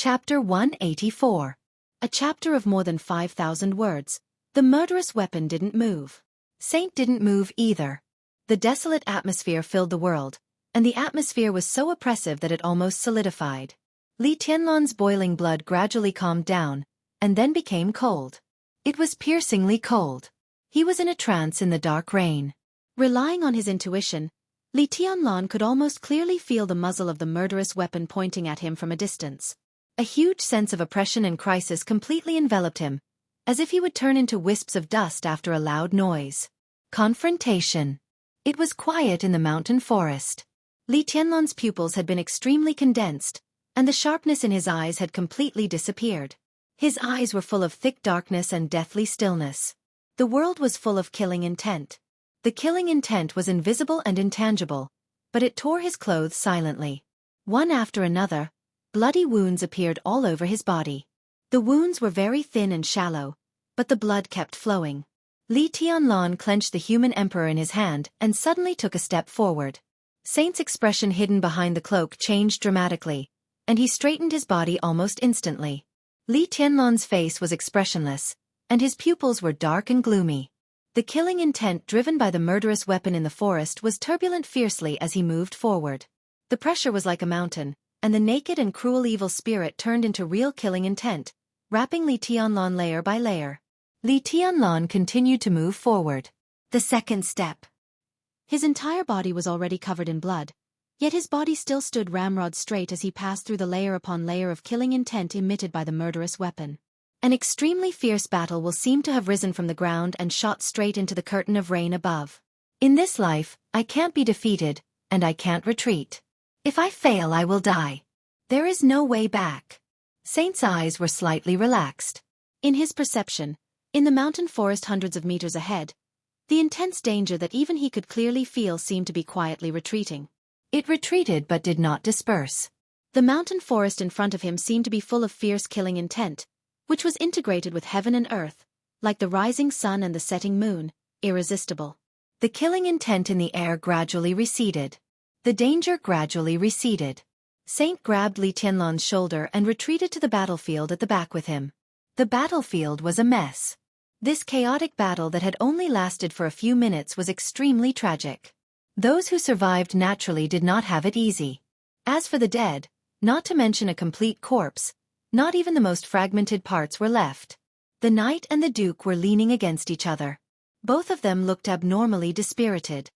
Chapter 184. A chapter of more than 5,000 words. The murderous weapon didn't move. Saint didn't move either. The desolate atmosphere filled the world, and the atmosphere was so oppressive that it almost solidified. Li Tianlan's boiling blood gradually calmed down, and then became cold. It was piercingly cold. He was in a trance in the dark rain. Relying on his intuition, Li Tianlan could almost clearly feel the muzzle of the murderous weapon pointing at him from a distance. A huge sense of oppression and crisis completely enveloped him, as if he would turn into wisps of dust after a loud noise. Confrontation. It was quiet in the mountain forest. Li Tianlan's pupils had been extremely condensed, and the sharpness in his eyes had completely disappeared. His eyes were full of thick darkness and deathly stillness. The world was full of killing intent. The killing intent was invisible and intangible, but it tore his clothes silently. One after another, bloody wounds appeared all over his body. The wounds were very thin and shallow, but the blood kept flowing. Li Tianlan clenched the human emperor in his hand and suddenly took a step forward. Saint's expression hidden behind the cloak changed dramatically, and he straightened his body almost instantly. Li Tianlan's face was expressionless, and his pupils were dark and gloomy. The killing intent driven by the murderous weapon in the forest was turbulent fiercely as he moved forward. The pressure was like a mountain, and the naked and cruel evil spirit turned into real killing intent, wrapping Li Tianlan layer by layer. Li Tianlan continued to move forward. The second step. His entire body was already covered in blood, yet his body still stood ramrod straight as he passed through the layer upon layer of killing intent emitted by the murderous weapon. An extremely fierce battle will seem to have risen from the ground and shot straight into the curtain of rain above. In this life, I can't be defeated, and I can't retreat. If I fail, I will die. There is no way back. Saint's eyes were slightly relaxed. In his perception, in the mountain forest hundreds of meters ahead, the intense danger that even he could clearly feel seemed to be quietly retreating. It retreated but did not disperse. The mountain forest in front of him seemed to be full of fierce killing intent, which was integrated with heaven and earth, like the rising sun and the setting moon, irresistible. The killing intent in the air gradually receded. The danger gradually receded. Saint grabbed Li Tianlan's shoulder and retreated to the battlefield at the back with him. The battlefield was a mess. This chaotic battle that had only lasted for a few minutes was extremely tragic. Those who survived naturally did not have it easy. As for the dead, not to mention a complete corpse, not even the most fragmented parts were left. The knight and the duke were leaning against each other. Both of them looked abnormally dispirited.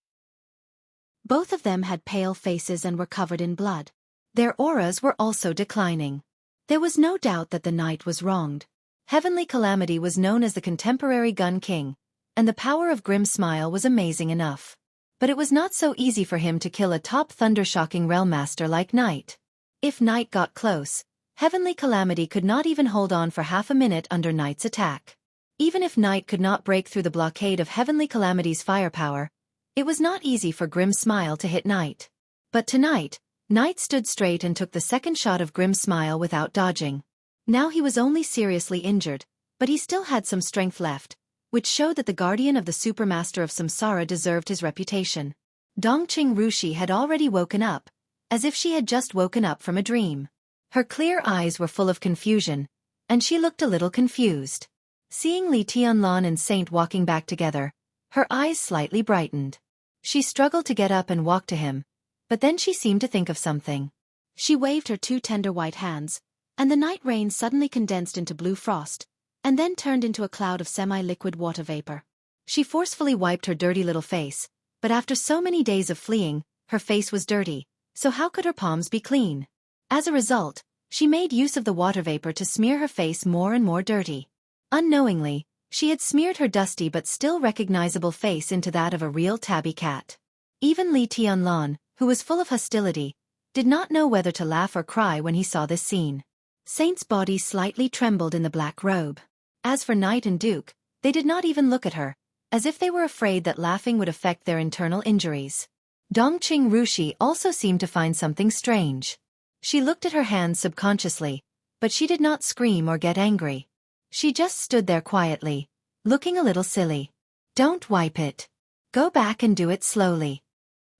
Both of them had pale faces and were covered in blood. Their auras were also declining. There was no doubt that the knight was wronged. Heavenly Calamity was known as the contemporary gun king, and the power of Grim Smile was amazing enough. But it was not so easy for him to kill a top thunder-shocking realm master like Knight. If Knight got close, Heavenly Calamity could not even hold on for half a minute under Knight's attack. Even if Knight could not break through the blockade of Heavenly Calamity's firepower, it was not easy for Grim Smile to hit Knight. But tonight, Knight stood straight and took the second shot of Grim Smile without dodging. Now he was only seriously injured, but he still had some strength left, which showed that the guardian of the supermaster of Samsara deserved his reputation. Dongqing Rushi had already woken up, as if she had just woken up from a dream. Her clear eyes were full of confusion, and she looked a little confused. Seeing Li Tianlan and Saint walking back together, her eyes slightly brightened. She struggled to get up and walk to him, but then she seemed to think of something. She waved her two tender white hands, and the night rain suddenly condensed into blue frost, and then turned into a cloud of semi-liquid water vapor. She forcefully wiped her dirty little face, but after so many days of fleeing, her face was dirty, so how could her palms be clean? As a result, she made use of the water vapor to smear her face more and more dirty. Unknowingly, she had smeared her dusty but still recognizable face into that of a real tabby cat. Even Li Tianlan, who was full of hostility, did not know whether to laugh or cry when he saw this scene. Saint's body slightly trembled in the black robe. As for Knight and Duke, they did not even look at her, as if they were afraid that laughing would affect their internal injuries. Dongqing Rushi also seemed to find something strange. She looked at her hands subconsciously, but she did not scream or get angry. She just stood there quietly, looking a little silly. Don't wipe it. Go back and do it slowly.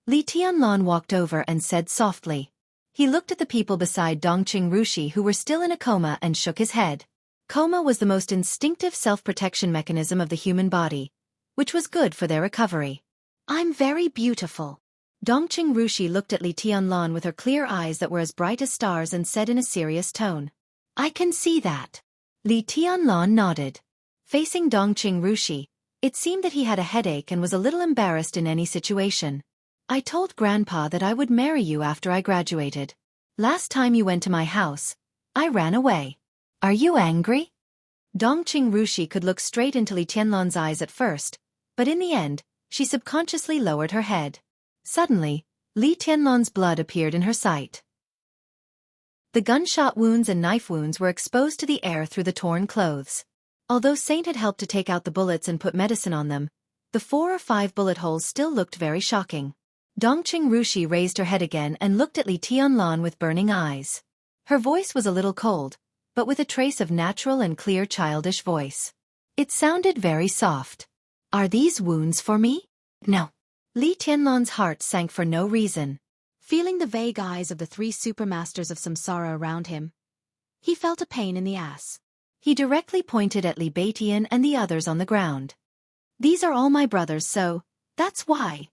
Li Tianlan walked over and said softly. He looked at the people beside Dongqing Rushi who were still in a coma and shook his head. Coma was the most instinctive self-protection mechanism of the human body, which was good for their recovery. I'm very beautiful. Dongqing Rushi looked at Li Tianlan with her clear eyes that were as bright as stars and said in a serious tone. I can see that. Li Tianlan nodded. Facing Dongqing Rushi, it seemed that he had a headache and was a little embarrassed in any situation. I told Grandpa that I would marry you after I graduated. Last time you went to my house, I ran away. Are you angry? Dongqing Rushi could look straight into Li Tianlan's eyes at first, but in the end, she subconsciously lowered her head. Suddenly, Li Tianlan's blood appeared in her sight. The gunshot wounds and knife wounds were exposed to the air through the torn clothes. Although Saint had helped to take out the bullets and put medicine on them, the 4 or 5 bullet holes still looked very shocking. Dongqing Rushi raised her head again and looked at Li Tianlan with burning eyes. Her voice was a little cold, but with a trace of natural and clear childish voice. It sounded very soft. Are these wounds for me? No. Li Tianlan's heart sank for no reason. Feeling the vague eyes of the 3 supermasters of samsara around him, he felt a pain in the ass. He directly pointed at Li Beitian and the others on the ground. These are all my brothers, so that's why.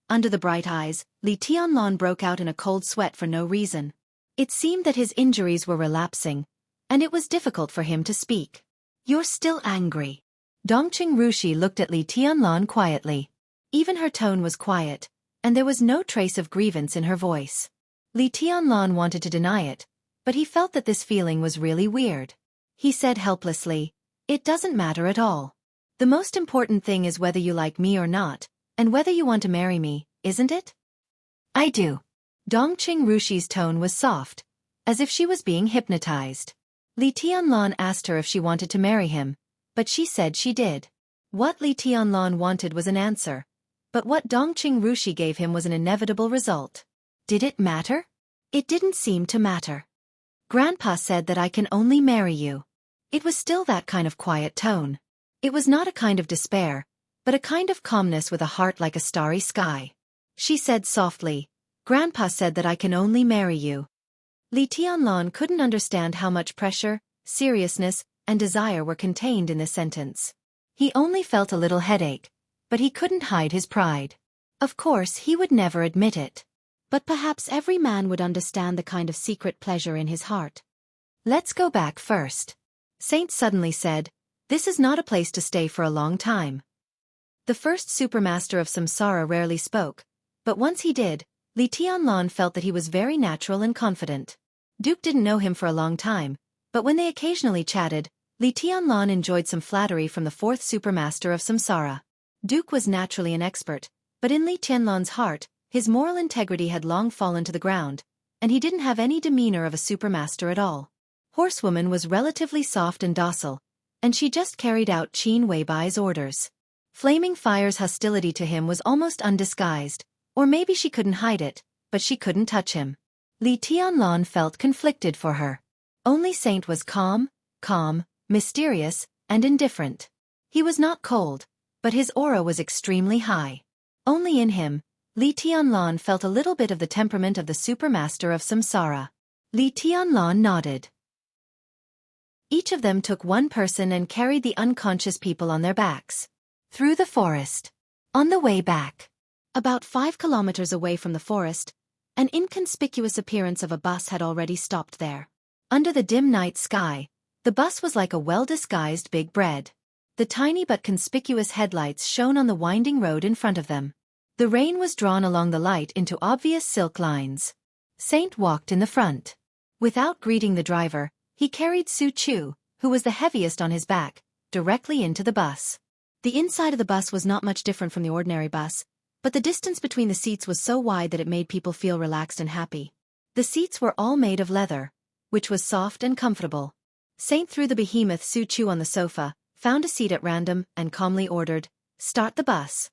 Under the bright eyes, Li Tianlan broke out in a cold sweat for no reason. It seemed that his injuries were relapsing, and it was difficult for him to speak. You're still angry. Dongqing Rushi looked at Li Tianlan quietly. Even her tone was quiet, and there was no trace of grievance in her voice. Li Tianlan wanted to deny it, but he felt that this feeling was really weird. He said helplessly, It doesn't matter at all. The most important thing is whether you like me or not, and whether you want to marry me, isn't it? I do. Dongqing Rushi's tone was soft, as if she was being hypnotized. Li Tianlan asked her if she wanted to marry him, but she said she did. What Li Tianlan wanted was an answer, but what Dongqing Rushi gave him was an inevitable result. Did it matter? It didn't seem to matter. Grandpa said that I can only marry you. It was still that kind of quiet tone. It was not a kind of despair, but a kind of calmness with a heart like a starry sky. She said softly, Grandpa said that I can only marry you. Li Tianlan couldn't understand how much pressure, seriousness, and desire were contained in this sentence. He only felt a little headache, but he couldn't hide his pride. Of course, he would never admit it. But perhaps every man would understand the kind of secret pleasure in his heart. Let's go back first. Saint suddenly said, This is not a place to stay for a long time. The first supermaster of samsara rarely spoke, but once he did, Li Tianlan felt that he was very natural and confident. Duke didn't know him for a long time, but when they occasionally chatted, Li Tianlan enjoyed some flattery from the 4th supermaster of samsara. Duke was naturally an expert, but in Li Tianlan's heart, his moral integrity had long fallen to the ground, and he didn't have any demeanor of a supermaster at all. Horsewoman was relatively soft and docile, and she just carried out Qin Weibai's orders. Flaming Fire's hostility to him was almost undisguised, or maybe she couldn't hide it, but she couldn't touch him. Li Tianlan felt conflicted for her. Only Saint was calm, mysterious, and indifferent. He was not cold, but his aura was extremely high. Only in him, Li Tianlan felt a little bit of the temperament of the supermaster of samsara. Li Tianlan nodded. Each of them took one person and carried the unconscious people on their backs. Through the forest. On the way back. About 5 kilometers away from the forest, an inconspicuous appearance of a bus had already stopped there. Under the dim night sky, the bus was like a well-disguised big bread. The tiny but conspicuous headlights shone on the winding road in front of them. The rain was drawn along the light into obvious silk lines. Saint walked in the front. Without greeting the driver, he carried Su Chu, who was the heaviest on his back, directly into the bus. The inside of the bus was not much different from the ordinary bus, but the distance between the seats was so wide that it made people feel relaxed and happy. The seats were all made of leather, which was soft and comfortable. Saint threw the behemoth Su Chu on the sofa, found a seat at random, and calmly ordered, "Start the bus."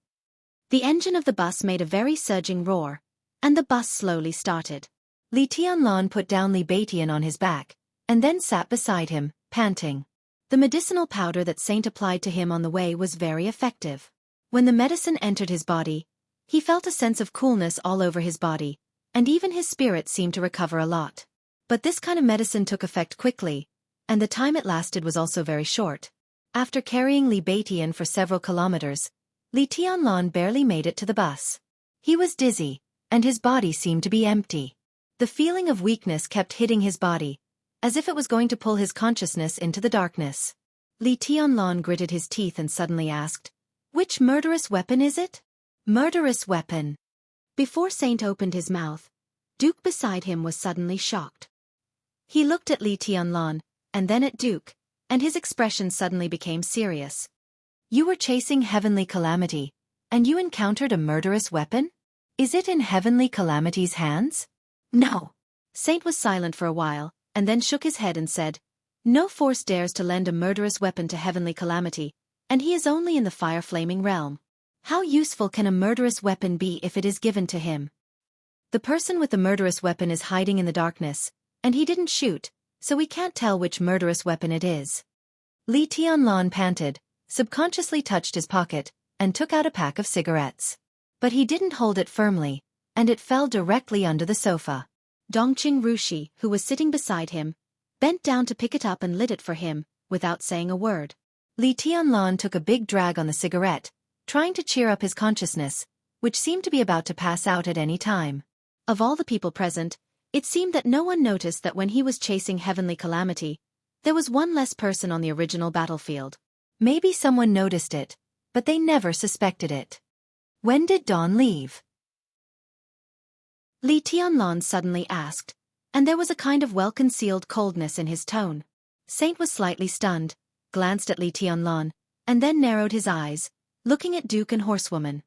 The engine of the bus made a very surging roar, and the bus slowly started. Li Tianlan put down Li Beitian on his back, and then sat beside him, panting. The medicinal powder that Saint applied to him on the way was very effective. When the medicine entered his body, he felt a sense of coolness all over his body, and even his spirit seemed to recover a lot. But this kind of medicine took effect quickly, and the time it lasted was also very short. After carrying Li Beitian for several kilometers, Li Tianlan barely made it to the bus. He was dizzy, and his body seemed to be empty. The feeling of weakness kept hitting his body, as if it was going to pull his consciousness into the darkness. Li Tianlan gritted his teeth and suddenly asked, "Which murderous weapon is it?" "Murderous weapon." Before Saint opened his mouth, Duke beside him was suddenly shocked. He looked at Li Tianlan, and then at Duke, and his expression suddenly became serious. "You were chasing Heavenly Calamity, and you encountered a murderous weapon? Is it in Heavenly Calamity's hands?" "No." Saint was silent for a while, and then shook his head and said, "No force dares to lend a murderous weapon to Heavenly Calamity, and he is only in the fire-flaming realm. How useful can a murderous weapon be if it is given to him? The person with the murderous weapon is hiding in the darkness, and he didn't shoot, so we can't tell which murderous weapon it is." Li Tianlan panted, subconsciously touched his pocket, and took out a pack of cigarettes. But he didn't hold it firmly, and it fell directly under the sofa. Dongqing Rushi, who was sitting beside him, bent down to pick it up and lit it for him, without saying a word. Li Tianlan took a big drag on the cigarette, trying to cheer up his consciousness, which seemed to be about to pass out at any time. Of all the people present, it seemed that no one noticed that when he was chasing Heavenly Calamity, there was one less person on the original battlefield. Maybe someone noticed it, but they never suspected it. When did Dawn leave? Li Tianlan suddenly asked, and there was a kind of well-concealed coldness in his tone. Saint was slightly stunned, glanced at Li Tianlan, and then narrowed his eyes, looking at Duke and Horsewoman.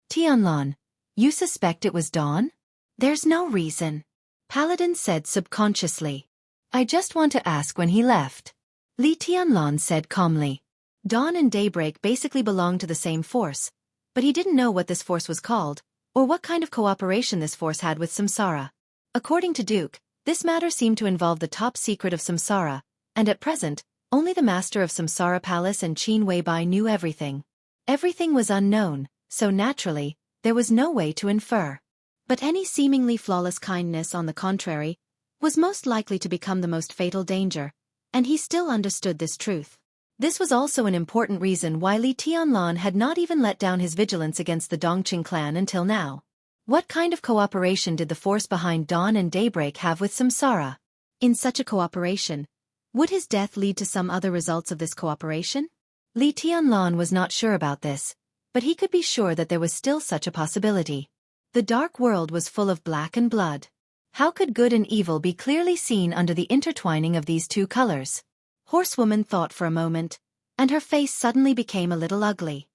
"Tianlan, you suspect it was Dawn?" "There's no reason," Paladin said subconsciously. "I just want to ask when he left," Li Tianlan said calmly. Dawn and Daybreak basically belonged to the same force, but he didn't know what this force was called, or what kind of cooperation this force had with Samsara. According to Duke, this matter seemed to involve the top secret of Samsara, and at present, only the master of Samsara Palace and Qin Weibai knew everything. Everything was unknown, so naturally, there was no way to infer. But any seemingly flawless kindness, on the contrary, was most likely to become the most fatal danger, and he still understood this truth. This was also an important reason why Li Tianlan had not even let down his vigilance against the Dongqing clan until now. What kind of cooperation did the force behind Dawn and Daybreak have with Samsara? In such a cooperation, would his death lead to some other results of this cooperation? Li Tianlan was not sure about this, but he could be sure that there was still such a possibility. The dark world was full of black and blood. How could good and evil be clearly seen under the intertwining of these two colors? Horsewoman thought for a moment, and her face suddenly became a little ugly.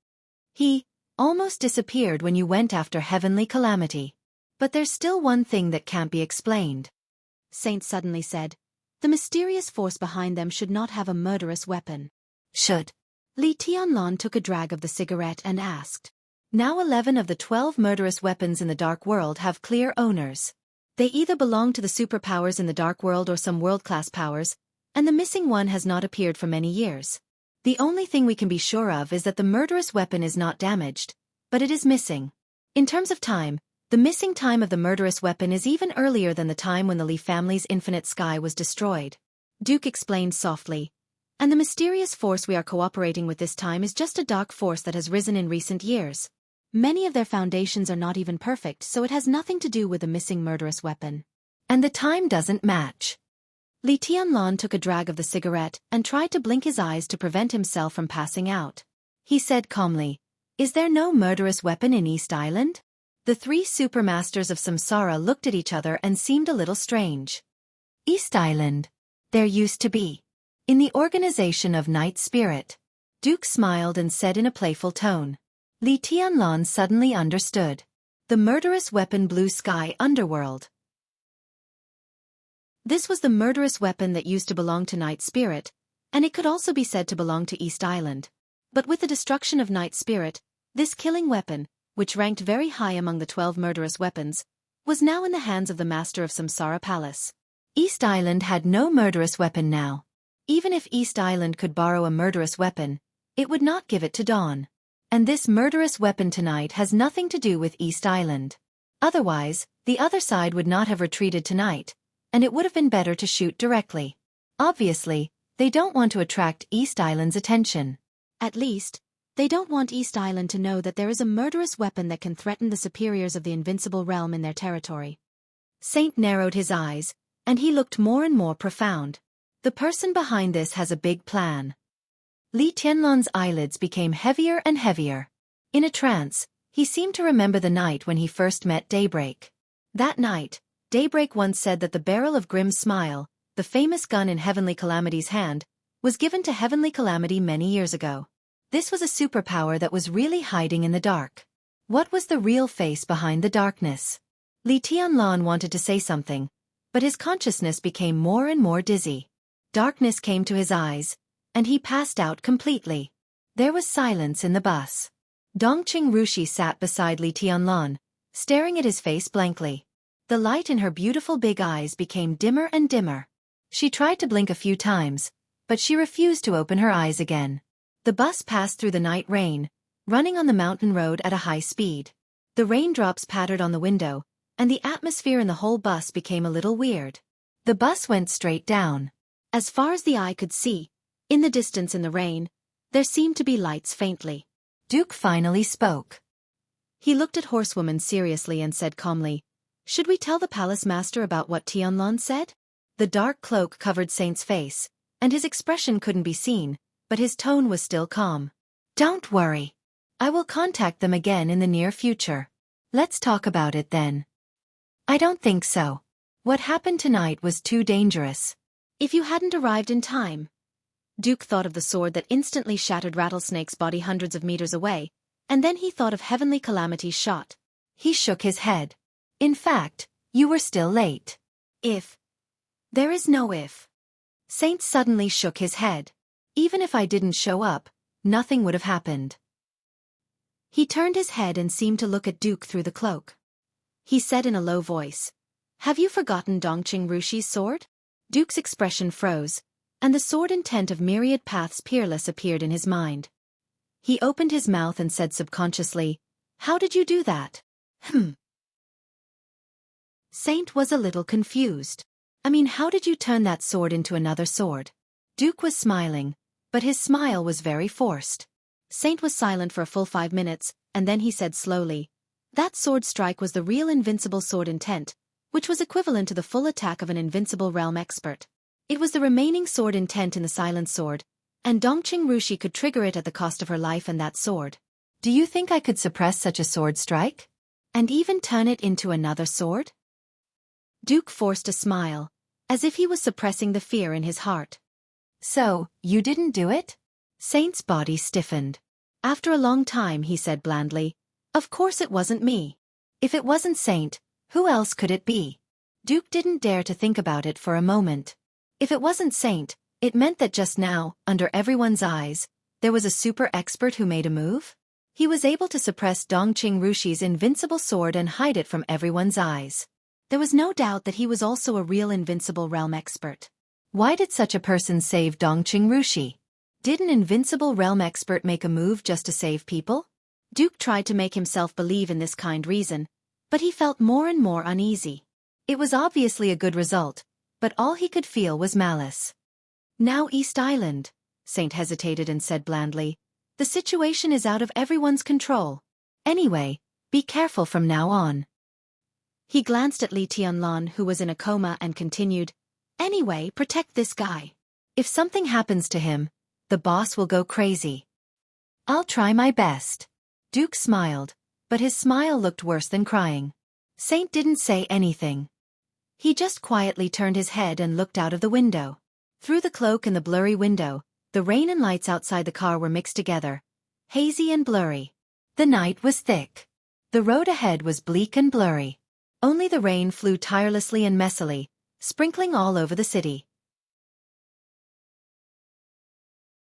"He almost disappeared when you went after Heavenly Calamity. But there's still one thing that can't be explained," Saint suddenly said. "The mysterious force behind them should not have a murderous weapon." "Should?" Li Tianlan took a drag of the cigarette and asked. "Now 11 of the 12 murderous weapons in the Dark World have clear owners. They either belong to the superpowers in the Dark World or some world-class powers, and the missing one has not appeared for many years. The only thing we can be sure of is that the murderous weapon is not damaged, but it is missing. In terms of time, the missing time of the murderous weapon is even earlier than the time when the Li family's infinite sky was destroyed," Duke explained softly. "And the mysterious force we are cooperating with this time is just a dark force that has risen in recent years. Many of their foundations are not even perfect, so it has nothing to do with the missing murderous weapon. And the time doesn't match." Li Tianlan took a drag of the cigarette and tried to blink his eyes to prevent himself from passing out. He said calmly, "Is there no murderous weapon in East Island?" The three supermasters of Samsara looked at each other and seemed a little strange. "East Island? There used to be. In the organization of Night Spirit." Duke smiled and said in a playful tone. Li Tianlan suddenly understood. The murderous weapon Blue Sky Underworld. This was the murderous weapon that used to belong to Night Spirit, and it could also be said to belong to East Island. But with the destruction of Night Spirit, this killing weapon, which ranked very high among the 12 murderous weapons, was now in the hands of the master of Samsara Palace. East Island had no murderous weapon now. Even if East Island could borrow a murderous weapon, it would not give it to Dawn. And this murderous weapon tonight has nothing to do with East Island. Otherwise, The other side would not have retreated tonight, and it would have been better to shoot directly. Obviously, they don't want to attract East Island's attention. At least, they don't want East Island to know that there is a murderous weapon that can threaten the superiors of the invincible realm in their territory. Saint narrowed his eyes, and he looked more and more profound. The person behind this has a big plan. Li Tianlan's eyelids became heavier and heavier. In a trance, he seemed to remember the night when he first met Daybreak. That night, Daybreak once said that the barrel of Grimm's Smile, the famous gun in Heavenly Calamity's hand, was given to Heavenly Calamity many years ago. This was a superpower that was really hiding in the dark. What was the real face behind the darkness? Li Tianlan wanted to say something, but his consciousness became more and more dizzy. Darkness came to his eyes, and he passed out completely. There was silence in the bus. Dongqing Rushi sat beside Li Tianlan, staring at his face blankly. The light in her beautiful big eyes became dimmer and dimmer. She tried to blink a few times, but she refused to open her eyes again. The bus passed through the night rain, running on the mountain road at a high speed. The raindrops pattered on the window, and the atmosphere in the whole bus became a little weird. The bus went straight down. As far as the eye could see, in the distance in the rain, there seemed to be lights faintly. Duke finally spoke. He looked at Horsewoman seriously and said calmly, "Should we tell the palace master about what Tianlan said?" The dark cloak covered Saint's face, and his expression couldn't be seen, but his tone was still calm. "Don't worry. I will contact them again in the near future. Let's talk about it then." "I don't think so. What happened tonight was too dangerous. If you hadn't arrived in time." Duke thought of the sword that instantly shattered Rattlesnake's body hundreds of meters away, and then he thought of Heavenly Calamity's shot. He shook his head. "In fact, you were still late." "If." "There is no if." Saint suddenly shook his head. "Even if I didn't show up, nothing would have happened." He turned his head and seemed to look at Duke through the cloak. He said in a low voice, "Have you forgotten Dongqing Rushi's sword?" Duke's expression froze, and the sword intent of myriad paths peerless appeared in his mind. He opened his mouth and said subconsciously, "How did you do that?" Saint was a little confused. "I mean, how did you turn that sword into another sword?" Duke was smiling, but his smile was very forced. Saint was silent for a full 5 minutes, and then he said slowly, "That sword strike was the real invincible sword intent, which was equivalent to the full attack of an invincible realm expert. It was the remaining sword intent in the silent sword, and Dongqing Rushi could trigger it at the cost of her life and that sword. Do you think I could suppress such a sword strike? And even turn it into another sword?" Duke forced a smile, as if he was suppressing the fear in his heart. "So, you didn't do it?" Saint's body stiffened. After a long time he said blandly, "Of course it wasn't me. If it wasn't Saint, who else could it be?" Duke didn't dare to think about it for a moment. If it wasn't Saint, it meant that just now, under everyone's eyes, there was a super expert who made a move? He was able to suppress Dongqing Rushi's invincible sword and hide it from everyone's eyes. There was no doubt that he was also a real invincible realm expert. Why did such a person save Dongqing Rushi? Did an invincible realm expert make a move just to save people? Duke tried to make himself believe in this kind reason, but he felt more and more uneasy. It was obviously a good result, but all he could feel was malice. "Now East Island," Saint hesitated and said blandly, "the situation is out of everyone's control. Anyway, be careful from now on." He glanced at Li Tianlan, who was in a coma, and continued, "Anyway, protect this guy. If something happens to him, the boss will go crazy." "I'll try my best." Duke smiled, but his smile looked worse than crying. Saint didn't say anything. He just quietly turned his head and looked out of the window. Through the cloak and the blurry window, the rain and lights outside the car were mixed together, hazy and blurry. The night was thick. The road ahead was bleak and blurry. Only the rain flew tirelessly and messily, sprinkling all over the city.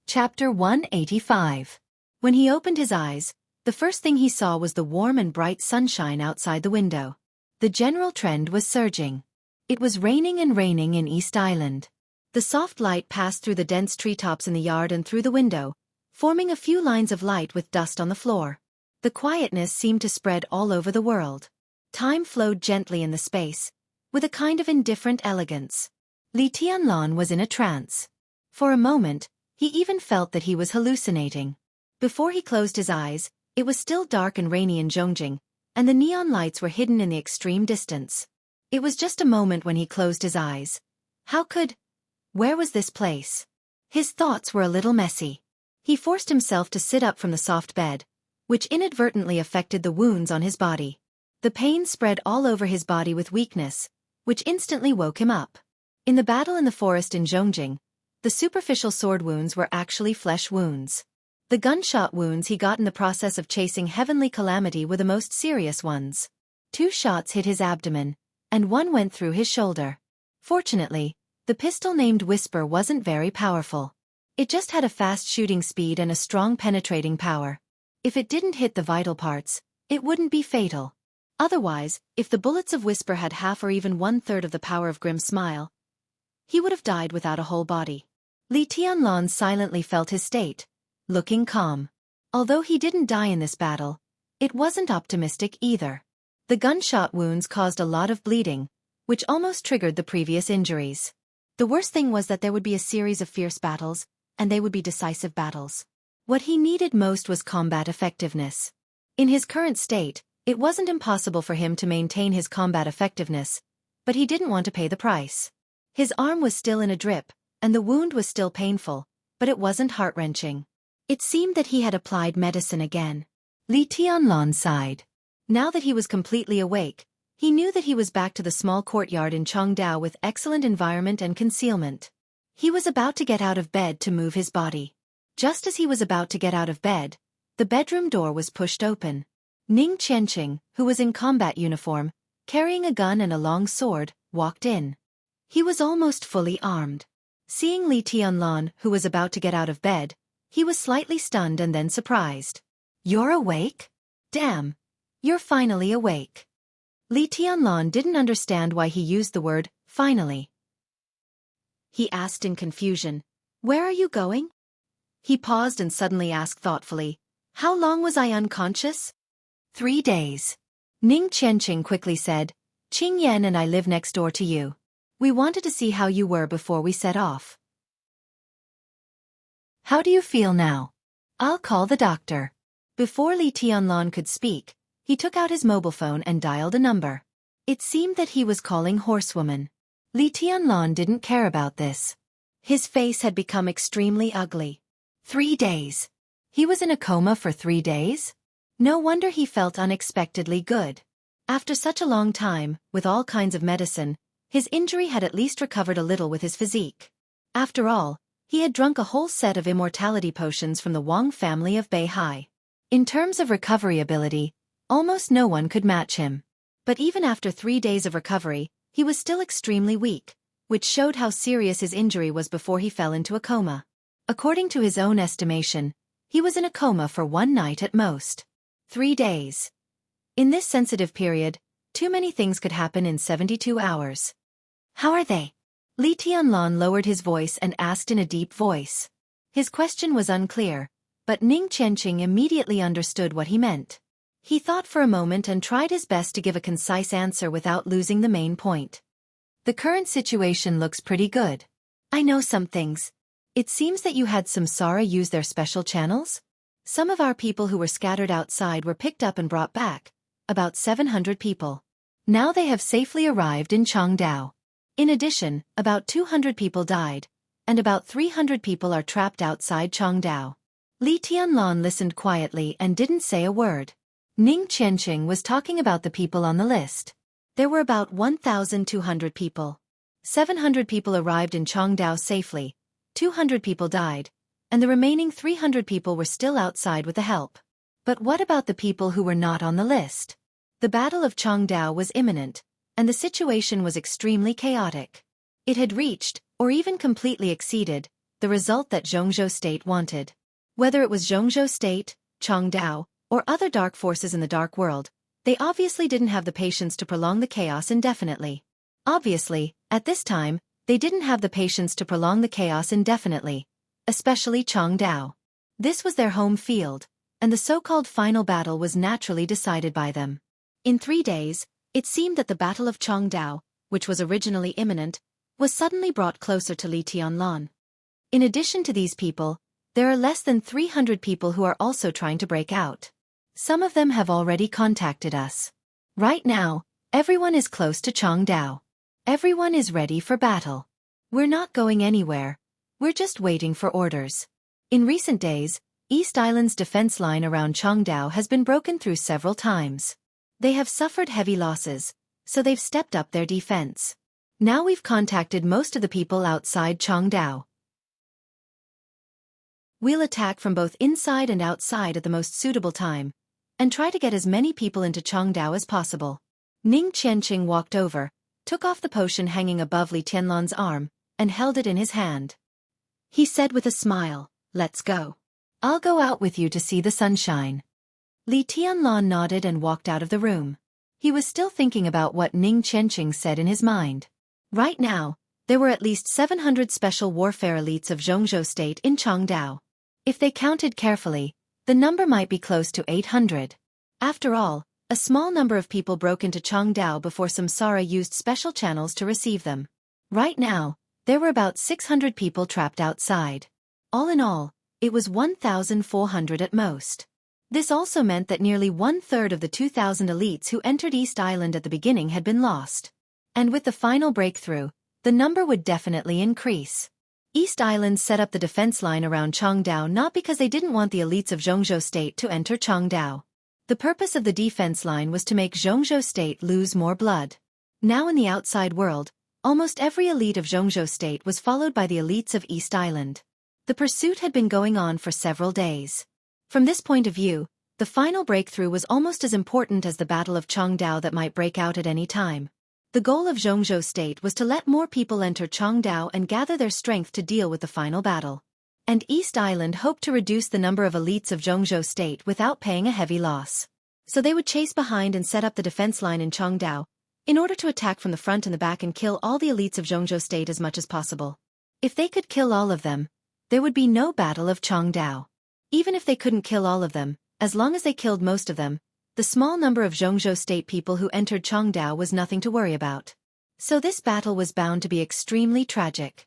Chapter 185. When he opened his eyes, the first thing he saw was the warm and bright sunshine outside the window. The general trend was surging. It was raining and raining in East Island. The soft light passed through the dense treetops in the yard and through the window, forming a few lines of light with dust on the floor. The quietness seemed to spread all over the world. Time flowed gently in the space, with a kind of indifferent elegance. Li Tianlan was in a trance. For a moment, he even felt that he was hallucinating. Before he closed his eyes, it was still dark and rainy in Zhongjing, and the neon lights were hidden in the extreme distance. It was just a moment when he closed his eyes. Where was this place? His thoughts were a little messy. He forced himself to sit up from the soft bed, which inadvertently affected the wounds on his body. The pain spread all over his body with weakness, which instantly woke him up. In the battle in the forest in Zhongjing, the superficial sword wounds were actually flesh wounds. The gunshot wounds he got in the process of chasing Heavenly Calamity were the most serious ones. 2 shots hit his abdomen, and 1 went through his shoulder. Fortunately, the pistol named Whisper wasn't very powerful. It just had a fast shooting speed and a strong penetrating power. If it didn't hit the vital parts, it wouldn't be fatal. Otherwise, if the bullets of Whisper had half or even 1/3 of the power of Grim Smile, he would have died without a whole body. Li Tianlan silently felt his state, looking calm. Although he didn't die in this battle, it wasn't optimistic either. The gunshot wounds caused a lot of bleeding, which almost triggered the previous injuries. The worst thing was that there would be a series of fierce battles, and they would be decisive battles. What he needed most was combat effectiveness. In his current state, it wasn't impossible for him to maintain his combat effectiveness, but he didn't want to pay the price. His arm was still in a drip, and the wound was still painful, but it wasn't heart-wrenching. It seemed that he had applied medicine again. Li Tianlan sighed. Now that he was completely awake, he knew that he was back to the small courtyard in Changdao with excellent environment and concealment. He was about to get out of bed to move his body. Just as he was about to get out of bed, the bedroom door was pushed open. Ning Qianqing, who was in combat uniform, carrying a gun and a long sword, walked in. He was almost fully armed. Seeing Li Tianlan, who was about to get out of bed, he was slightly stunned and then surprised. "You're awake? Damn, you're finally awake." Li Tianlan didn't understand why he used the word, finally. He asked in confusion, "Where are you going?" He paused and suddenly asked thoughtfully, "How long was I unconscious?" 3 days. Ning Qianqing quickly said, "Qing Yan and I live next door to you. We wanted to see how you were before we set off. How do you feel now? I'll call the doctor." Before Li Tianlan could speak, he took out his mobile phone and dialed a number. It seemed that he was calling Horsewoman. Li Tianlan didn't care about this. His face had become extremely ugly. 3 days. He was in a coma for 3 days? No wonder he felt unexpectedly good. After such a long time, with all kinds of medicine, his injury had at least recovered a little with his physique. After all, he had drunk a whole set of immortality potions from the Wang family of Beihai. In terms of recovery ability, almost no one could match him. But even after 3 days of recovery, he was still extremely weak, which showed how serious his injury was before he fell into a coma. According to his own estimation, he was in a coma for 1 night at most. 3 days. In this sensitive period, too many things could happen in 72 hours. "How are they?" Li Tianlan lowered his voice and asked in a deep voice. His question was unclear, but Ning Qianqing immediately understood what he meant. He thought for a moment and tried his best to give a concise answer without losing the main point. "The current situation looks pretty good. I know some things. It seems that you had some Sara use their special channels? Some of our people who were scattered outside were picked up and brought back, about 700 people. Now they have safely arrived in Changdao. In addition, about 200 people died, and about 300 people are trapped outside Changdao." Li Tianlan listened quietly and didn't say a word. Ning Qianqing was talking about the people on the list. There were about 1,200 people. 700 people arrived in Changdao safely, 200 people died, and the remaining 300 people were still outside with the help. But what about the people who were not on the list? The Battle of Changdao was imminent, and the situation was extremely chaotic. It had reached, or even completely exceeded, the result that Zhongzhou State wanted. Whether it was Zhongzhou State, Changdao, or other dark forces in the dark world, they obviously didn't have the patience to prolong the chaos indefinitely. Obviously, at this time, they didn't have the patience to prolong the chaos indefinitely, especially Changdao. This was their home field, and the so-called final battle was naturally decided by them. In 3 days, It seemed that the Battle of Chongdao, which was originally imminent, was suddenly brought closer to Li Tianlan. In addition to these people, there are less than 300 people who are also trying to break out. Some of them have already contacted us. Right now, everyone is close to Chongdao. Everyone is ready for battle. We're not going anywhere. We're just waiting for orders. In recent days, East Island's defense line around Chongdao has been broken through several times. They have suffered heavy losses, so they've stepped up their defense. Now we've contacted most of the people outside Chongdao. We'll attack from both inside and outside at the most suitable time, and try to get as many people into Chongdao as possible. Ning Qianqing walked over, took off the potion hanging above Li Tianlan's arm, and held it in his hand. He said with a smile, "Let's go. I'll go out with you to see the sunshine." Li Tianlan nodded and walked out of the room. He was still thinking about what Ning Qianqing said in his mind. Right now, there were at least 700 special warfare elites of Jianghu state in Chongdao. If they counted carefully, the number might be close to 800. After all, a small number of people broke into Chongdao before Samsara used special channels to receive them. Right now, there were about 600 people trapped outside. All in all, it was 1,400 at most. This also meant that nearly one-third of the 2,000 elites who entered East Island at the beginning had been lost. And with the final breakthrough, the number would definitely increase. East Island set up the defense line around Chongdao not because they didn't want the elites of Jianghu state to enter Chongdao. The purpose of the defense line was to make Jianghu state lose more blood. Now in the outside world, almost every elite of Jianghu state was followed by the elites of East Island. The pursuit had been going on for several days. From this point of view, the final breakthrough was almost as important as the Battle of Chongdao that might break out at any time. The goal of Jianghu state was to let more people enter Chongdao and gather their strength to deal with the final battle. And East Island hoped to reduce the number of elites of Jianghu state without paying a heavy loss. So they would chase behind and set up the defense line in Chongdao, in order to attack from the front and the back and kill all the elites of Jianghu state as much as possible. If they could kill all of them, there would be no Battle of Chongdao. Even if they couldn't kill all of them, as long as they killed most of them, the small number of Jianghu state people who entered Chongdao was nothing to worry about. So this battle was bound to be extremely tragic.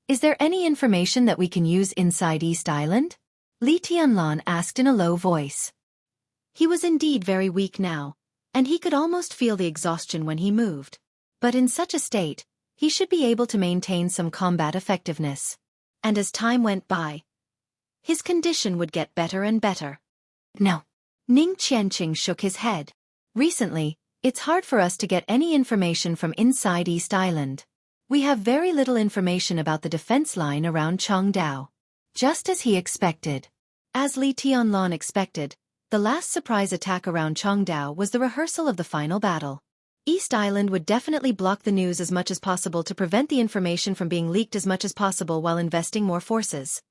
Is there any information that we can use inside East Island? Li Tianlan asked in a low voice. He was indeed very weak now, and he could almost feel the exhaustion when he moved. But in such a state, he should be able to maintain some combat effectiveness. And as time went by, his condition would get better and better. No. Ning Qianqing shook his head. Recently, it's hard for us to get any information from inside East Island. We have very little information about the defense line around Chongdao. Just as he expected. As Li Tianlan expected, the last surprise attack around Chongdao was the rehearsal of the final battle. East Island would definitely block the news as much as possible to prevent the information from being leaked as much as possible while investing more forces.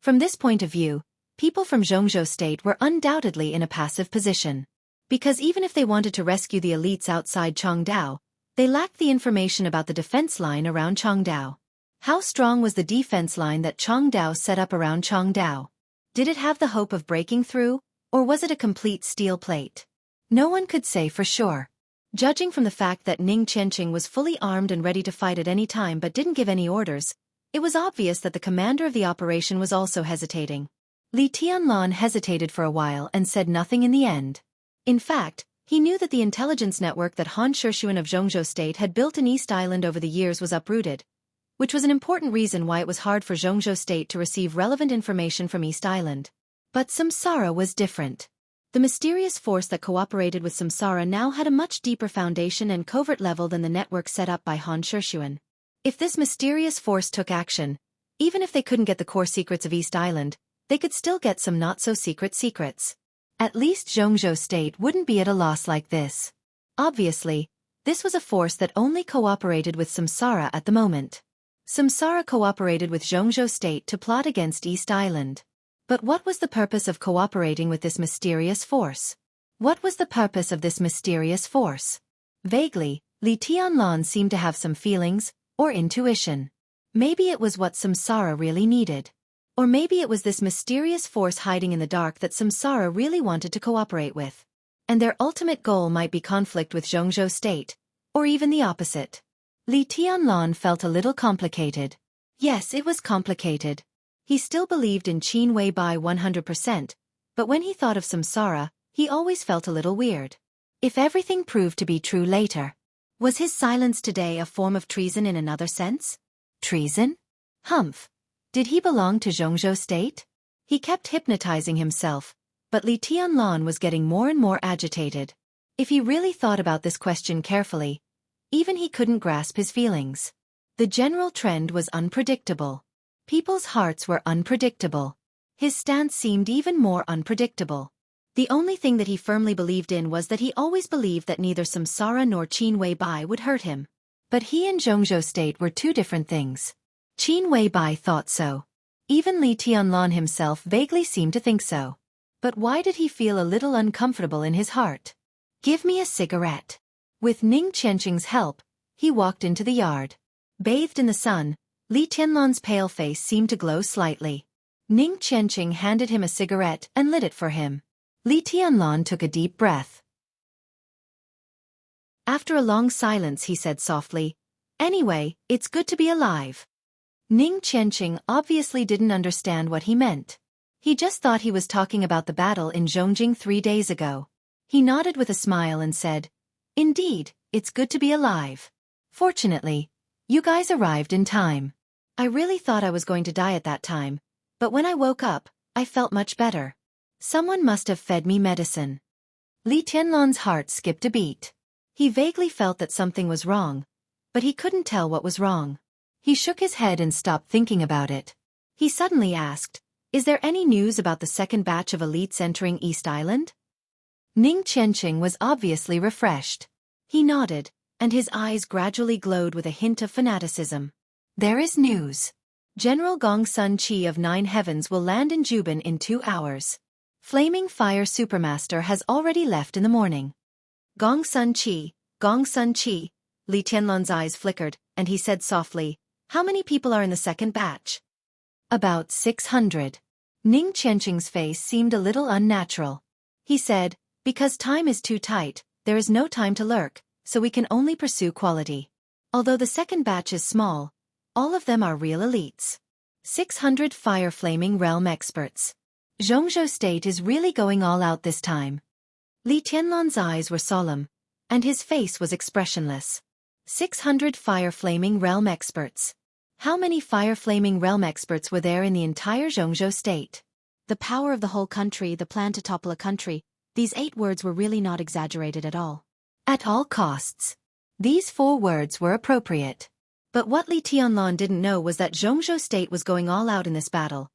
From this point of view, people from Jianghu state were undoubtedly in a passive position. Because even if they wanted to rescue the elites outside Chongdao, they lacked the information about the defense line around Chongdao. How strong was the defense line that Chongdao set up around Chongdao? Did it have the hope of breaking through, or was it a complete steel plate? No one could say for sure. Judging from the fact that Ning Qianqing was fully armed and ready to fight at any time but didn't give any orders, it was obvious that the commander of the operation was also hesitating. Li Tianlan hesitated for a while and said nothing in the end. In fact, he knew that the intelligence network that Han Shixuan of Jianghu state had built in East Island over the years was uprooted, which was an important reason why it was hard for Jianghu state to receive relevant information from East Island. But Samsara was different. The mysterious force that cooperated with Samsara now had a much deeper foundation and covert level than the network set up by Han Shixuan. If this mysterious force took action, even if they couldn't get the core secrets of East Island, they could still get some not-so-secret secrets. At least Jianghu state wouldn't be at a loss like this. Obviously, this was a force that only cooperated with Samsara at the moment. Samsara cooperated with Jianghu state to plot against East Island. But what was the purpose of cooperating with this mysterious force? What was the purpose of this mysterious force? Vaguely, Li Tianlan seemed to have some feelings, or intuition. Maybe it was what Samsara really needed. Or maybe it was this mysterious force hiding in the dark that Samsara really wanted to cooperate with. and their ultimate goal might be conflict with Jianghu state, or even the opposite. Li Tianlan felt a little complicated. Yes, it was complicated. He still believed in Qin Wei Bai 100%, but when he thought of samsara, he always felt a little weird. If everything proved to be true later, was his silence today a form of treason in another sense? Treason? Humph. Did he belong to Jianghu state? He kept hypnotizing himself, but Li Tianlan was getting more and more agitated. If he really thought about this question carefully, even he couldn't grasp his feelings. The general trend was unpredictable. People's hearts were unpredictable. His stance seemed even more unpredictable. The only thing that he firmly believed in was that he always believed that neither samsara nor Qin Wei Bai would hurt him. But he and Jianghu state were two different things. Qin Wei Bai thought so. Even Li Tianlan himself vaguely seemed to think so. But why did he feel a little uncomfortable in his heart? Give me a cigarette. With Ning Qianqing's help, he walked into the yard. Bathed in the sun, Li Tianlan's pale face seemed to glow slightly. Ning Qianqing handed him a cigarette and lit it for him. Li Tianlan took a deep breath. After a long silence he said softly, "Anyway, it's good to be alive." Ning Qianqing obviously didn't understand what he meant. He just thought he was talking about the battle in Zhongjing 3 days ago. He nodded with a smile and said, "Indeed, it's good to be alive. Fortunately, you guys arrived in time. I really thought I was going to die at that time, but when I woke up, I felt much better. Someone must have fed me medicine." Li Tianlan's heart skipped a beat. He vaguely felt that something was wrong, but he couldn't tell what was wrong. He shook his head and stopped thinking about it. He suddenly asked, "Is there any news about the second batch of elites entering East Island?" Ning Qianqing was obviously refreshed. He nodded, and his eyes gradually glowed with a hint of fanaticism. "There is news. General Gong Sun Qi of 9 Heavens will land in Juban in 2 hours. Flaming Fire Supermaster has already left in the morning." Gong Sun Qi, Gong Sun Qi. Li Tianlan's eyes flickered, and he said softly, "How many people are in the second batch?" "About 600. Ning Qianqing's face seemed a little unnatural. He said, "Because time is too tight, there is no time to lurk, so we can only pursue quality. Although the second batch is small, all of them are real elites. 600 fire flaming realm experts. Jianghu state is really going all out this time." Li Tianlan's eyes were solemn, and his face was expressionless. 600 fire flaming realm experts. How many fire flaming realm experts were there in the entire Jianghu state? The power of the whole country, the plan to topple a country, these 8 words were really not exaggerated at all. At all costs. These 4 words were appropriate. But what Li Tianlan didn't know was that Jianghu state was going all out in this battle.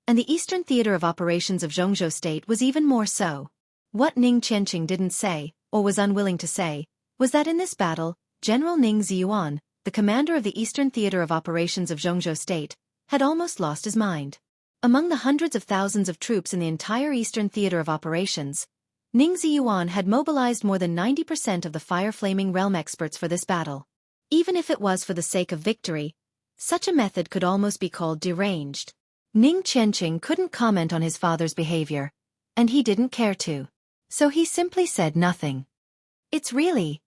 And the Eastern Theater of Operations of Jianghu state was even more so. What Ning Qianqing didn't say, or was unwilling to say, was that in this battle, General Ning Ziyuan, the commander of the Eastern Theater of Operations of Jianghu state, had almost lost his mind. Among the hundreds of thousands of troops in the entire Eastern Theater of Operations, Ning Ziyuan had mobilized more than 90% of the fire-flaming realm experts for this battle. Even if it was for the sake of victory, such a method could almost be called deranged. Ning Qianqing couldn't comment on his father's behavior, and he didn't care to. So he simply said nothing. "It's really..."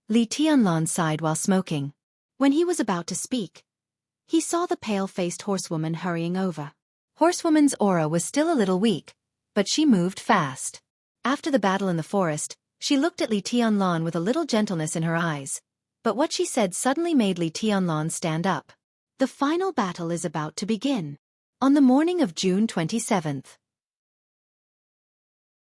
Li Tianlan sighed while smoking. When he was about to speak, he saw the pale-faced horsewoman hurrying over. Horsewoman's aura was still a little weak, but she moved fast. After the battle in the forest, she looked at Li Tianlan with a little gentleness in her eyes, but what she said suddenly made Li Tianlan stand up. The final battle is about to begin. On the morning of June 27th.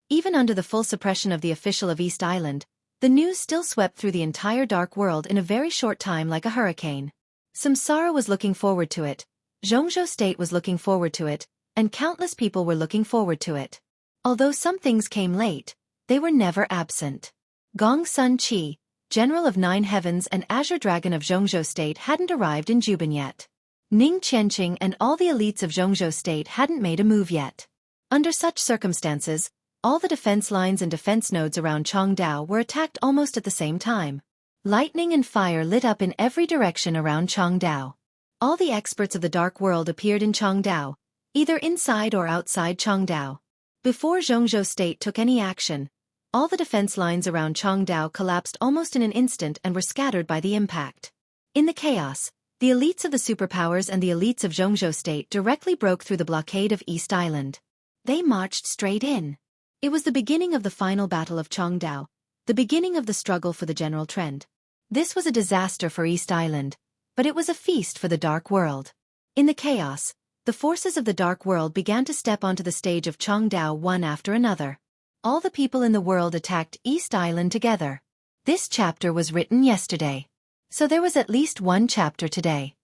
Even under the full suppression of the official of East Island, the news still swept through the entire dark world in a very short time like a hurricane. Samsara was looking forward to it, Jianghu state was looking forward to it, and countless people were looking forward to it. Although some things came late, they were never absent. Gong Sun Qi, General of 9 Heavens and Azure Dragon of Jianghu state hadn't arrived in Juban yet. Ning Qianqing and all the elites of Jianghu state hadn't made a move yet. Under such circumstances, all the defense lines and defense nodes around Changdao were attacked almost at the same time. Lightning and fire lit up in every direction around Changdao. All the experts of the dark world appeared in Changdao, either inside or outside Changdao. Before Jianghu state took any action, All the defense lines around Changdao collapsed almost in an instant and were scattered by the impact. In the chaos, the elites of the superpowers and the elites of Jianghu state directly broke through the blockade of East Island. They marched straight in. It was the beginning of the final battle of Changdao, the beginning of the struggle for the general trend. This was a disaster for East Island, but it was a feast for the Dark World. In the chaos, the forces of the Dark World began to step onto the stage of Changdao one after another. All the people in the world attacked East Island together. This chapter was written yesterday, so there was at least one chapter today.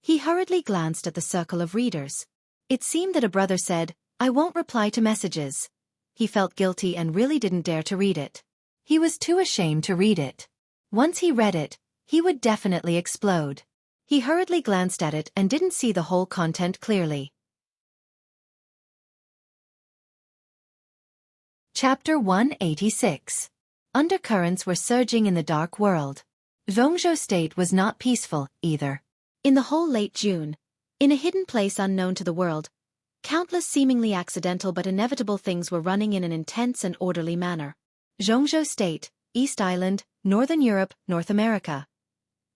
He hurriedly glanced at the circle of readers. It seemed that a brother said, "I won't reply to messages." He felt guilty and really didn't dare to read it. He was too ashamed to read it. Once he read it, he would definitely explode. He hurriedly glanced at it and didn't see the whole content clearly. Chapter 186. Undercurrents were surging in the Dark World. Jianghu state was not peaceful, either. In the whole late June, in a hidden place unknown to the world, countless seemingly accidental but inevitable things were running in an intense and orderly manner. Jianghu state, East Island, Northern Europe, North America.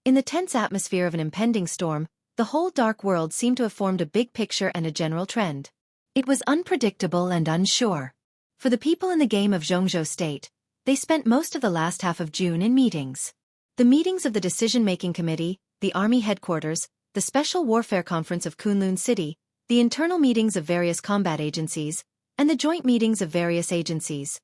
In the tense atmosphere of an impending storm, the whole Dark World seemed to have formed a big picture and a general trend. It was unpredictable and unsure. For the people in the game of Jianghu state, they spent most of the last half of June in meetings. The meetings of the Decision-Making Committee, the Army Headquarters, the Special Warfare Conference of Kunlun City, the internal meetings of various combat agencies, and the joint meetings of various agencies.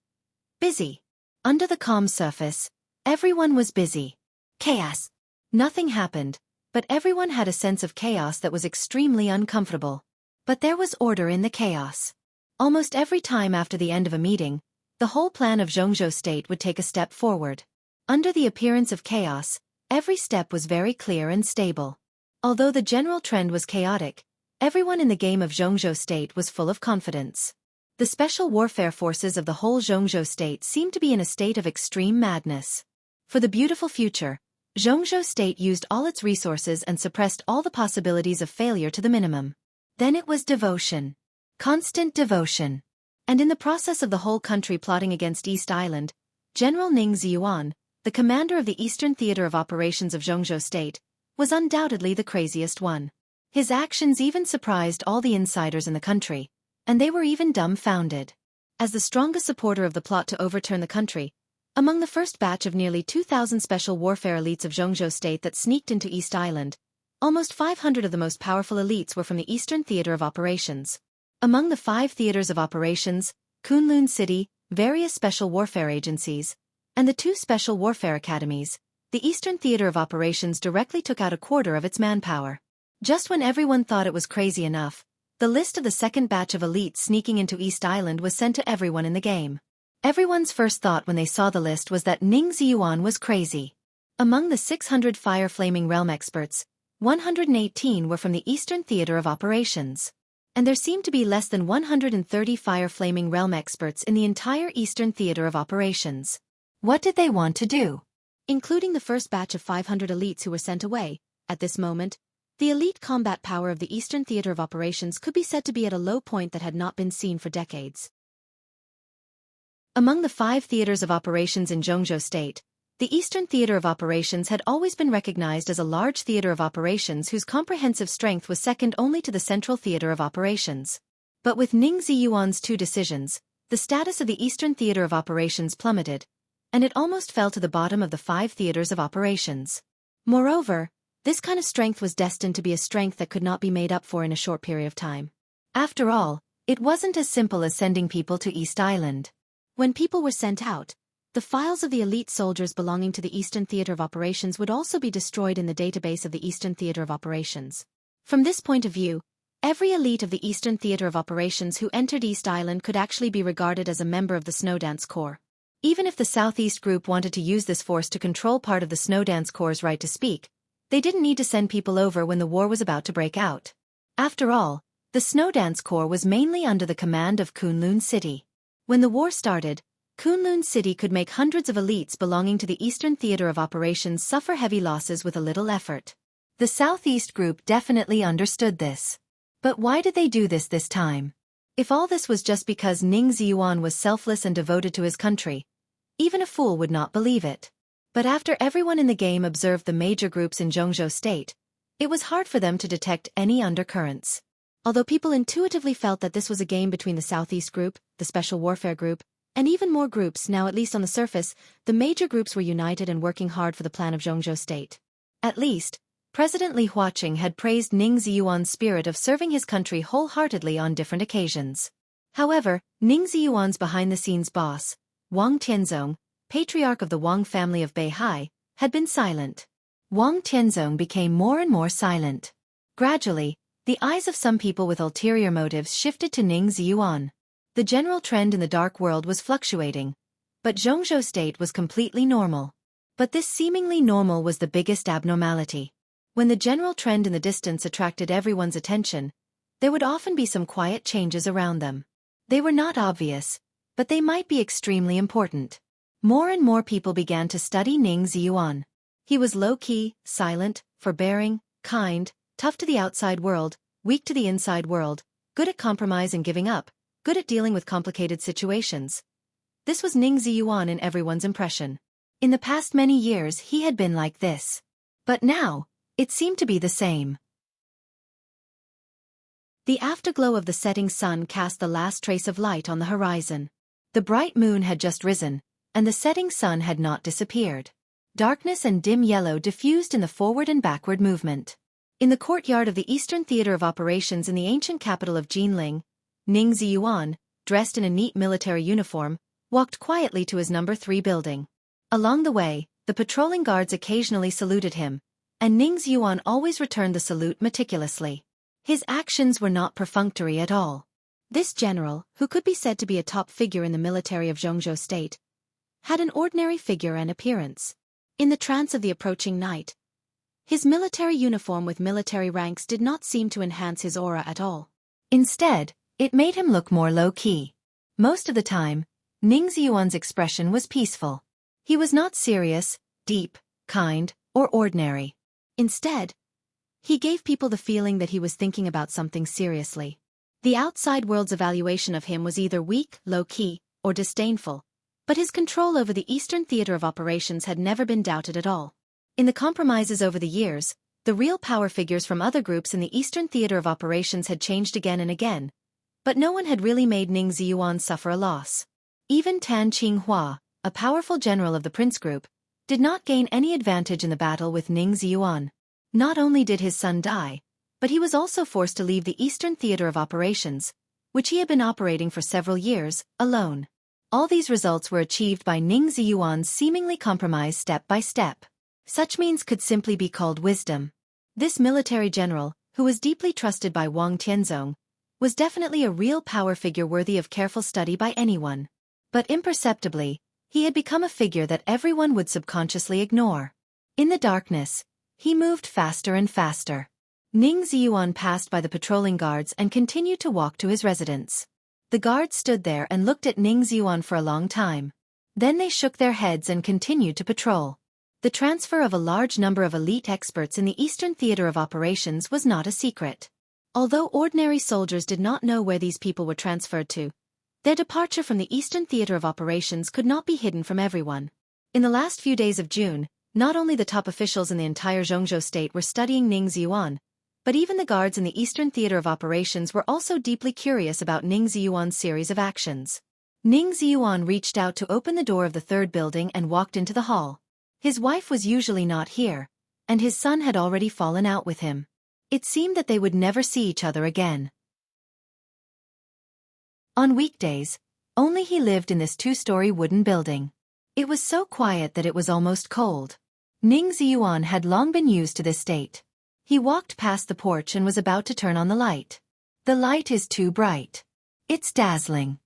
Busy. Under the calm surface, everyone was busy. Chaos. Nothing happened, but everyone had a sense of chaos that was extremely uncomfortable. But there was order in the chaos. Almost every time after the end of a meeting, the whole plan of Jianghu state would take a step forward. Under the appearance of chaos, every step was very clear and stable. Although the general trend was chaotic, everyone in the game of Jianghu state was full of confidence. The special warfare forces of the whole Jianghu state seemed to be in a state of extreme madness. For the beautiful future, Jianghu state used all its resources and suppressed all the possibilities of failure to the minimum. Then it was devotion. Constant devotion. And in the process of the whole country plotting against East Island, General Ning Ziyuan, the commander of the Eastern Theater of Operations of Jianghu state, was undoubtedly the craziest one. His actions even surprised all the insiders in the country, and they were even dumbfounded. As the strongest supporter of the plot to overturn the country, among the first batch of nearly 2,000 special warfare elites of Jianghu state that sneaked into East Island, almost 500 of the most powerful elites were from the Eastern Theater of Operations. Among the 5 theaters of operations, Kunlun City, various special warfare agencies, and the 2 special warfare academies, the Eastern Theater of Operations directly took out a quarter of its manpower. Just when everyone thought it was crazy enough, the list of the second batch of elites sneaking into East Island was sent to everyone in the game. Everyone's first thought when they saw the list was that Ning Ziyuan was crazy. Among the 600 Fire Flaming Realm experts, 118 were from the Eastern Theater of Operations. And there seemed to be less than 130 Fire Flaming Realm experts in the entire Eastern Theater of Operations. What did they want to do? Including the first batch of 500 elites who were sent away, at this moment, the elite combat power of the Eastern Theater of Operations could be said to be at a low point that had not been seen for decades. Among the 5 theaters of operations in Jianghu state, the Eastern Theater of Operations had always been recognized as a large theater of operations whose comprehensive strength was second only to the Central Theater of Operations. But with Ning Ziyuan's 2 decisions, the status of the Eastern Theater of Operations plummeted, and it almost fell to the bottom of the 5 theaters of operations. Moreover, this kind of strength was destined to be a strength that could not be made up for in a short period of time. After all, it wasn't as simple as sending people to East Island. When people were sent out, the files of the elite soldiers belonging to the Eastern Theater of Operations would also be destroyed in the database of the Eastern Theater of Operations. From this point of view, every elite of the Eastern Theater of Operations who entered East Island could actually be regarded as a member of the Snowdance Corps. Even if the Southeast Group wanted to use this force to control part of the Snowdance Corps' right to speak, they didn't need to send people over when the war was about to break out. After all, the Snowdance Corps was mainly under the command of Kunlun City. When the war started, Kunlun City could make hundreds of elites belonging to the Eastern Theater of Operations suffer heavy losses with a little effort. The Southeast Group definitely understood this. But why did they do this time? If all this was just because Ning Ziyuan was selfless and devoted to his country, even a fool would not believe it. But after everyone in the game observed the major groups in Jianghu state, it was hard for them to detect any undercurrents. Although people intuitively felt that this was a game between the Southeast Group, the Special Warfare Group, and even more groups, now at least on the surface, the major groups were united and working hard for the plan of Jianghu state. At least, President Li Huaqing had praised Ning Ziyuan's spirit of serving his country wholeheartedly on different occasions. However, Ning Ziyuan's behind-the-scenes boss, Wang Tianzong, patriarch of the Wang family of Beihai, had been silent. Wang Tianzong became more and more silent. Gradually, the eyes of some people with ulterior motives shifted to Ning Ziyuan. The general trend in the dark world was fluctuating, but Jianghu state was completely normal. But this seemingly normal was the biggest abnormality. When the general trend in the distance attracted everyone's attention, there would often be some quiet changes around them. They were not obvious, but they might be extremely important. More and more people began to study Ning Ziyuan. He was low-key, silent, forbearing, kind, tough to the outside world, weak to the inside world, good at compromise and giving up, good at dealing with complicated situations. This was Ning Ziyuan in everyone's impression. In the past many years he had been like this. But now, it seemed to be the same. The afterglow of the setting sun cast the last trace of light on the horizon. The bright moon had just risen, and the setting sun had not disappeared. Darkness and dim yellow diffused in the forward and backward movement. In the courtyard of the Eastern Theater of Operations in the ancient capital of Jinling, Ning Ziyuan, dressed in a neat military uniform, walked quietly to his number 3 building. Along the way, the patrolling guards occasionally saluted him, and Ning Ziyuan always returned the salute meticulously. His actions were not perfunctory at all. This general, who could be said to be a top figure in the military of Jianghu state, had an ordinary figure and appearance. In the trance of the approaching night, his military uniform with military ranks did not seem to enhance his aura at all. Instead, it made him look more low-key. Most of the time, Ning Ziyuan's expression was peaceful. He was not serious, deep, kind, or ordinary. Instead, he gave people the feeling that he was thinking about something seriously. The outside world's evaluation of him was either weak, low-key, or disdainful, but his control over the Eastern Theater of Operations had never been doubted at all. In the compromises over the years, the real power figures from other groups in the Eastern Theater of Operations had changed again and again, but no one had really made Ning Ziyuan suffer a loss. Even Tan Qinghua, a powerful general of the Prince Group, did not gain any advantage in the battle with Ning Ziyuan. Not only did his son die, but he was also forced to leave the Eastern Theater of Operations, which he had been operating for several years, alone. All these results were achieved by Ning Ziyuan's seemingly compromise step by step. Such means could simply be called wisdom. This military general, who was deeply trusted by Wang Tianzong, was definitely a real power figure worthy of careful study by anyone. But imperceptibly, he had become a figure that everyone would subconsciously ignore. In the darkness, he moved faster and faster. Ning Ziyuan passed by the patrolling guards and continued to walk to his residence. The guards stood there and looked at Ning Ziyuan for a long time. Then they shook their heads and continued to patrol. The transfer of a large number of elite experts in the Eastern Theater of Operations was not a secret. Although ordinary soldiers did not know where these people were transferred to, their departure from the Eastern Theater of Operations could not be hidden from everyone. In the last few days of June, not only the top officials in the entire Jianghu state were studying Ning Ziyuan, but even the guards in the Eastern Theater of Operations were also deeply curious about Ning Ziyuan's series of actions. Ning Ziyuan reached out to open the door of the 3rd building and walked into the hall. His wife was usually not here, and his son had already fallen out with him. It seemed that they would never see each other again. On weekdays, only he lived in this 2-story wooden building. It was so quiet that it was almost cold. Ning Ziyuan had long been used to this state. He walked past the porch and was about to turn on the light. The light is too bright. It's dazzling.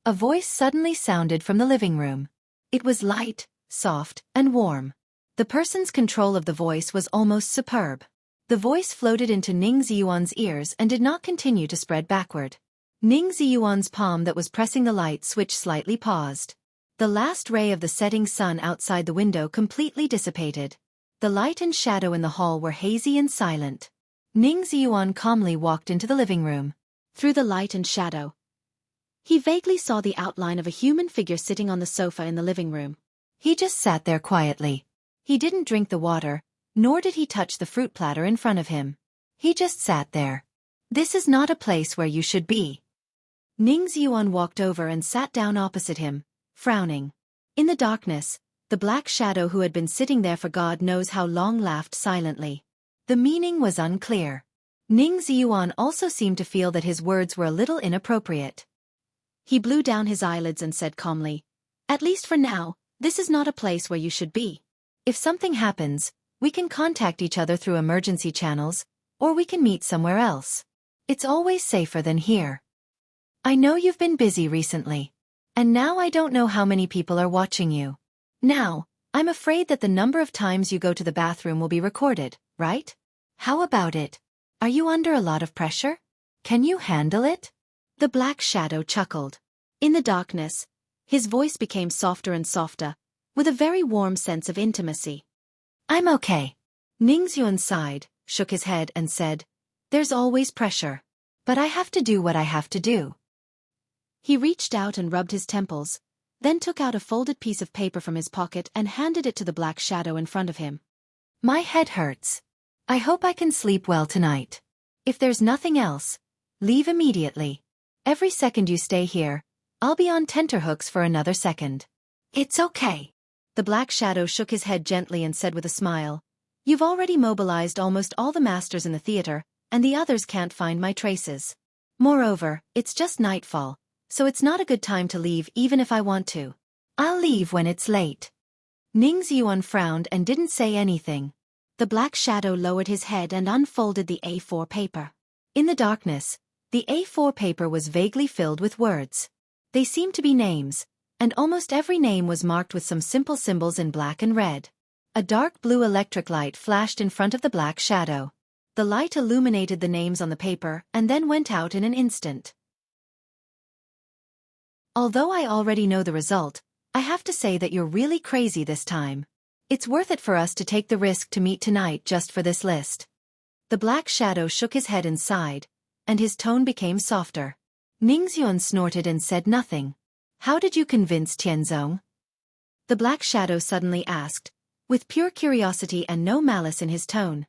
A voice suddenly sounded from the living room. It was light, soft, and warm. The person's control of the voice was almost superb. The voice floated into Ning Ziyuan's ears and did not continue to spread backward. Ning Ziyuan's palm that was pressing the light switch slightly paused. The last ray of the setting sun outside the window completely dissipated. The light and shadow in the hall were hazy and silent. Ning Ziyuan calmly walked into the living room. Through the light and shadow, He vaguely saw the outline of a human figure sitting on the sofa in the living room. He just sat there quietly. He didn't drink the water, nor did he touch the fruit platter in front of him. He just sat there. This is not a place where you should be. Ning Ziyuan walked over and sat down opposite him, frowning. In the darkness, the black shadow who had been sitting there for God knows how long laughed silently. The meaning was unclear. Ning Ziyuan also seemed to feel that his words were a little inappropriate. He blew down his eyelids and said calmly, "At least for now, this is not a place where you should be. If something happens, we can contact each other through emergency channels, or we can meet somewhere else. It's always safer than here. I know you've been busy recently. And now I don't know how many people are watching you. Now, I'm afraid that the number of times you go to the bathroom will be recorded, right? How about it? Are you under a lot of pressure? Can you handle it?" The black shadow chuckled. In the darkness, his voice became softer and softer, with a very warm sense of intimacy. "I'm okay." Ning Ziyuan sighed, shook his head and said, "There's always pressure. But I have to do what I have to do." He reached out and rubbed his temples, then took out a folded piece of paper from his pocket and handed it to the black shadow in front of him. "My head hurts. I hope I can sleep well tonight. If there's nothing else, leave immediately. Every second you stay here, I'll be on tenterhooks for another second." "It's okay." The black shadow shook his head gently and said with a smile, "You've already mobilized almost all the masters in the theater, and the others can't find my traces. Moreover, it's just nightfall, so it's not a good time to leave even if I want to. I'll leave when it's late." Ning Ziyuan frowned and didn't say anything. The black shadow lowered his head and unfolded the A4 paper. In the darkness, the A4 paper was vaguely filled with words. They seemed to be names, and almost every name was marked with some simple symbols in black and red. A dark blue electric light flashed in front of the black shadow. The light illuminated the names on the paper and then went out in an instant. "Although I already know the result, I have to say that you're really crazy this time. It's worth it for us to take the risk to meet tonight just for this list." The black shadow shook his head and sighed, and his tone became softer. Ning Ziyuan snorted and said nothing. "How did you convince Tianzong?" The black shadow suddenly asked, with pure curiosity and no malice in his tone.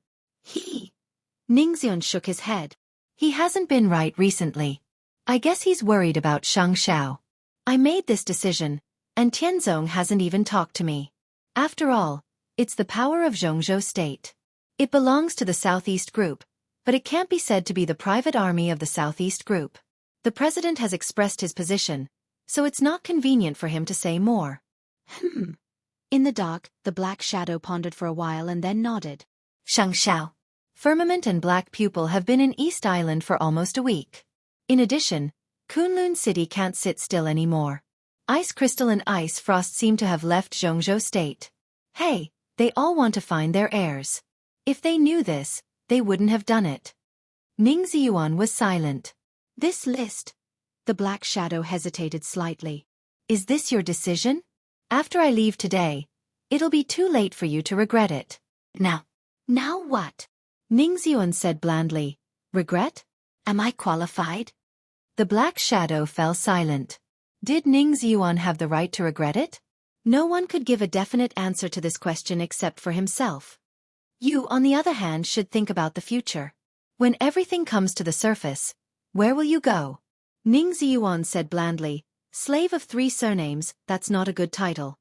Ning Ziyuan shook his head. "He hasn't been right recently. I guess he's worried about Xianxia. I made this decision, and Tianzong hasn't even talked to me. After all, it's the power of Jianghu state. It belongs to the Southeast Group, but it can't be said to be the private army of the Southeast Group. The president has expressed his position, so it's not convenient for him to say more." In the dark, the black shadow pondered for a while and then nodded. "Xianxia. Firmament and Black Pupil have been in East Island for almost a week. In addition, Kunlun City can't sit still anymore. Ice Crystal and Ice Frost seem to have left Jianghu state. Hey, they all want to find their heirs. If they knew this, they wouldn't have done it." Ning Ziyuan was silent. "This list?" The black shadow hesitated slightly. "Is this your decision? After I leave today, it'll be too late for you to regret it." Now what?" Ning Ziyuan said blandly. "Regret? Am I qualified?" The black shadow fell silent. Did Ning Ziyuan have the right to regret it? No one could give a definite answer to this question except for himself. You, on the other hand, should think about the future. When everything comes to the surface, where will you go? Ning Ziyuan said blandly, "Slave of 3 surnames, that's not a good title."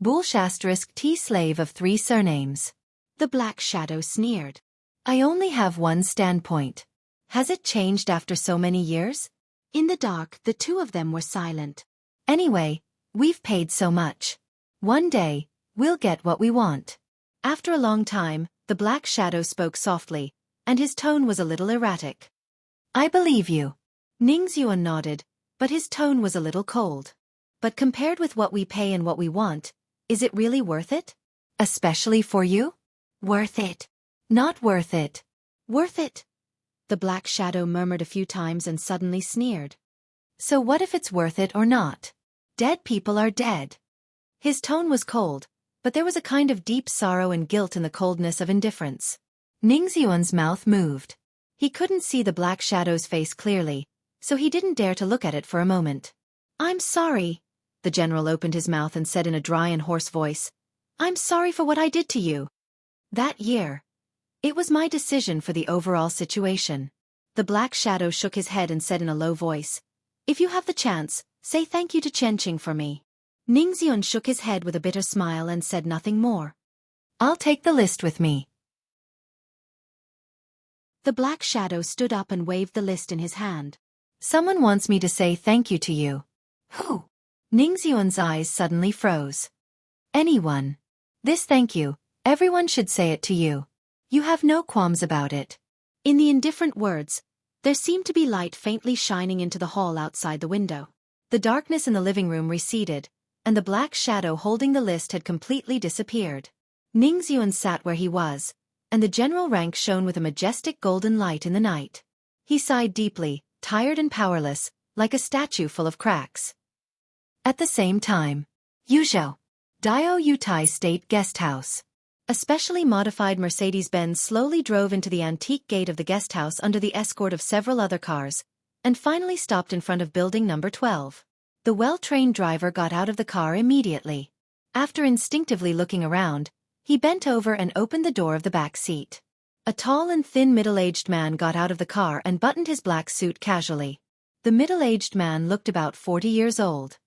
*T slave of 3 surnames. The black shadow sneered. "I only have one standpoint. Has it changed after so many years?" In the dark, the two of them were silent. "Anyway, we've paid so much. One day, we'll get what we want." After a long time, the black shadow spoke softly, and his tone was a little erratic. "I believe you." Ning Ziyuan nodded, but his tone was a little cold. "But compared with what we pay and what we want, is it really worth it? Especially for you?" "Worth it." "Not worth it." "Worth it." The black shadow murmured a few times and suddenly sneered. "So what if it's worth it or not? Dead people are dead." His tone was cold, but there was a kind of deep sorrow and guilt in the coldness of indifference. Ning Ziyuan's mouth moved. He couldn't see the black shadow's face clearly, so he didn't dare to look at it for a moment. "I'm sorry." The general opened his mouth and said in a dry and hoarse voice, "I'm sorry for what I did to you. That year. It was my decision for the overall situation." The Black Shadow shook his head and said in a low voice, "If you have the chance, say thank you to Xianxia for me." Ningxian shook his head with a bitter smile and said nothing more. "I'll take the list with me." The Black Shadow stood up and waved the list in his hand. "Someone wants me to say thank you to you." "Who?" Ningxian's eyes suddenly froze. "Anyone. This thank you, everyone should say it to you. You have no qualms about it." In the indifferent words, there seemed to be light faintly shining into the hall outside the window. The darkness in the living room receded, and the Black Shadow holding the list had completely disappeared. Ningxian sat where he was, and the general rank shone with a majestic golden light in the night. He sighed deeply, tired and powerless, like a statue full of cracks. At the same time, Yuzhou, Dio Yutai State Guest House. A specially modified Mercedes-Benz slowly drove into the antique gate of the guest house under the escort of several other cars, and finally stopped in front of building number 12. The well-trained driver got out of the car immediately. After instinctively looking around, he bent over and opened the door of the back seat. A tall and thin middle-aged man got out of the car and buttoned his black suit casually. The middle-aged man looked about 40 years old.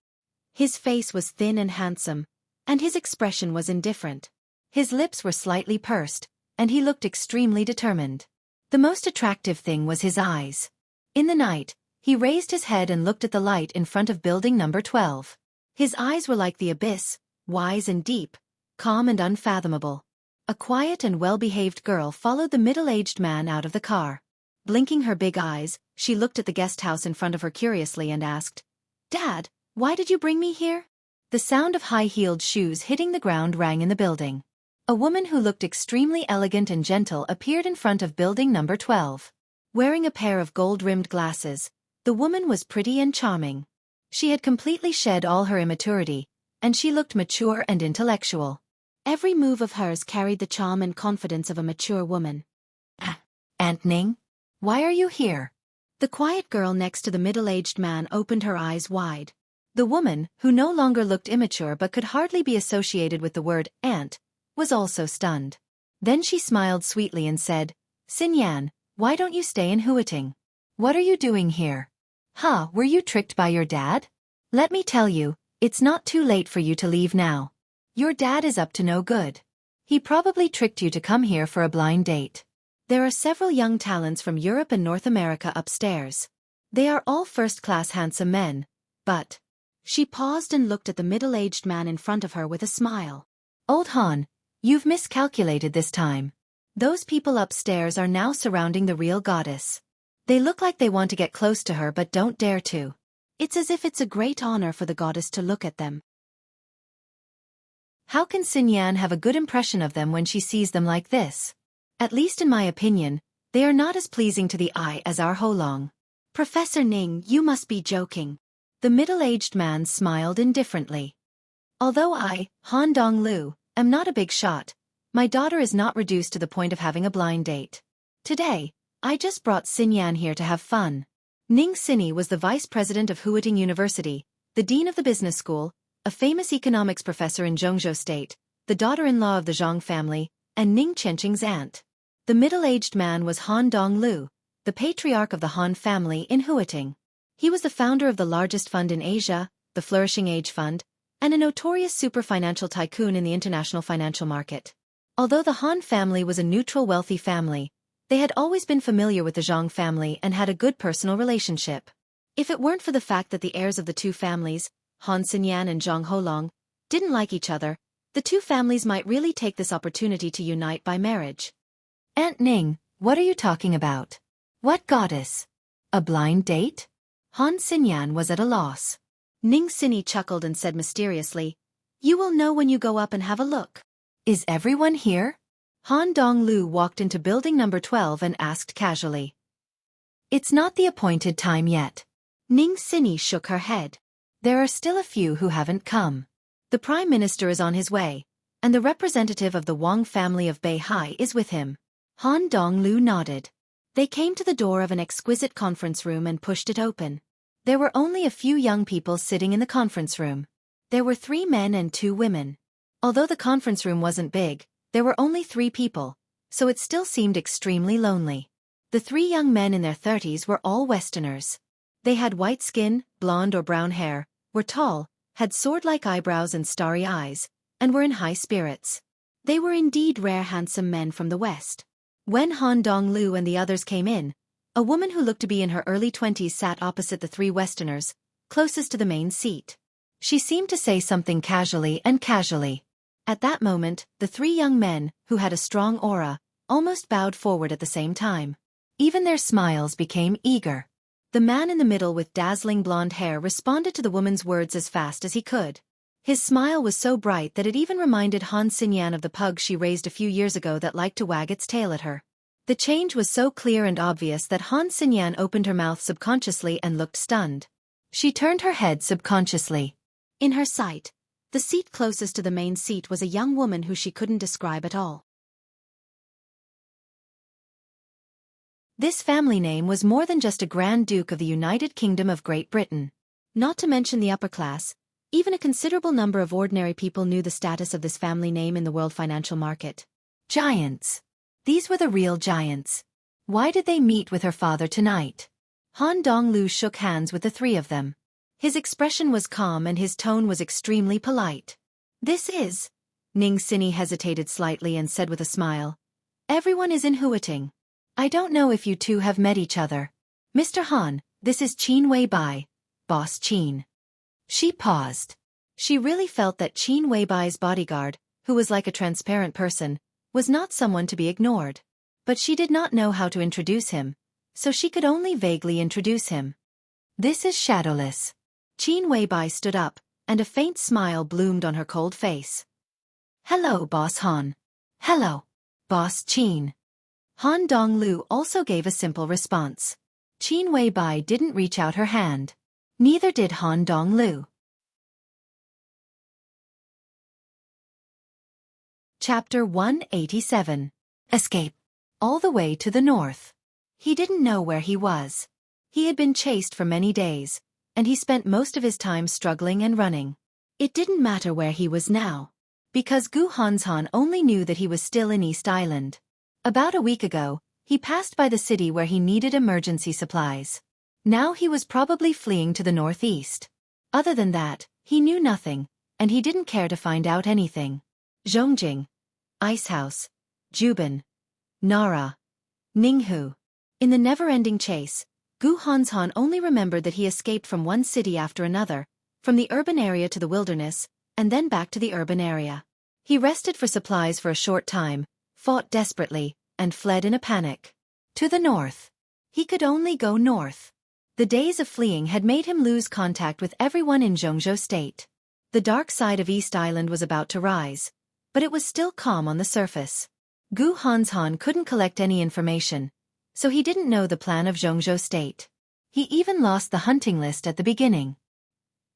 His face was thin and handsome, and his expression was indifferent. His lips were slightly pursed, and he looked extremely determined. The most attractive thing was his eyes. In the night, he raised his head and looked at the light in front of building number 12. His eyes were like the abyss, wise and deep, calm and unfathomable. A quiet and well-behaved girl followed the middle-aged man out of the car. Blinking her big eyes, she looked at the guest house in front of her curiously and asked, "Dad, why did you bring me here?" The sound of high-heeled shoes hitting the ground rang in the building. A woman who looked extremely elegant and gentle appeared in front of building number 12. Wearing a pair of gold-rimmed glasses, the woman was pretty and charming. She had completely shed all her immaturity, and she looked mature and intellectual. Every move of hers carried the charm and confidence of a mature woman. "Aunt Ning? Why are you here?" The quiet girl next to the middle-aged man opened her eyes wide. The woman, who no longer looked immature but could hardly be associated with the word aunt, was also stunned. Then she smiled sweetly and said, "Xinyan, why don't you stay in Huiting? What are you doing here? Were you tricked by your dad? Let me tell you, it's not too late for you to leave now. Your dad is up to no good. He probably tricked you to come here for a blind date. There are several young talents from Europe and North America upstairs. They are all first-class handsome men, but..." She paused and looked at the middle-aged man in front of her with a smile. "Old Han, you've miscalculated this time. Those people upstairs are now surrounding the real goddess. They look like they want to get close to her but don't dare to. It's as if it's a great honor for the goddess to look at them. How can Xinyan have a good impression of them when she sees them like this? At least in my opinion, they are not as pleasing to the eye as our Holong." "Professor Ning, you must be joking." The middle-aged man smiled indifferently. "Although I, Han Donglu, am not a big shot, my daughter is not reduced to the point of having a blind date. Today, I just brought Xinyan here to have fun." Ning Xini was the vice president of Huiting University, the dean of the business school, a famous economics professor in Jianghu State, the daughter-in-law of the Zhang family, and Ning Qianqing's aunt. The middle-aged man was Han Donglu, the patriarch of the Han family in Huiting. He was the founder of the largest fund in Asia, the Flourishing Age Fund, and a notorious super-financial tycoon in the international financial market. Although the Han family was a neutral wealthy family, they had always been familiar with the Zhang family and had a good personal relationship. If it weren't for the fact that the heirs of the two families, Han Xinyan and Zhang Holong, didn't like each other, the two families might really take this opportunity to unite by marriage. "Aunt Ning, what are you talking about? What goddess? A blind date?" Han Xinyan was at a loss. Ning Xini chuckled and said mysteriously, "You will know when you go up and have a look." "Is everyone here?" Han Donglu walked into building number 12 and asked casually. "It's not the appointed time yet." Ning Xini shook her head. "There are still a few who haven't come. The Prime Minister is on his way, and the representative of the Wang family of Beihai is with him." Han Donglu nodded. They came to the door of an exquisite conference room and pushed it open. There were only a few young people sitting in the conference room. There were 3 men and 2 women. Although the conference room wasn't big, there were only 3 people, so it still seemed extremely lonely. The 3 young men in their 30s were all Westerners. They had white skin, blonde or brown hair, were tall, had sword-like eyebrows and starry eyes, and were in high spirits. They were indeed rare handsome men from the West. When Han Donglu and the others came in, a woman who looked to be in her early 20s sat opposite the 3 Westerners, closest to the main seat. She seemed to say something casually. At that moment, the 3 young men, who had a strong aura, almost bowed forward at the same time. Even their smiles became eager. The man in the middle with dazzling blonde hair responded to the woman's words as fast as he could. His smile was so bright that it even reminded Han Xinyan of the pug she raised a few years ago that liked to wag its tail at her. The change was so clear and obvious that Han Xinyan opened her mouth subconsciously and looked stunned. She turned her head subconsciously. In her sight, the seat closest to the main seat was a young woman who she couldn't describe at all. This family name was more than just a Grand Duke of the United Kingdom of Great Britain. Not to mention the upper class, even a considerable number of ordinary people knew the status of this family name in the world financial market. Giants. These were the real giants. Why did they meet with her father tonight? Han Donglu shook hands with the 3 of them. His expression was calm and his tone was extremely polite. This is... Ning Xini hesitated slightly and said with a smile. Everyone is in Huating. I don't know if you 2 have met each other. Mr. Han, this is Qin Weibai, Boss Qin. She paused. She really felt that Qin Weibai's bodyguard, who was like a transparent person, was not someone to be ignored. But she did not know how to introduce him, so she could only vaguely introduce him. This is Shadowless. Qin Weibai stood up, and a faint smile bloomed on her cold face. Hello, Boss Han. Hello, Boss Qin. Han Donglu also gave a simple response. Qin Weibai didn't reach out her hand. Neither did Han Donglu. Chapter 187. Escape. All the way to the north. He didn't know where he was. He had been chased for many days, and he spent most of his time struggling and running. It didn't matter where he was now, because Gu Hanshan only knew that he was still in East Island. About a week ago, he passed by the city where he needed emergency supplies. Now he was probably fleeing to the northeast. Other than that, he knew nothing, and he didn't care to find out anything. Zhongjing, Icehouse, Juban, Nara, Ninghu. In the never-ending chase, Gu Hanshan only remembered that he escaped from one city after another, from the urban area to the wilderness, and then back to the urban area. He rested for supplies for a short time, fought desperately, and fled in a panic. To the north. He could only go north. The days of fleeing had made him lose contact with everyone in Jianghu state. The dark side of East Island was about to rise, but it was still calm on the surface. Gu Hanshan couldn't collect any information, so he didn't know the plan of Jianghu state. He even lost the hunting list at the beginning.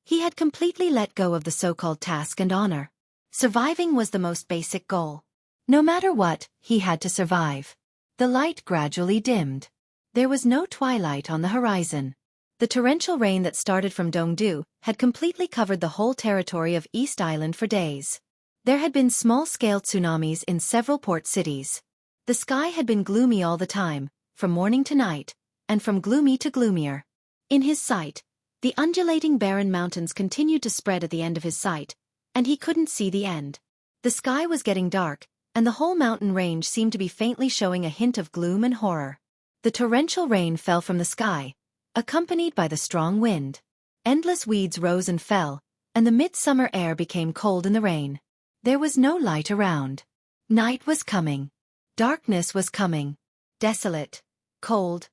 He had completely let go of the so-called task and honor. Surviving was the most basic goal. No matter what, he had to survive. The light gradually dimmed. There was no twilight on the horizon. The torrential rain that started from Dongdu had completely covered the whole territory of East Island for days. There had been small-scale tsunamis in several port cities. The sky had been gloomy all the time, from morning to night, and from gloomy to gloomier. In his sight, the undulating barren mountains continued to spread at the end of his sight, and he couldn't see the end. The sky was getting dark, and the whole mountain range seemed to be faintly showing a hint of gloom and horror. The torrential rain fell from the sky, accompanied by the strong wind. Endless weeds rose and fell, and the midsummer air became cold in the rain. There was no light around. Night was coming. Darkness was coming. Desolate, cold,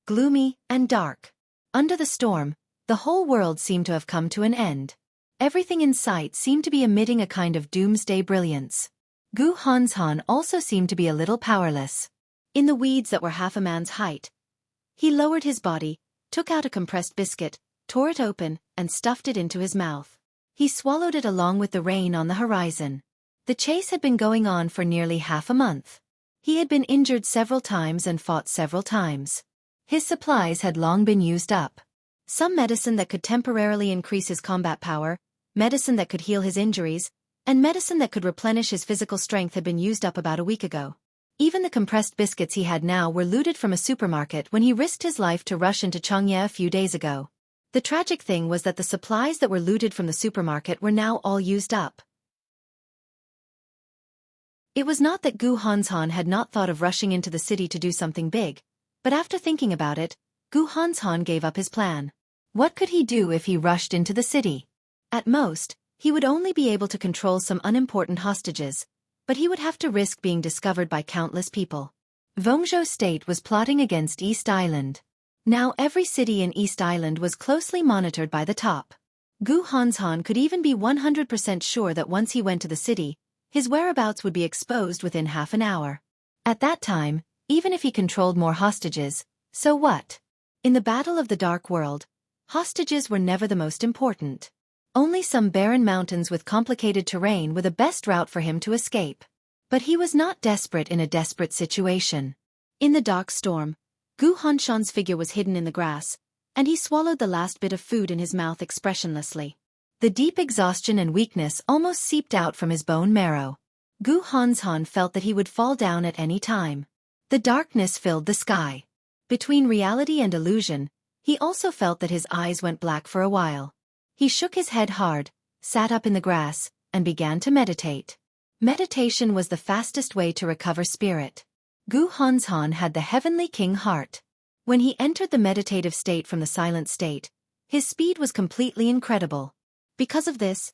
gloomy, and dark. Under the storm, the whole world seemed to have come to an end. Everything in sight seemed to be emitting a kind of doomsday brilliance. Gu Hanshan also seemed to be a little powerless. In the weeds that were half a man's height, he lowered his body, took out a compressed biscuit, tore it open, and stuffed it into his mouth. He swallowed it along with the rain on the horizon. The chase had been going on for nearly half a month. He had been injured several times and fought several times. His supplies had long been used up. Some medicine that could temporarily increase his combat power, medicine that could heal his injuries, and medicine that could replenish his physical strength had been used up about a week ago. Even the compressed biscuits he had now were looted from a supermarket when he risked his life to rush into Xianxia a few days ago. The tragic thing was that the supplies that were looted from the supermarket were now all used up. It was not that Gu Hanshan had not thought of rushing into the city to do something big, but after thinking about it, Gu Hanshan gave up his plan. What could he do if he rushed into the city? At most, he would only be able to control some unimportant hostages, but he would have to risk being discovered by countless people. Jianghu State was plotting against East Island. Now every city in East Island was closely monitored by the top. Gu Hanshan could even be 100% sure that once he went to the city, his whereabouts would be exposed within half an hour. At that time, even if he controlled more hostages, so what? In the Battle of the Dark World, hostages were never the most important. Only some barren mountains with complicated terrain were the best route for him to escape. But he was not desperate in a desperate situation. In the dark storm, Gu Hanshan's figure was hidden in the grass, and he swallowed the last bit of food in his mouth expressionlessly. The deep exhaustion and weakness almost seeped out from his bone marrow. Gu Hanshan felt that he would fall down at any time. The darkness filled the sky. Between reality and illusion, he also felt that his eyes went black for a while. He shook his head hard, sat up in the grass, and began to meditate. Meditation was the fastest way to recover spirit. Gu Hanshan had the Heavenly King heart. When he entered the meditative state from the silent state, his speed was completely incredible. Because of this,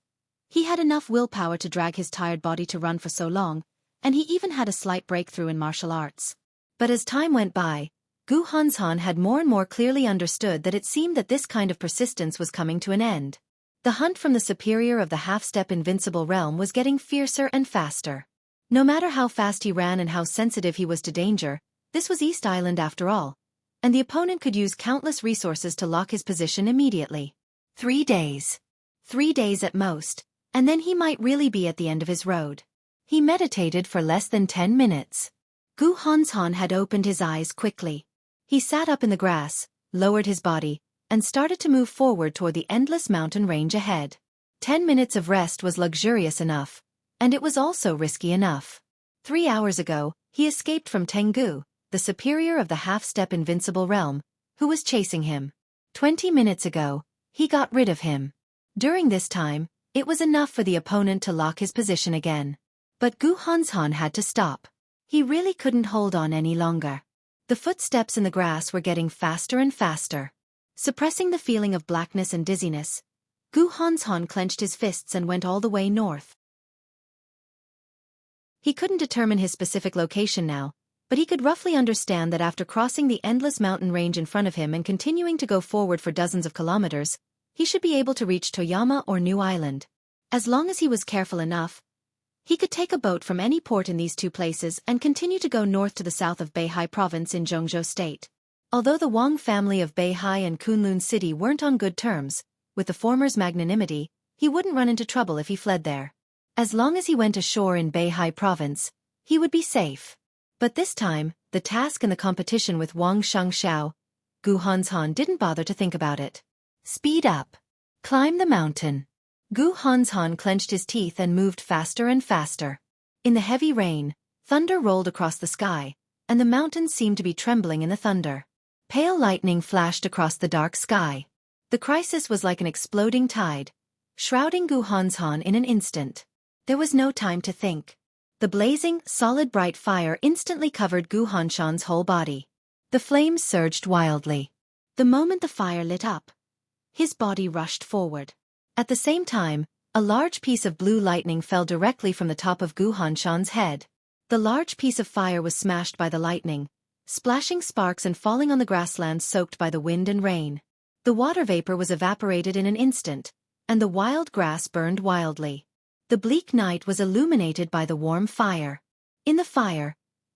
he had enough willpower to drag his tired body to run for so long, and he even had a slight breakthrough in martial arts. But as time went by, Gu Hanshan had more and more clearly understood that it seemed that this kind of persistence was coming to an end. The hunt from the superior of the half-step invincible realm was getting fiercer and faster. No matter how fast he ran and how sensitive he was to danger, this was East Island after all, and the opponent could use countless resources to lock his position immediately. 3 days. 3 days at most, and then he might really be at the end of his road. He meditated for less than 10 minutes. Gu Hanshan had opened his eyes quickly. He sat up in the grass, lowered his body, and started to move forward toward the endless mountain range ahead. 10 minutes of rest was luxurious enough, and it was also risky enough. 3 hours ago, he escaped from Tengu, the superior of the half-step invincible realm, who was chasing him. 20 minutes ago, he got rid of him. During this time, it was enough for the opponent to lock his position again. But Gu Hanshan had to stop. He really couldn't hold on any longer. The footsteps in the grass were getting faster and faster. Suppressing the feeling of blackness and dizziness, Gu Hanshan clenched his fists and went all the way north. He couldn't determine his specific location now, but he could roughly understand that after crossing the endless mountain range in front of him and continuing to go forward for dozens of kilometers, he should be able to reach Toyama or New Island. As long as he was careful enough, he could take a boat from any port in these two places and continue to go north to the south of Beihai Province in Jianghu State. Although the Wang family of Beihai and Kunlun City weren't on good terms, with the former's magnanimity, he wouldn't run into trouble if he fled there. As long as he went ashore in Beihai Province, he would be safe. But this time, the task and the competition with Wang Xianxia, Gu Hanshan didn't bother to think about it. Speed up. Climb the mountain. Gu Hanshan clenched his teeth and moved faster and faster. In the heavy rain, thunder rolled across the sky, and the mountains seemed to be trembling in the thunder. Pale lightning flashed across the dark sky. The crisis was like an exploding tide, shrouding Gu Hanshan in an instant. There was no time to think. The blazing, solid bright fire instantly covered Gu Hanshan's whole body. The flames surged wildly. The moment the fire lit up, his body rushed forward. At the same time, a large piece of blue lightning fell directly from the top of Gu Hanshan's head. The large piece of fire was smashed by the lightning, splashing sparks and falling on the grasslands soaked by the wind and rain. The water vapor was evaporated in an instant, and the wild grass burned wildly. The bleak night was illuminated by the warm fire. In the fire,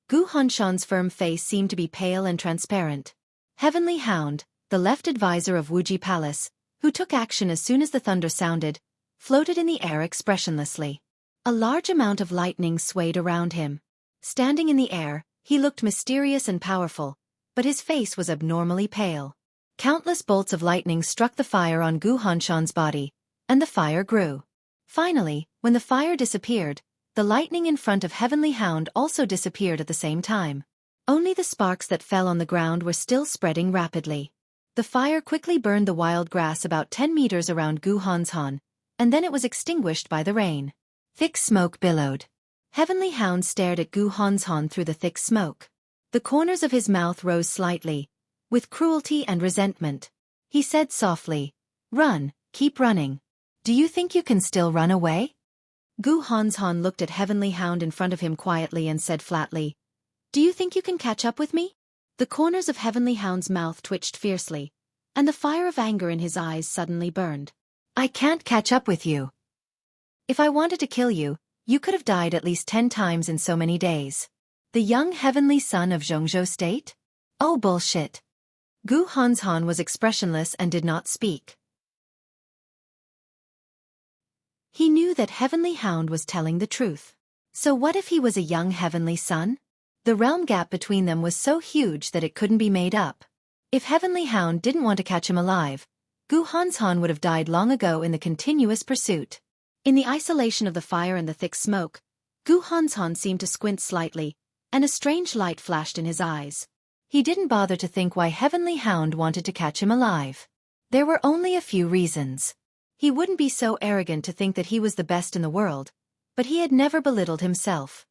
Gu Hanshan's firm face seemed to be pale and transparent. Heavenly Hound, the left advisor of Wuxia Palace, who took action as soon as the thunder sounded, floated in the air expressionlessly. A large amount of lightning swayed around him. Standing in the air, he looked mysterious and powerful, but his face was abnormally pale. Countless bolts of lightning struck the fire on Gu Hanshan's body, and the fire grew. Finally, when the fire disappeared, the lightning in front of Heavenly Hound also disappeared at the same time. Only the sparks that fell on the ground were still spreading rapidly. The fire quickly burned the wild grass about 10 meters around Gu Hanshan, and then it was extinguished by the rain. Thick smoke billowed. Heavenly Hound stared at Gu Hanshan through the thick smoke. The corners of his mouth rose slightly, with cruelty and resentment. He said softly, "Run, keep running. Do you think you can still run away?" Gu Hanshan looked at Heavenly Hound in front of him quietly and said flatly, "Do you think you can catch up with me?" The corners of Heavenly Hound's mouth twitched fiercely, and the fire of anger in his eyes suddenly burned. "I can't catch up with you. If I wanted to kill you, you could have died at least 10 times in so many days. The young heavenly son of Jianghu state? Oh bullshit." Gu Hanshan was expressionless and did not speak. He knew that Heavenly Hound was telling the truth. So what if he was a young heavenly son? The realm gap between them was so huge that it couldn't be made up. If Heavenly Hound didn't want to catch him alive, Gu Hanshan would have died long ago in the continuous pursuit. In the isolation of the fire and the thick smoke, Gu Hanshan seemed to squint slightly, and a strange light flashed in his eyes. He didn't bother to think why Heavenly Hound wanted to catch him alive. There were only a few reasons. He wouldn't be so arrogant to think that he was the best in the world, but he had never belittled himself.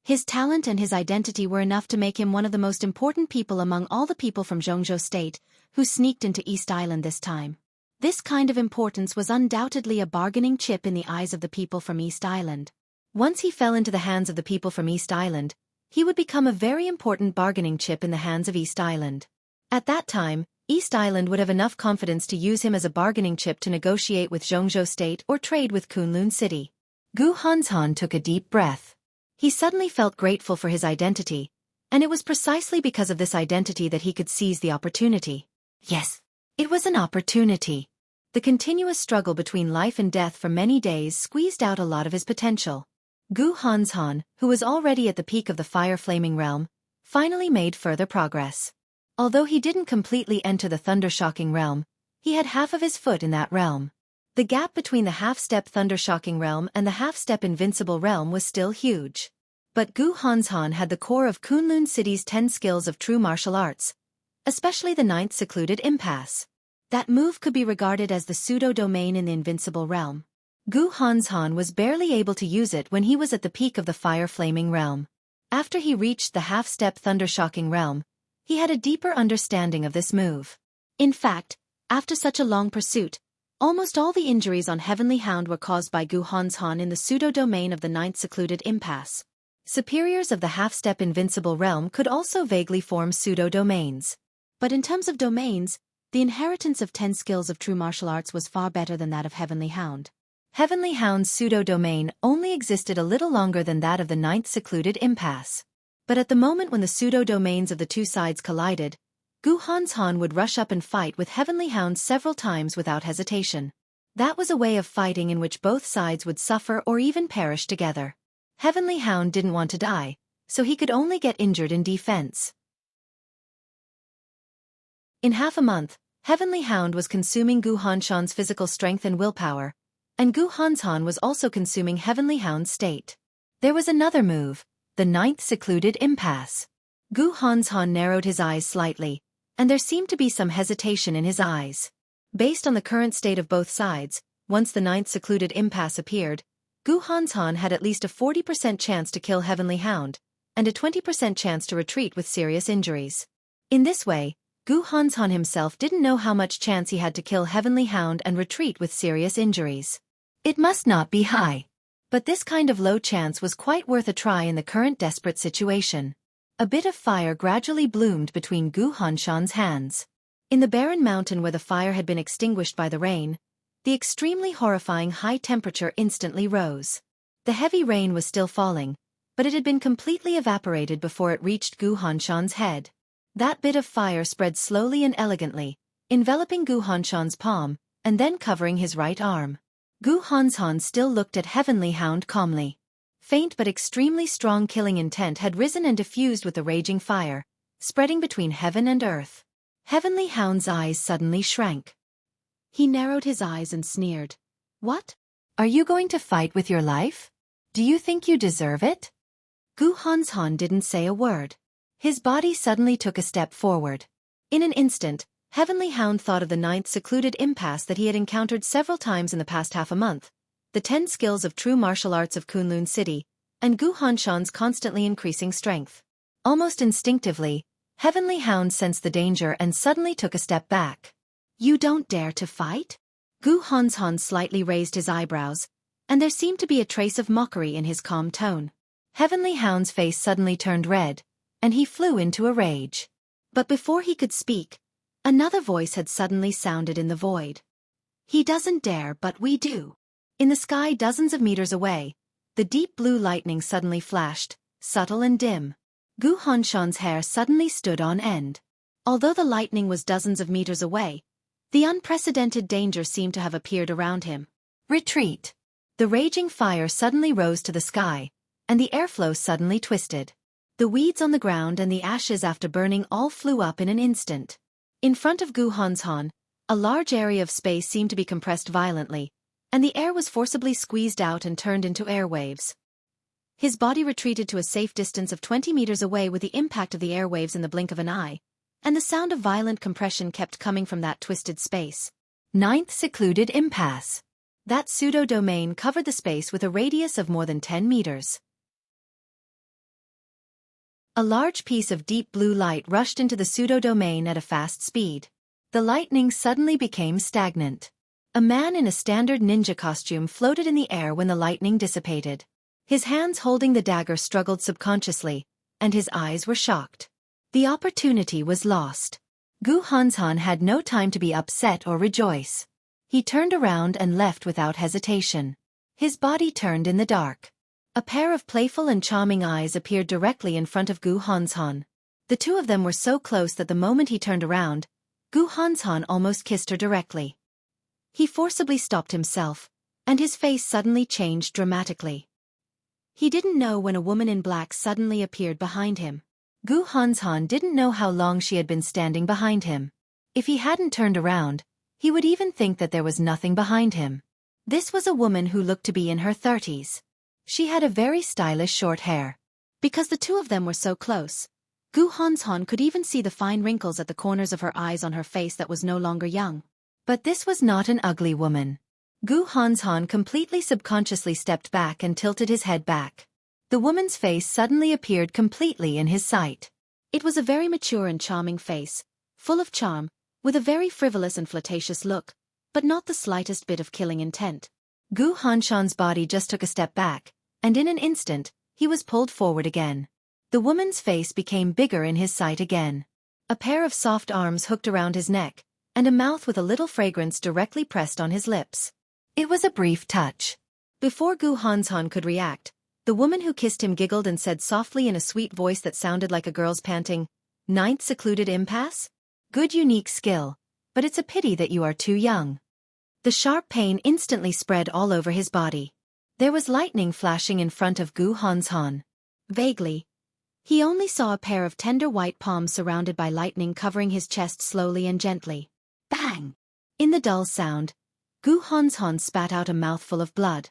His talent and his identity were enough to make him one of the most important people among all the people from Jianghu State who sneaked into East Island this time. This kind of importance was undoubtedly a bargaining chip in the eyes of the people from East Island. Once he fell into the hands of the people from East Island, he would become a very important bargaining chip in the hands of East Island. At that time, East Island would have enough confidence to use him as a bargaining chip to negotiate with Jianghu State or trade with Kunlun City. Gu Hanshan took a deep breath. He suddenly felt grateful for his identity, and it was precisely because of this identity that he could seize the opportunity. Yes, it was an opportunity. The continuous struggle between life and death for many days squeezed out a lot of his potential. Gu Hanshan, who was already at the peak of the fire-flaming realm, finally made further progress. Although he didn't completely enter the thunder-shocking realm, he had half of his foot in that realm. The gap between the half-step thunder-shocking realm and the half-step invincible realm was still huge. But Gu Hanshan had the core of Kunlun City's 10 skills of true martial arts, especially the 9th secluded impasse. That move could be regarded as the pseudo-domain in the invincible realm. Gu Hanshan was barely able to use it when he was at the peak of the fire-flaming realm. After he reached the half-step thunder-shocking realm, he had a deeper understanding of this move. In fact, after such a long pursuit, almost all the injuries on Heavenly Hound were caused by Gu Hanshan in the pseudo-domain of the 9th secluded impasse. Superiors of the half-step invincible realm could also vaguely form pseudo-domains. But in terms of domains, the inheritance of 10 skills of true martial arts was far better than that of Heavenly Hound. Heavenly Hound's pseudo-domain only existed a little longer than that of the 9th secluded impasse. But at the moment when the pseudo-domains of the two sides collided, Gu Hanshan would rush up and fight with Heavenly Hound several times without hesitation. That was a way of fighting in which both sides would suffer or even perish together. Heavenly Hound didn't want to die, so he could only get injured in defense. In half a month, Heavenly Hound was consuming Gu Hanshan's physical strength and willpower, and Gu Hanshan was also consuming Heavenly Hound's state. There was another move, the 9th secluded impasse. Gu Hanshan narrowed his eyes slightly, and there seemed to be some hesitation in his eyes. Based on the current state of both sides, once the 9th secluded impasse appeared, Gu Hanshan had at least a 40% chance to kill Heavenly Hound, and a 20% chance to retreat with serious injuries. In this way, Gu Hanshan himself didn't know how much chance he had to kill Heavenly Hound and retreat with serious injuries. It must not be high. But this kind of low chance was quite worth a try in the current desperate situation. A bit of fire gradually bloomed between Gu Hanshan's hands. In the barren mountain where the fire had been extinguished by the rain, the extremely horrifying high temperature instantly rose. The heavy rain was still falling, but it had been completely evaporated before it reached Gu Hanshan's head. That bit of fire spread slowly and elegantly, enveloping Gu Hanshan's palm, and then covering his right arm. Gu Hanshan still looked at Heavenly Hound calmly. Faint but extremely strong killing intent had risen and diffused with the raging fire, spreading between heaven and earth. Heavenly Hound's eyes suddenly shrank. He narrowed his eyes and sneered. What? Are you going to fight with your life? Do you think you deserve it? Gu Hanzhan didn't say a word. His body suddenly took a step forward. In an instant, Heavenly Hound thought of the 9th secluded impasse that he had encountered several times in the past half a month, the 10 skills of true martial arts of Kunlun City, and Gu Hanshan's constantly increasing strength. Almost instinctively, Heavenly Hound sensed the danger and suddenly took a step back. You don't dare to fight? Gu Hanshan slightly raised his eyebrows, and there seemed to be a trace of mockery in his calm tone. Heavenly Hound's face suddenly turned red, and he flew into a rage. But before he could speak, another voice had suddenly sounded in the void. He doesn't dare, but we do. In the sky dozens of meters away, the deep blue lightning suddenly flashed, subtle and dim. Gu Hanshan's hair suddenly stood on end. Although the lightning was dozens of meters away, the unprecedented danger seemed to have appeared around him. Retreat! The raging fire suddenly rose to the sky, and the airflow suddenly twisted. The weeds on the ground and the ashes after burning all flew up in an instant. In front of Gu Hanshan, a large area of space seemed to be compressed violently, and the air was forcibly squeezed out and turned into airwaves. His body retreated to a safe distance of 20 meters away with the impact of the airwaves in the blink of an eye, and the sound of violent compression kept coming from that twisted space. 9th secluded impasse. That pseudo-domain covered the space with a radius of more than 10 meters. A large piece of deep blue light rushed into the pseudo-domain at a fast speed. The lightning suddenly became stagnant. A man in a standard ninja costume floated in the air when the lightning dissipated. His hands holding the dagger struggled subconsciously, and his eyes were shocked. The opportunity was lost. Gu Hanshan had no time to be upset or rejoice. He turned around and left without hesitation. His body turned in the dark. A pair of playful and charming eyes appeared directly in front of Gu Hanshan. The two of them were so close that the moment he turned around, Gu Hanshan almost kissed her directly. He forcibly stopped himself, and his face suddenly changed dramatically. He didn't know when a woman in black suddenly appeared behind him. Gu Hanshan didn't know how long she had been standing behind him. If he hadn't turned around, he would even think that there was nothing behind him. This was a woman who looked to be in her 30s. She had a very stylish short hair. Because the two of them were so close, Gu Hanshan could even see the fine wrinkles at the corners of her eyes on her face that was no longer young. But this was not an ugly woman. Gu Hanshan completely subconsciously stepped back and tilted his head back. The woman's face suddenly appeared completely in his sight. It was a very mature and charming face, full of charm, with a very frivolous and flirtatious look, but not the slightest bit of killing intent. Gu Hanshan's body just took a step back, and in an instant, he was pulled forward again. The woman's face became bigger in his sight again. A pair of soft arms hooked around his neck, and a mouth with a little fragrance directly pressed on his lips. It was a brief touch. Before Gu Hanshan could react, the woman who kissed him giggled and said softly in a sweet voice that sounded like a girl's panting, 9th secluded impasse? Good unique skill, but it's a pity that you are too young. The sharp pain instantly spread all over his body. There was lightning flashing in front of Gu Hanshan. Vaguely, he only saw a pair of tender white palms surrounded by lightning covering his chest slowly and gently. Bang! In the dull sound, Gu Hanshan spat out a mouthful of blood.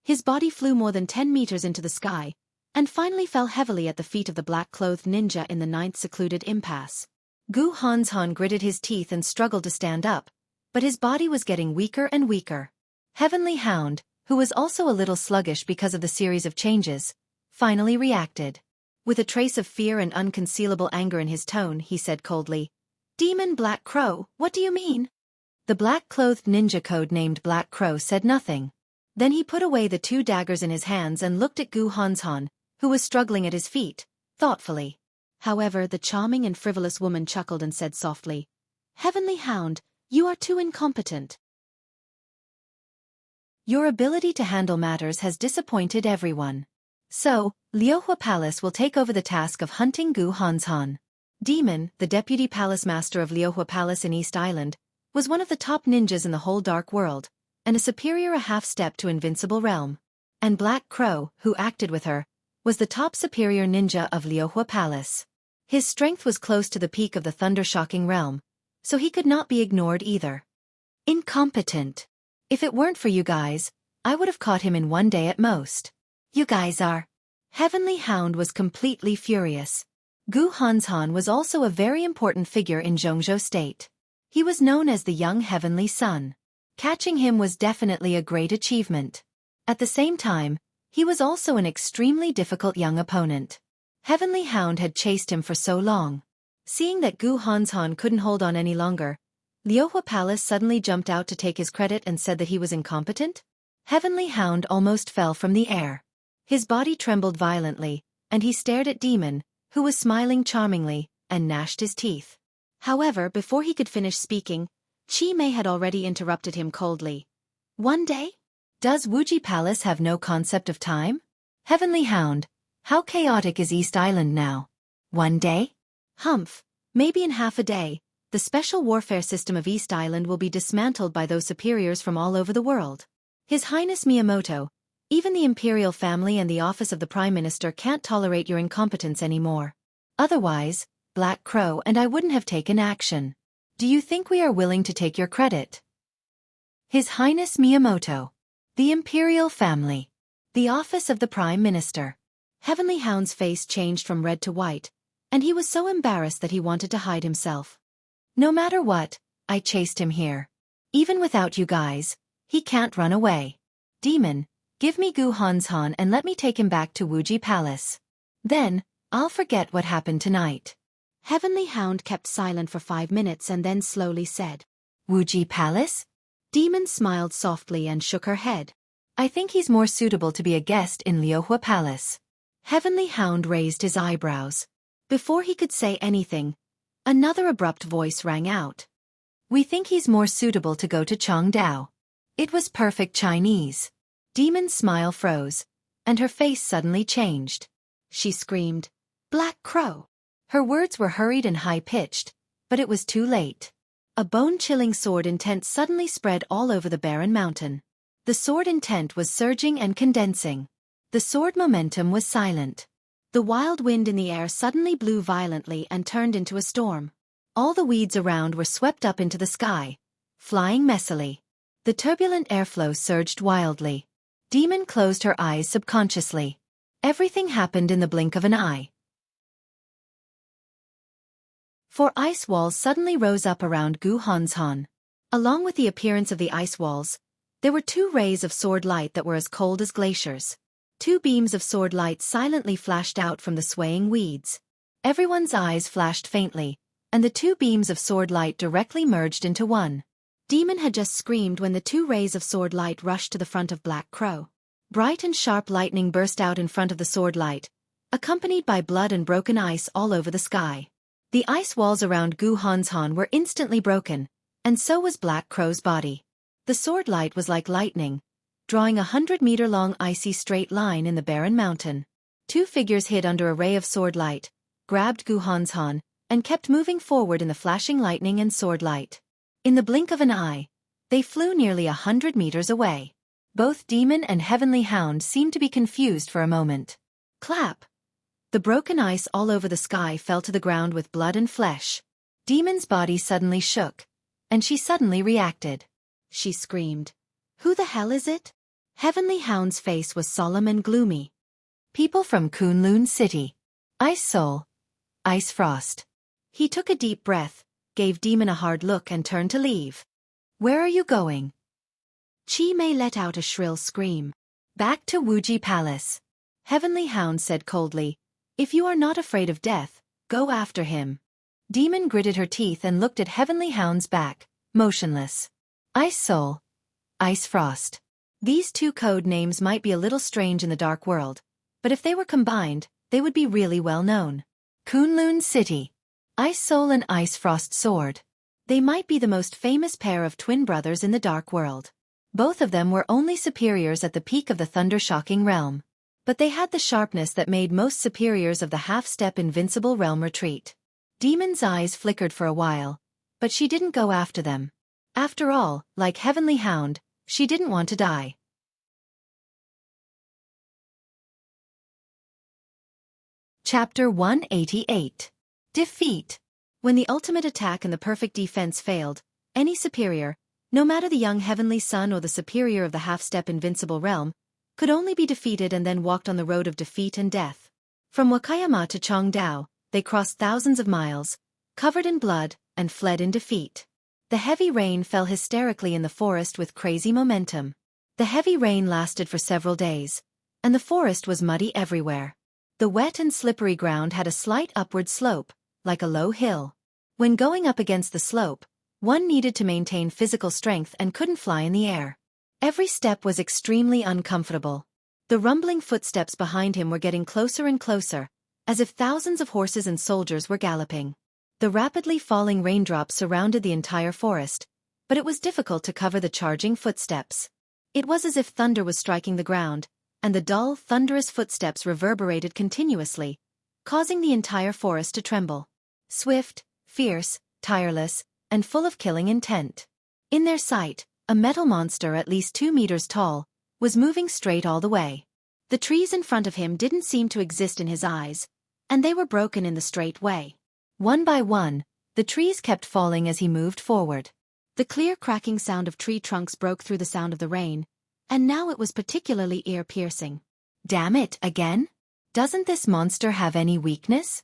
His body flew more than 10 meters into the sky, and finally fell heavily at the feet of the black-clothed ninja in the 9th secluded impasse. Gu Hanshan gritted his teeth and struggled to stand up, but his body was getting weaker and weaker. Heavenly Hound, who was also a little sluggish because of the series of changes, finally reacted. With a trace of fear and unconcealable anger in his tone, he said coldly, "Demon Black Crow, what do you mean?" The black-clothed ninja code-named Black Crow said nothing. Then he put away the two daggers in his hands and looked at Gu Hanshan, who was struggling at his feet, thoughtfully. However, the charming and frivolous woman chuckled and said softly, "Heavenly Hound, you are too incompetent. Your ability to handle matters has disappointed everyone. So, Liuhua Palace will take over the task of hunting Gu Hanshan." Demon, the deputy palace master of Liuhua Palace in East Island, was one of the top ninjas in the whole dark world, and a superior a half-step to invincible realm. And Black Crow, who acted with her, was the top superior ninja of Liuhua Palace. His strength was close to the peak of the thunder-shocking realm, so he could not be ignored either. Incompetent. If it weren't for you guys, I would have caught him in one day at most. You guys are. Heavenly Hound was completely furious. Gu Hanzhan was also a very important figure in Zhongzhou State. He was known as the Young Heavenly Sun. Catching him was definitely a great achievement. At the same time, he was also an extremely difficult young opponent. Heavenly Hound had chased him for so long. Seeing that Gu Hanzhan couldn't hold on any longer, Liuhua Palace suddenly jumped out to take his credit and said that he was incompetent? Heavenly Hound almost fell from the air. His body trembled violently, and he stared at Demon, who was smiling charmingly, and gnashed his teeth. However, before he could finish speaking, Chi Mei had already interrupted him coldly. One day? Does Wuji Palace have no concept of time? Heavenly Hound, how chaotic is East Island now? One day? Humph, maybe in half a day, the special warfare system of East Island will be dismantled by those superiors from all over the world. His Highness Miyamoto, even the imperial family and the office of the Prime Minister can't tolerate your incompetence anymore. Otherwise, Black Crow and I wouldn't have taken action. Do you think we are willing to take your credit? His Highness Miyamoto. The imperial family. The office of the Prime Minister. Heavenly Hound's face changed from red to white, and he was so embarrassed that he wanted to hide himself. No matter what, I chased him here. Even without you guys, he can't run away. Demon, give me Gu Hanzhan and let me take him back to Wuji Palace. Then, I'll forget what happened tonight. Heavenly Hound kept silent for 5 minutes and then slowly said, Wuji Palace? Demon smiled softly and shook her head. I think he's more suitable to be a guest in Liuhua Palace. Heavenly Hound raised his eyebrows. Before he could say anything, another abrupt voice rang out. We think he's more suitable to go to Changdao. It was perfect Chinese. Demon's smile froze, and her face suddenly changed. She screamed, Black Crow. Her words were hurried and high-pitched, but it was too late. A bone-chilling sword intent suddenly spread all over the barren mountain. The sword intent was surging and condensing. The sword momentum was silent. The wild wind in the air suddenly blew violently and turned into a storm. All the weeds around were swept up into the sky, flying messily. The turbulent airflow surged wildly. Demon closed her eyes subconsciously. Everything happened in the blink of an eye. 4 ice walls suddenly rose up around Gu Hanzhan. Along with the appearance of the ice walls, there were 2 rays of sword light that were as cold as glaciers. 2 beams of sword light silently flashed out from the swaying weeds. Everyone's eyes flashed faintly, and the 2 beams of sword light directly merged into one. Demon had just screamed when the 2 rays of sword light rushed to the front of Black Crow. Bright and sharp lightning burst out in front of the sword light, accompanied by blood and broken ice all over the sky. The ice walls around Gu Hanzhan were instantly broken, and so was Black Crow's body. The sword light was like lightning, drawing a 100-meter-long icy straight line in the barren mountain. 2 figures hid under a ray of sword light, grabbed Gu Hanzhan, and kept moving forward in the flashing lightning and sword light. In the blink of an eye, they flew nearly 100 meters away. Both Demon and Heavenly Hound seemed to be confused for a moment. Clap! The broken ice all over the sky fell to the ground with blood and flesh. Demon's body suddenly shook, and she suddenly reacted. She screamed, Who the hell is it? Heavenly Hound's face was solemn and gloomy. People from Kunlun City. Ice Soul. Ice Frost. He took a deep breath, gave Demon a hard look and turned to leave. Where are you going? Chi Mei let out a shrill scream. Back to Wuji Palace. Heavenly Hound said coldly, If you are not afraid of death, go after him. Demon gritted her teeth and looked at Heavenly Hound's back, motionless. Ice Soul. Ice Frost. These 2 code names might be a little strange in the dark world, but if they were combined, they would be really well known. Kunlun City. Ice Soul and Ice Frost Sword. They might be the most famous pair of twin brothers in the dark world. Both of them were only superiors at the peak of the thunder-shocking realm. But they had the sharpness that made most superiors of the half-step invincible realm retreat. Demon's eyes flickered for a while, but she didn't go after them. After all, like Heavenly Hound, she didn't want to die. Chapter 188. Defeat. When the ultimate attack and the perfect defense failed, any superior, no matter the young heavenly son or the superior of the half-step invincible realm, could only be defeated and then walked on the road of defeat and death. From Wakayama to Chongdao, they crossed thousands of miles, covered in blood, and fled in defeat. The heavy rain fell hysterically in the forest with crazy momentum. The heavy rain lasted for several days, and the forest was muddy everywhere. The wet and slippery ground had a slight upward slope, like a low hill. When going up against the slope, one needed to maintain physical strength and couldn't fly in the air. Every step was extremely uncomfortable. The rumbling footsteps behind him were getting closer and closer, as if thousands of horses and soldiers were galloping. The rapidly falling raindrops surrounded the entire forest, but it was difficult to cover the charging footsteps. It was as if thunder was striking the ground, and the dull, thunderous footsteps reverberated continuously, causing the entire forest to tremble. Swift, fierce, tireless, and full of killing intent. In their sight, a metal monster at least 2 meters tall was moving straight all the way. The trees in front of him didn't seem to exist in his eyes, and they were broken in the straight way. One by one, the trees kept falling as he moved forward. The clear cracking sound of tree trunks broke through the sound of the rain, and now it was particularly ear-piercing. Damn it, again? Doesn't this monster have any weakness?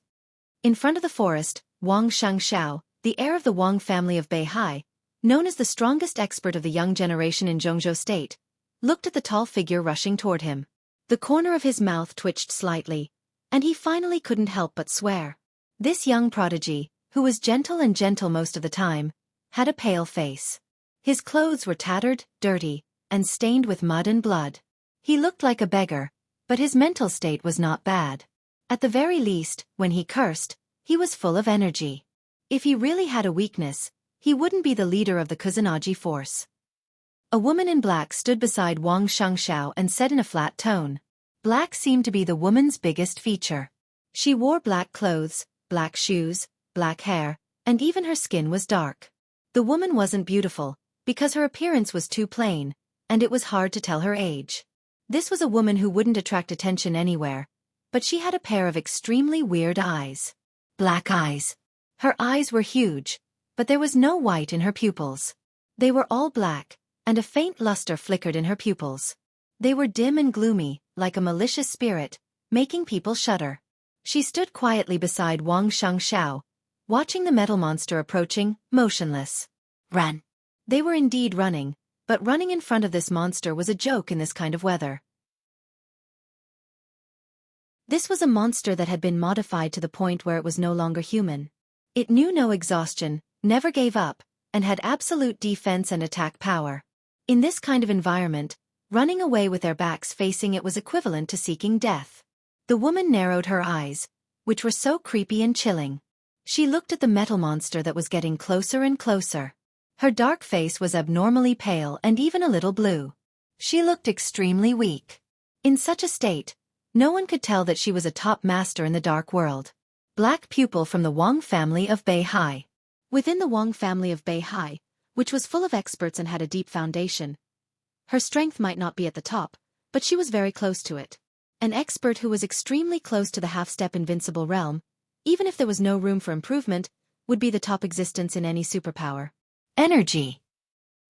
In front of the forest, Wang Xianxia, the heir of the Wang family of Beihai, known as the strongest expert of the young generation in Jianghu state, looked at the tall figure rushing toward him. The corner of his mouth twitched slightly, and he finally couldn't help but swear. This young prodigy, who was gentle most of the time, had a pale face. His clothes were tattered, dirty, and stained with mud and blood. He looked like a beggar, but his mental state was not bad. At the very least, when he cursed, he was full of energy. If he really had a weakness, he wouldn't be the leader of the Kusanagi force. A woman in black stood beside Wang Xianxia and said in a flat tone. Black seemed to be the woman's biggest feature. She wore black clothes, black shoes, black hair, and even her skin was dark. The woman wasn't beautiful, because her appearance was too plain, and it was hard to tell her age. This was a woman who wouldn't attract attention anywhere, but she had a pair of extremely weird eyes. Black eyes. Her eyes were huge, but there was no white in her pupils. They were all black, and a faint luster flickered in her pupils. They were dim and gloomy, like a malicious spirit, making people shudder. She stood quietly beside Wang Xianxia, watching the metal monster approaching, motionless. Run. They were indeed running, but running in front of this monster was a joke in this kind of weather. This was a monster that had been modified to the point where it was no longer human. It knew no exhaustion, never gave up, and had absolute defense and attack power. In this kind of environment, running away with their backs facing it was equivalent to seeking death. The woman narrowed her eyes, which were so creepy and chilling. She looked at the metal monster that was getting closer and closer. Her dark face was abnormally pale and even a little blue. She looked extremely weak. In such a state, no one could tell that she was a top master in the dark world. Black pupil from the Wang family of Beihai. Within the Wang family of Beihai, which was full of experts and had a deep foundation, her strength might not be at the top, but she was very close to it. An expert who was extremely close to the half-step invincible realm, even if there was no room for improvement, would be the top existence in any superpower. Energy.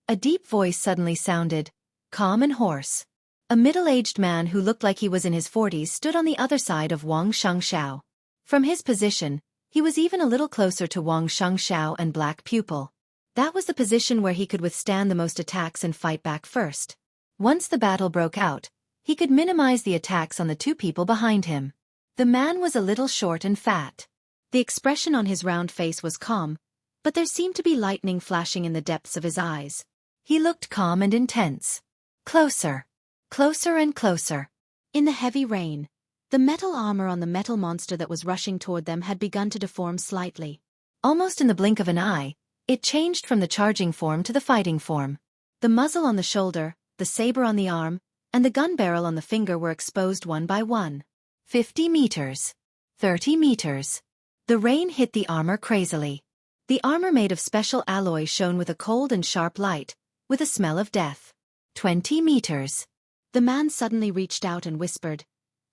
A deep voice suddenly sounded, calm and hoarse. A middle-aged man who looked like he was in his 40s stood on the other side of Wang Xianxia. From his position, he was even a little closer to Wang Xianxia and Black Pupil. That was the position where he could withstand the most attacks and fight back first. Once the battle broke out, he could minimize the attacks on the two people behind him. The man was a little short and fat. The expression on his round face was calm, but there seemed to be lightning flashing in the depths of his eyes. He looked calm and intense. Closer. Closer and closer. In the heavy rain, the metal armor on the metal monster that was rushing toward them had begun to deform slightly. Almost in the blink of an eye, it changed from the charging form to the fighting form. The muzzle on the shoulder, the saber on the arm, and the gun barrel on the finger were exposed one by one. 50 meters. 30 meters. The rain hit the armor crazily. The armor made of special alloy shone with a cold and sharp light, with a smell of death. 20 meters. The man suddenly reached out and whispered,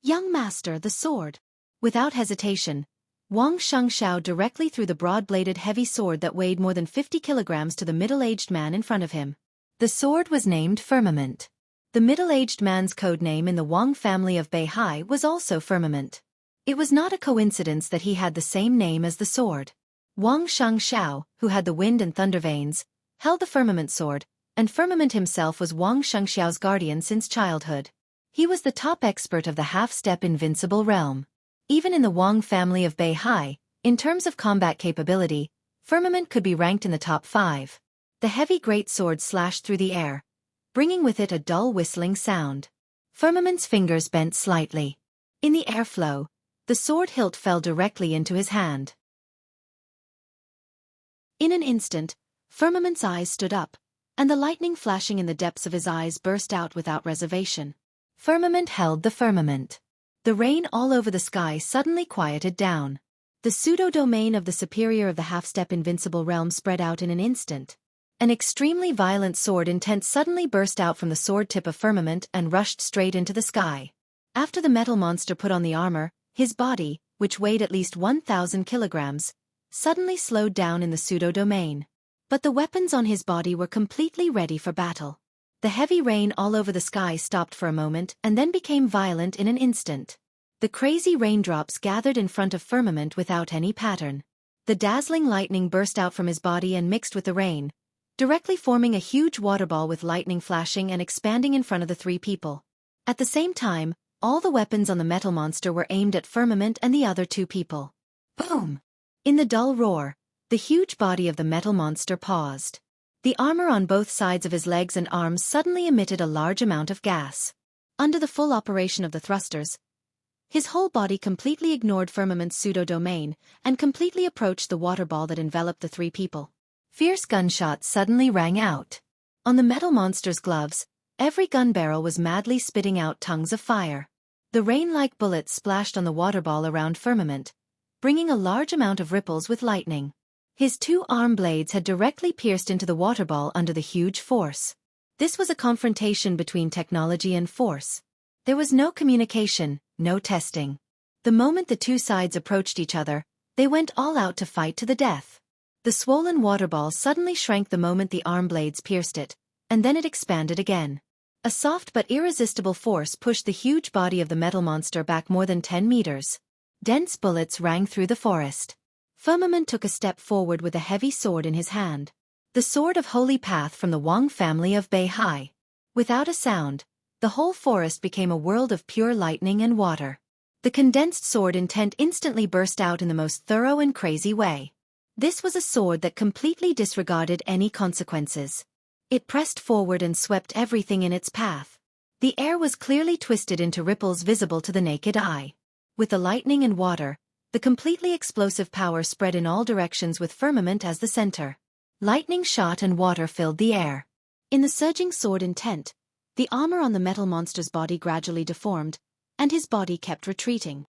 "Young master, the sword." Without hesitation, Xianxia directly threw the broad-bladed heavy sword that weighed more than 50 kilograms to the middle-aged man in front of him. The sword was named Firmament. The middle-aged man's code name in the Wang family of Beihai was also Firmament. It was not a coincidence that he had the same name as the sword. Wang Xianxiao, who had the wind and thunder veins, held the Firmament sword, and Firmament himself was Wang Xianxiao's guardian since childhood. He was the top expert of the half-step invincible realm. Even in the Wang family of Beihai, in terms of combat capability, Firmament could be ranked in the top 5. The heavy great sword slashed through the air, bringing with it a dull whistling sound. Firmament's fingers bent slightly. In the airflow, the sword hilt fell directly into his hand. In an instant, Firmament's eyes stood up, and the lightning flashing in the depths of his eyes burst out without reservation. Firmament held the firmament. The rain all over the sky suddenly quieted down. The pseudo-domain of the superior of the half-step invincible realm spread out in an instant. An extremely violent sword intent suddenly burst out from the sword tip of Firmament and rushed straight into the sky. After the metal monster put on the armor, his body, which weighed at least 1,000 kilograms, suddenly slowed down in the pseudo-domain. But the weapons on his body were completely ready for battle. The heavy rain all over the sky stopped for a moment and then became violent in an instant. The crazy raindrops gathered in front of Firmament without any pattern. The dazzling lightning burst out from his body and mixed with the rain, directly forming a huge waterball with lightning flashing and expanding in front of the 3 people. At the same time, all the weapons on the metal monster were aimed at Firmament and the other 2 people. Boom! In the dull roar, the huge body of the metal monster paused. The armor on both sides of his legs and arms suddenly emitted a large amount of gas. Under the full operation of the thrusters, his whole body completely ignored Firmament's pseudo-domain and completely approached the water ball that enveloped the 3 people. Fierce gunshots suddenly rang out. On the metal monster's gloves, every gun barrel was madly spitting out tongues of fire. The rain-like bullets splashed on the water ball around Firmament, bringing a large amount of ripples with lightning. His 2 arm blades had directly pierced into the water ball under the huge force. This was a confrontation between technology and force. There was no communication, no testing. The moment the 2 sides approached each other, they went all out to fight to the death. The swollen water ball suddenly shrank the moment the arm blades pierced it, and then it expanded again. A soft but irresistible force pushed the huge body of the metal monster back more than 10 meters. Dense bullets rang through the forest. Firmament took a step forward with a heavy sword in his hand. The sword of Holy Path from the Wang family of Beihai. Without a sound, the whole forest became a world of pure lightning and water. The condensed sword intent instantly burst out in the most thorough and crazy way. This was a sword that completely disregarded any consequences. It pressed forward and swept everything in its path. The air was clearly twisted into ripples visible to the naked eye. With the lightning and water, the completely explosive power spread in all directions with Firmament as the center. Lightning shot and water filled the air. In the surging sword intent, the armor on the metal monster's body gradually deformed, and his body kept retreating.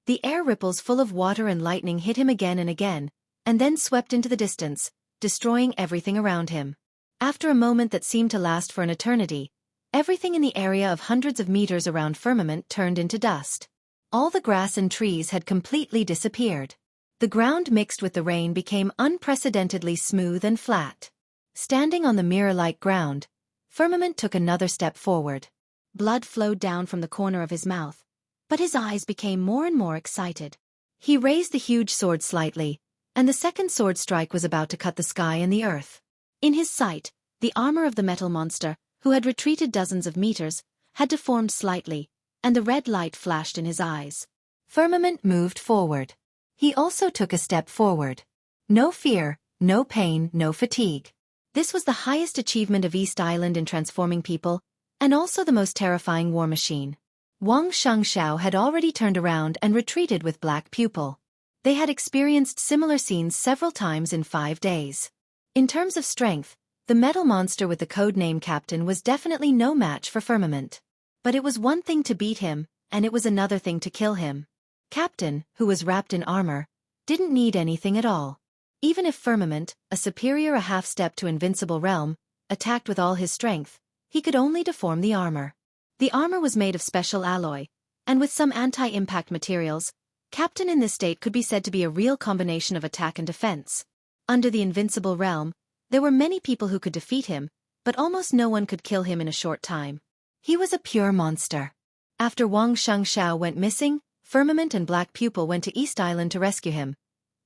The air ripples full of water and lightning hit him again and then swept into the distance, destroying everything around him. After a moment that seemed to last for an eternity, everything in the area of hundreds of meters around Firmament turned into dust. All the grass and trees had completely disappeared. The ground mixed with the rain became unprecedentedly smooth and flat. Standing on the mirror-like ground, Firmament took another step forward. Blood flowed down from the corner of his mouth, but his eyes became more and more excited. He raised the huge sword slightly, and the second sword strike was about to cut the sky and the earth. In his sight, the armor of the metal monster, who had retreated dozens of meters, had deformed slightly, and the red light flashed in his eyes. Firmament moved forward. He also took a step forward. No fear, no pain, no fatigue. This was the highest achievement of East Island in transforming people, and also the most terrifying war machine. Wang Xianxiao had already turned around and retreated with black pupil. They had experienced similar scenes several times in 5 days. In terms of strength, the metal monster with the codename Captain was definitely no match for Firmament. But it was one thing to beat him, and it was another thing to kill him. Captain, who was wrapped in armor, didn't need anything at all. Even if Firmament, a superior a half-step to invincible realm, attacked with all his strength, he could only deform the armor. The armor was made of special alloy, And with some anti-impact materials, Captain in this state could be said to be a real combination of attack and defense. Under the invincible realm, there were many people who could defeat him, but almost no one could kill him in a short time. He was a pure monster. After Xianxia went missing, Firmament and Black Pupil went to East Island to rescue him.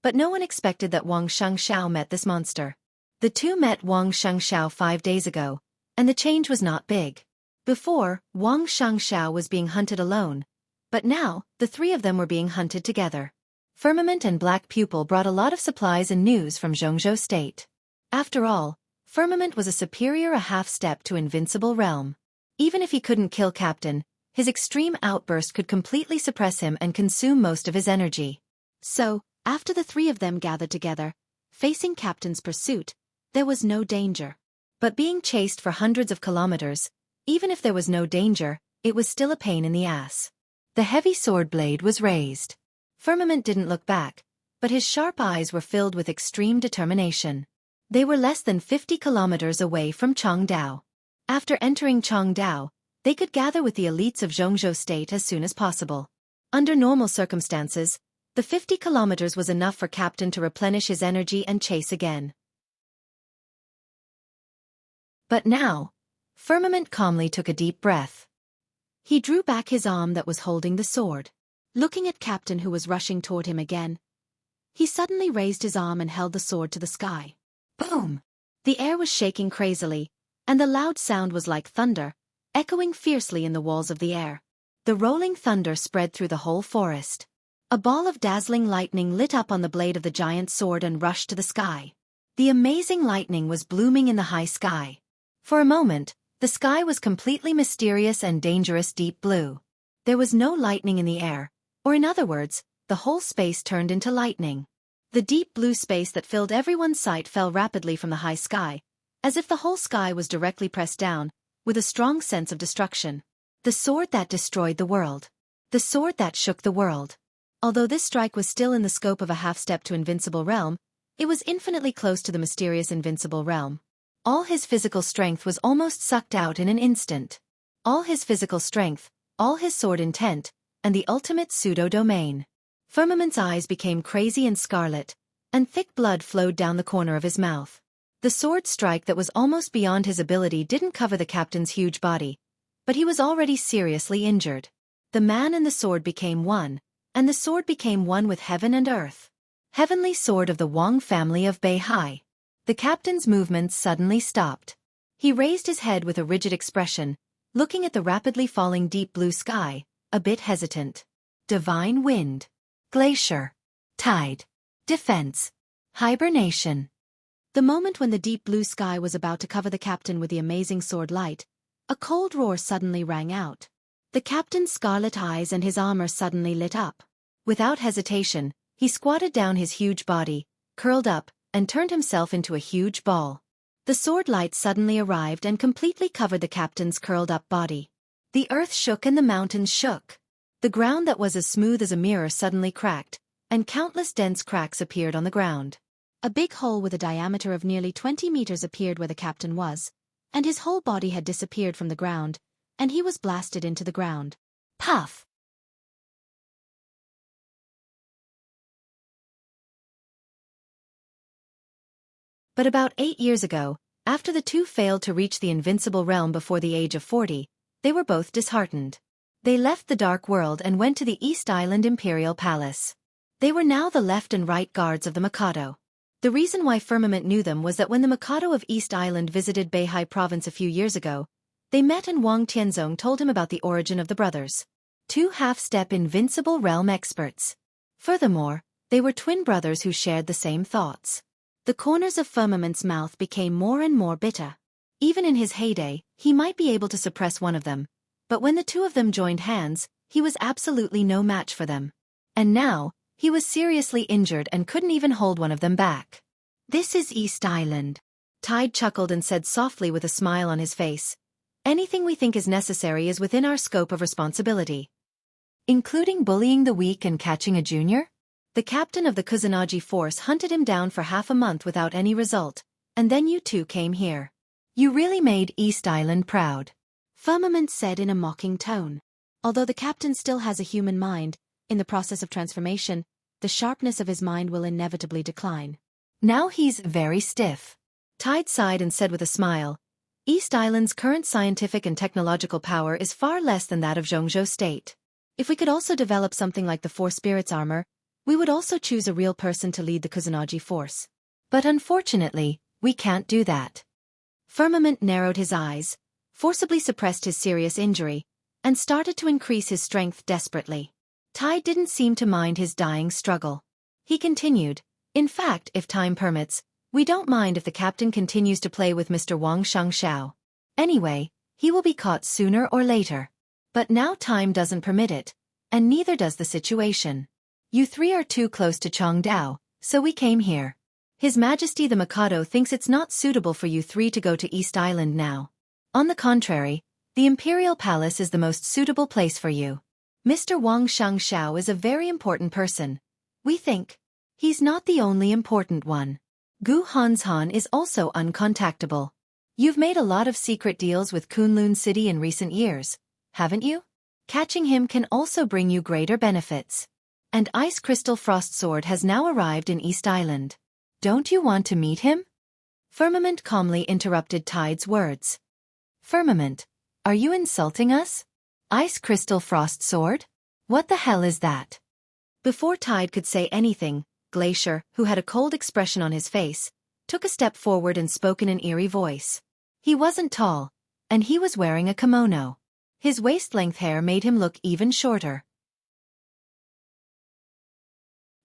But no one expected that Xianxia met this monster. The two met Xianxia 5 days ago, and the change was not big. Before, Xianxia was being hunted alone, but now, the three of them were being hunted together. Firmament and Black Pupil brought a lot of supplies and news from Jianghu State. After all, Firmament was a superior half-step to Invincible Realm. Even if he couldn't kill Captain, his extreme outburst could completely suppress him and consume most of his energy. So, after the three of them gathered together, facing Captain's pursuit, there was no danger. But being chased for hundreds of kilometers, even if there was no danger, it was still a pain in the ass. The heavy sword blade was raised. Firmament didn't look back, but his sharp eyes were filled with extreme determination. They were less than 50 kilometers away from Changdao. After entering Changdao, they could gather with the elites of Jianghu State as soon as possible. Under normal circumstances, the 50 kilometers was enough for Captain to replenish his energy and chase again. But now, Firmament calmly took a deep breath. He drew back his arm that was holding the sword. Looking at Captain who was rushing toward him again, he suddenly raised his arm and held the sword to the sky. Boom! The air was shaking crazily, and the loud sound was like thunder, echoing fiercely in the walls of the air. The rolling thunder spread through the whole forest. A ball of dazzling lightning lit up on the blade of the giant sword and rushed to the sky. The amazing lightning was blooming in the high sky. For a moment, the sky was completely mysterious and dangerous deep blue. There was no lightning in the air, or in other words, the whole space turned into lightning. The deep blue space that filled everyone's sight fell rapidly from the high sky, as if the whole sky was directly pressed down, with a strong sense of destruction. The sword that destroyed the world. The sword that shook the world. Although this strike was still in the scope of a half-step to Invincible Realm, it was infinitely close to the mysterious Invincible Realm. All his physical strength was almost sucked out in an instant. All his physical strength, all his sword intent, and the ultimate pseudo-domain. Firmament's eyes became crazy and scarlet, and thick blood flowed down the corner of his mouth. The sword strike that was almost beyond his ability didn't cover the captain's huge body, but he was already seriously injured. The man and the sword became one, and the sword became one with heaven and earth. Heavenly sword of the Wang family of Beihai. The captain's movements suddenly stopped. He raised his head with a rigid expression, looking at the rapidly falling deep blue sky, a bit hesitant. Divine wind. Glacier. Tide. Defense. Hibernation. The moment when the deep blue sky was about to cover the captain with the amazing sword light, a cold roar suddenly rang out. The captain's scarlet eyes and his armor suddenly lit up. Without hesitation, he squatted down his huge body, curled up, and turned himself into a huge ball. The sword light suddenly arrived and completely covered the captain's curled-up body. The earth shook and the mountains shook. The ground that was as smooth as a mirror suddenly cracked, and countless dense cracks appeared on the ground. A big hole with a diameter of nearly 20 meters appeared where the captain was, and his whole body had disappeared from the ground, and he was blasted into the ground. Puff! But about 8 years ago, after the two failed to reach the Invincible Realm before the age of 40, they were both disheartened. They left the Dark World and went to the East Island Imperial Palace. They were now the left and right guards of the Mikado. The reason why Firmament knew them was that when the Mikado of East Island visited Beihai Province a few years ago, they met and Wang Tianzong told him about the origin of the brothers. Two half-step Invincible Realm experts. Furthermore, they were twin brothers who shared the same thoughts. The corners of Firmament's mouth became more and more bitter. Even in his heyday, he might be able to suppress one of them, but when the two of them joined hands, he was absolutely no match for them. And now, he was seriously injured and couldn't even hold one of them back. This is East Island. Tide chuckled and said softly with a smile on his face, anything we think is necessary is within our scope of responsibility. Including bullying the weak and catching a junior? The captain of the Kusanagi force hunted him down for half a month without any result, and then you two came here. You really made East Island proud. Firmament said in a mocking tone. Although the captain still has a human mind, in the process of transformation, the sharpness of his mind will inevitably decline. Now he's very stiff. Tide sighed and said with a smile, East Island's current scientific and technological power is far less than that of Jianghu State. If we could also develop something like the Four Spirits armor, we would also choose a real person to lead the Kusanagi force. But unfortunately, we can't do that. Firmament narrowed his eyes, forcibly suppressed his serious injury, and started to increase his strength desperately. Tide didn't seem to mind his dying struggle. He continued, in fact, if time permits, we don't mind if the captain continues to play with Mr. Wang Xianxia. Anyway, he will be caught sooner or later. But now time doesn't permit it, and neither does the situation. You three are too close to Changdao, so we came here. His Majesty the Mikado thinks it's not suitable for you three to go to East Island now. On the contrary, the Imperial Palace is the most suitable place for you. Mr. Wang Xianxiao is a very important person. We think. He's not the only important one. Gu Hanshan is also uncontactable. You've made a lot of secret deals with Kunlun City in recent years, haven't you? Catching him can also bring you greater benefits. And Ice Crystal Frost Sword has now arrived in East Island. Don't you want to meet him? Firmament calmly interrupted Tide's words. Firmament, are you insulting us? Ice Crystal Frost Sword? What the hell is that? Before Tide could say anything, Glacier, who had a cold expression on his face, took a step forward and spoke in an eerie voice. He wasn't tall, and he was wearing a kimono. His waist-length hair made him look even shorter.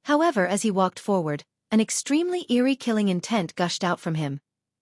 However, as he walked forward, an extremely eerie killing intent gushed out from him,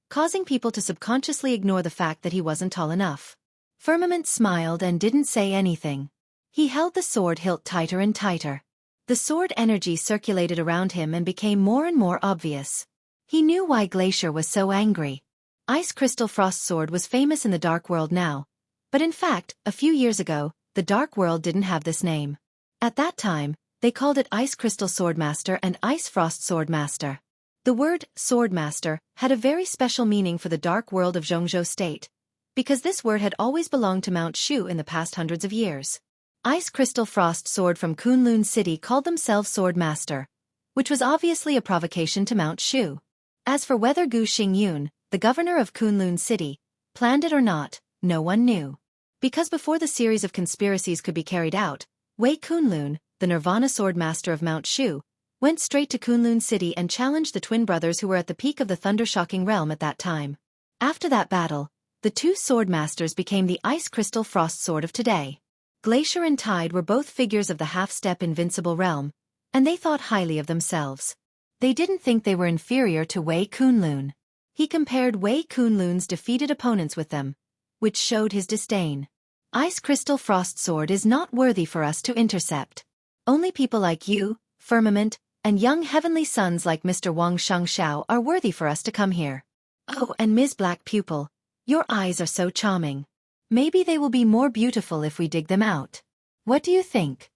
causing people to subconsciously ignore the fact that he wasn't tall enough. Firmament smiled and didn't say anything. He held the sword hilt tighter and tighter. The sword energy circulated around him and became more and more obvious. He knew why Glacier was so angry. Ice Crystal Frost Sword was famous in the Dark World now, but in fact, a few years ago, the Dark World didn't have this name. At that time, they called it Ice Crystal Swordmaster and Ice Frost Swordmaster. The word Swordmaster had a very special meaning for the Dark World of Jianghu State, because this word had always belonged to Mount Shu in the past hundreds of years. Ice Crystal Frost Sword from Kunlun City called themselves Swordmaster, which was obviously a provocation to Mount Shu. As for whether Gu Xingyun, the governor of Kunlun City, planned it or not, no one knew. Because before the series of conspiracies could be carried out, Wei Kunlun, the Nirvana Swordmaster of Mount Shu, went straight to Kunlun City and challenged the twin brothers who were at the peak of the thunder-shocking realm at that time. After that battle, the two Swordmasters became the Ice Crystal Frost Sword of today. Glacier and Tide were both figures of the half-step invincible realm, and they thought highly of themselves. They didn't think they were inferior to Wei Kunlun. He compared Wei Kunlun's defeated opponents with them, which showed his disdain. Ice Crystal Frost Sword is not worthy for us to intercept. Only people like you, Firmament, and young heavenly sons like Mr. Wang Xianxiao are worthy for us to come here. Oh, and Ms. Black Pupil, your eyes are so charming. Maybe they will be more beautiful if we dig them out. What do you think?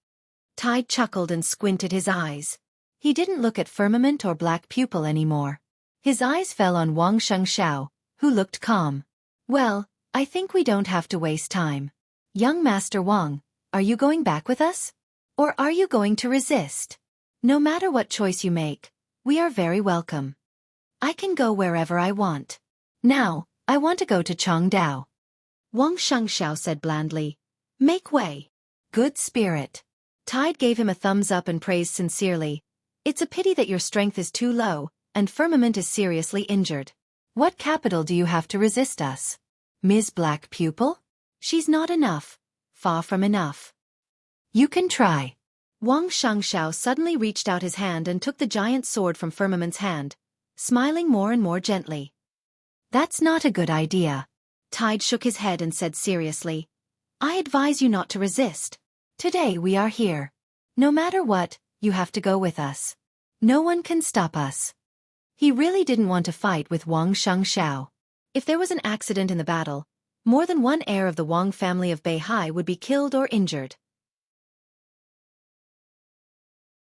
Tide chuckled and squinted his eyes. He didn't look at Firmament or Black Pupil anymore. His eyes fell on Wang Xianxiao, who looked calm. Well, I think we don't have to waste time. Young Master Wang, are you going back with us? Or are you going to resist? No matter what choice you make, we are very welcome. I can go wherever I want. Now, I want to go to Changdao. Wang Xianxiao said blandly. Make way. Good spirit. Tide gave him a thumbs up and praised sincerely. It's a pity that your strength is too low, and Firmament is seriously injured. What capital do you have to resist us? Ms. Black Pupil? She's not enough. Far from enough. You can try. Wang Xianxiao suddenly reached out his hand and took the giant sword from Firmament's hand, smiling more and more gently. That's not a good idea. Tide shook his head and said seriously, I advise you not to resist. Today we are here. No matter what, you have to go with us. No one can stop us. He really didn't want to fight with Wang Xianxiao. If there was an accident in the battle, more than one heir of the Wang family of Beihai would be killed or injured.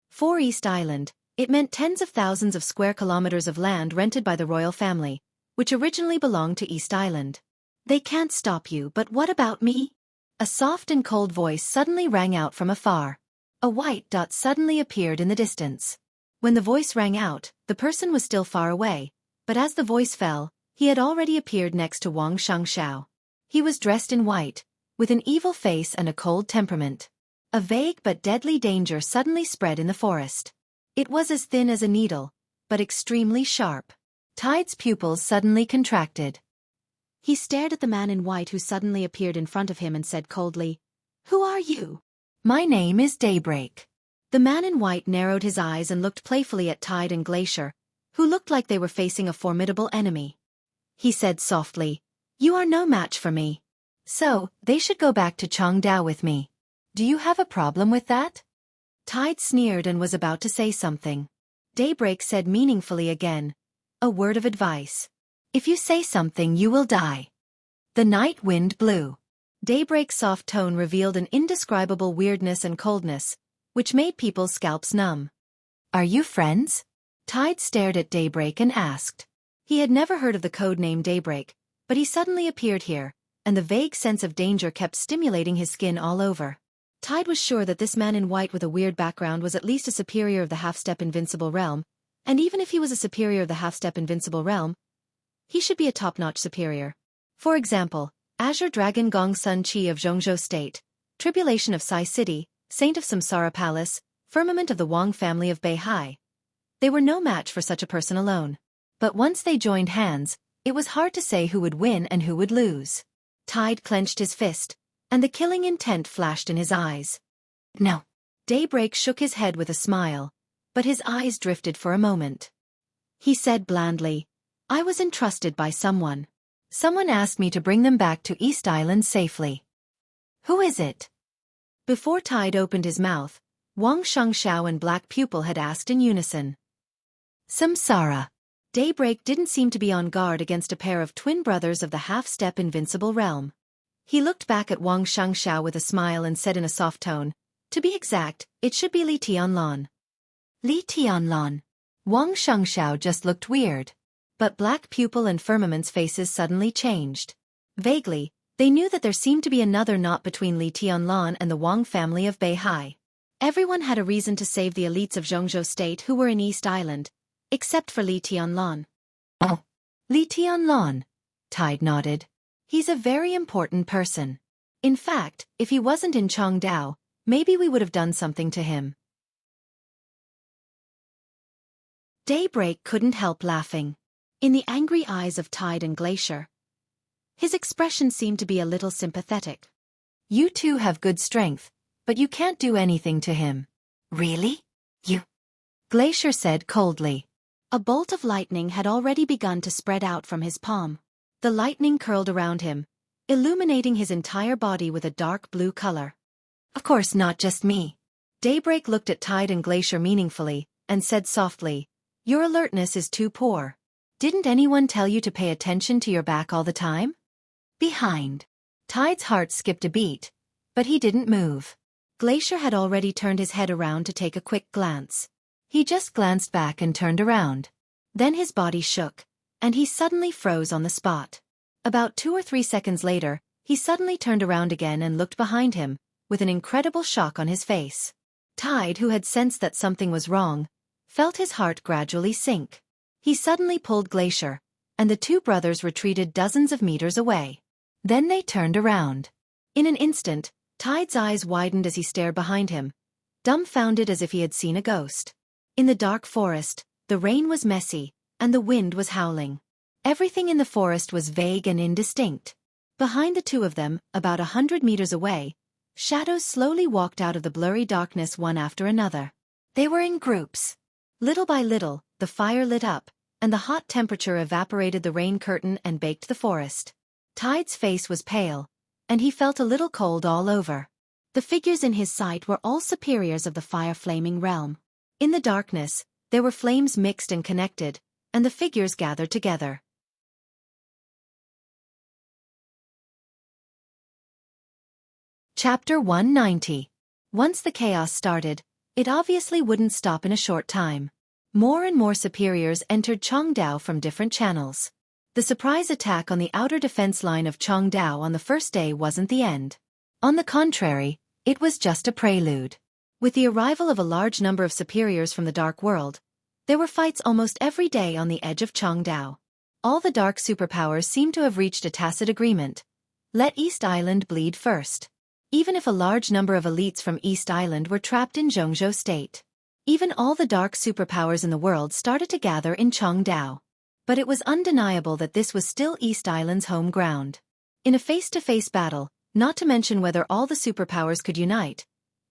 For East Island, it meant tens of thousands of square kilometers of land rented by the royal family, which originally belonged to East Island. They can't stop you, but what about me? A soft and cold voice suddenly rang out from afar. A white dot suddenly appeared in the distance. When the voice rang out, the person was still far away, but as the voice fell, he had already appeared next to Xianxia. He was dressed in white, with an evil face and a cold temperament. A vague but deadly danger suddenly spread in the forest. It was as thin as a needle, but extremely sharp. Tide's pupils suddenly contracted. He stared at the man in white who suddenly appeared in front of him and said coldly, "Who are you?" "My name is Daybreak." The man in white narrowed his eyes and looked playfully at Tide and Glacier, who looked like they were facing a formidable enemy. He said softly, "You are no match for me. So, they should go back to Changdao with me. Do you have a problem with that?" Tide sneered and was about to say something. Daybreak said meaningfully again, "A word of advice. If you say something you will die." The night wind blew. Daybreak's soft tone revealed an indescribable weirdness and coldness, which made people's scalps numb. "Are you friends?" Tide stared at Daybreak and asked. He had never heard of the code name Daybreak, but he suddenly appeared here, and the vague sense of danger kept stimulating his skin all over. Tide was sure that this man in white with a weird background was at least a superior of the half-step invincible realm, and even if he was a superior of the half-step invincible realm, he should be a top-notch superior. For example, Azure Dragon Gong Sun Chi of Zhongzhou State, Tribulation of Sai City, Saint of Samsara Palace, Firmament of the Wang family of Beihai. They were no match for such a person alone. But once they joined hands, it was hard to say who would win and who would lose. Tide clenched his fist, and the killing intent flashed in his eyes. "No." Daybreak shook his head with a smile, but his eyes drifted for a moment. He said blandly, "I was entrusted by someone. Someone asked me to bring them back to East Island safely." "Who is it?" Before Tide opened his mouth, Wang Shangxiao and Black Pupil had asked in unison. "Samsara." Daybreak didn't seem to be on guard against a pair of twin brothers of the half-step invincible realm. He looked back at Wang Shangxiao with a smile and said in a soft tone, "To be exact, it should be Li Tianlan." Li Tianlan. Wang Shangxiao just looked weird. But Black Pupil and Firmament's faces suddenly changed. Vaguely, they knew that there seemed to be another knot between Li Tianlan and the Wang family of Beihai. Everyone had a reason to save the elites of Zhongzhou State who were in East Island, except for Li Tianlan. "Oh, Li Tianlan," Tide nodded. "He's a very important person. In fact, if he wasn't in Changdao, maybe we would have done something to him." Daybreak couldn't help laughing. In the angry eyes of Tide and Glacier, his expression seemed to be a little sympathetic. "You two have good strength, but you can't do anything to him." "Really? You?" Glacier said coldly. A bolt of lightning had already begun to spread out from his palm. The lightning curled around him, illuminating his entire body with a dark blue color. "Of course not just me." Daybreak looked at Tide and Glacier meaningfully, and said softly, "Your alertness is too poor. Didn't anyone tell you to pay attention to your back all the time?" "Behind." Tide's heart skipped a beat, but he didn't move. Glacier had already turned his head around to take a quick glance. He just glanced back and turned around. Then his body shook, and he suddenly froze on the spot. About 2 or 3 seconds later, he suddenly turned around again and looked behind him, with an incredible shock on his face. Tide, who had sensed that something was wrong, felt his heart gradually sink. He suddenly pulled Glacier, and the two brothers retreated dozens of meters away. Then they turned around. In an instant, Tide's eyes widened as he stared behind him, dumbfounded as if he had seen a ghost. In the dark forest, the rain was messy, and the wind was howling. Everything in the forest was vague and indistinct. Behind the two of them, about 100 meters away, shadows slowly walked out of the blurry darkness one after another. They were in groups. Little by little, the fire lit up, and the hot temperature evaporated the rain curtain and baked the forest. Tide's face was pale, and he felt a little cold all over. The figures in his sight were all superiors of the fire-flaming realm. In the darkness, there were flames mixed and connected, and the figures gathered together. Chapter 190. Once the chaos started, it obviously wouldn't stop in a short time. More and more superiors entered Changdao from different channels. The surprise attack on the outer defense line of Changdao on the first day wasn't the end. On the contrary, it was just a prelude. With the arrival of a large number of superiors from the Dark World, there were fights almost every day on the edge of Changdao. All the dark superpowers seemed to have reached a tacit agreement. Let East Island bleed first. Even if a large number of elites from East Island were trapped in Jianghu state. Even all the dark superpowers in the world started to gather in Changdao. But it was undeniable that this was still East Island's home ground. In a face-to-face battle, not to mention whether all the superpowers could unite,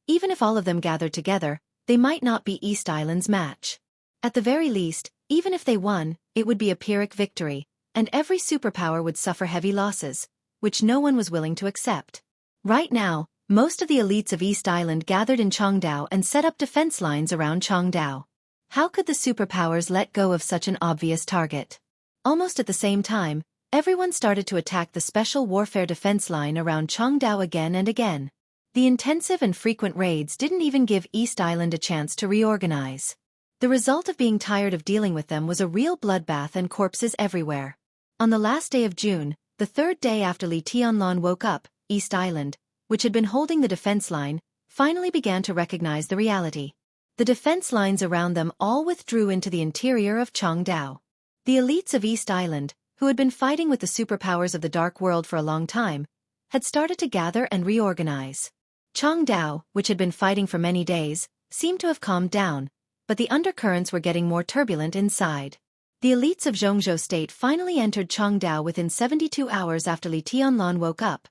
even if all of them gathered together, they might not be East Island's match. At the very least, even if they won, it would be a Pyrrhic victory, and every superpower would suffer heavy losses, which no one was willing to accept. Right now, most of the elites of East Island gathered in Changdao and set up defense lines around Changdao. How could the superpowers let go of such an obvious target? Almost at the same time, everyone started to attack the special warfare defense line around Changdao again and again. The intensive and frequent raids didn't even give East Island a chance to reorganize. The result of being tired of dealing with them was a real bloodbath and corpses everywhere. On the last day of June, the third day after Li Tianlan woke up, East Island, which had been holding the defense line, finally began to recognize the reality. The defense lines around them all withdrew into the interior of Changdao. The elites of East Island, who had been fighting with the superpowers of the Dark World for a long time, had started to gather and reorganize. Changdao, which had been fighting for many days, seemed to have calmed down, but the undercurrents were getting more turbulent inside. The elites of Jianghu state finally entered Changdao within 72 hours after Li Tianlan woke up,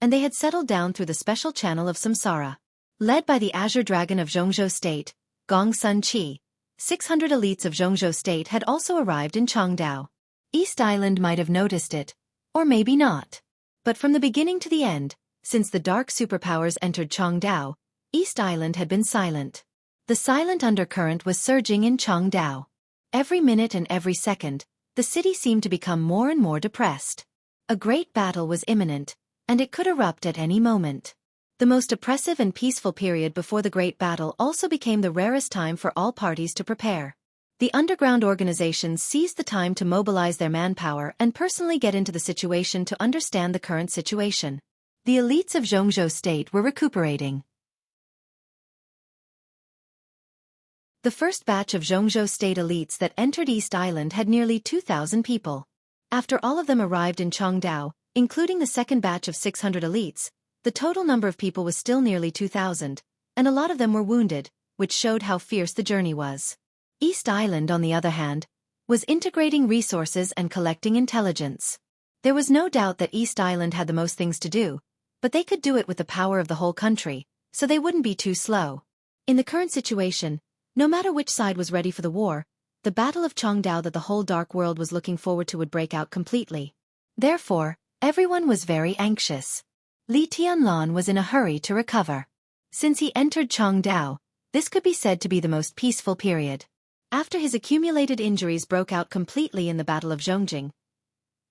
and they had settled down through the special channel of Samsara. Led by the Azure Dragon of Jianghu state, Gong Sun Qi, 600 elites of Jianghu state had also arrived in Changdao. East Island might have noticed it, or maybe not. But from the beginning to the end, since the dark superpowers entered Changdao, East Island had been silent. The silent undercurrent was surging in Changdao. Every minute and every second, the city seemed to become more and more depressed. A great battle was imminent, and it could erupt at any moment. The most oppressive and peaceful period before the great battle also became the rarest time for all parties to prepare. The underground organizations seized the time to mobilize their manpower and personally get into the situation to understand the current situation. The elites of Jianghu state were recuperating. The first batch of Jianghu state elites that entered East Island had nearly 2,000 people. After all of them arrived in Changdao, including the second batch of 600 elites, the total number of people was still nearly 2,000, and a lot of them were wounded, which showed how fierce the journey was. East Island, on the other hand, was integrating resources and collecting intelligence. There was no doubt that East Island had the most things to do, but they could do it with the power of the whole country, so they wouldn't be too slow. In the current situation, no matter which side was ready for the war, the Battle of Changdao that the whole Dark World was looking forward to would break out completely. Therefore, everyone was very anxious. Li Tianlan was in a hurry to recover. Since he entered Changdao, this could be said to be the most peaceful period. After his accumulated injuries broke out completely in the Battle of Zhongjing,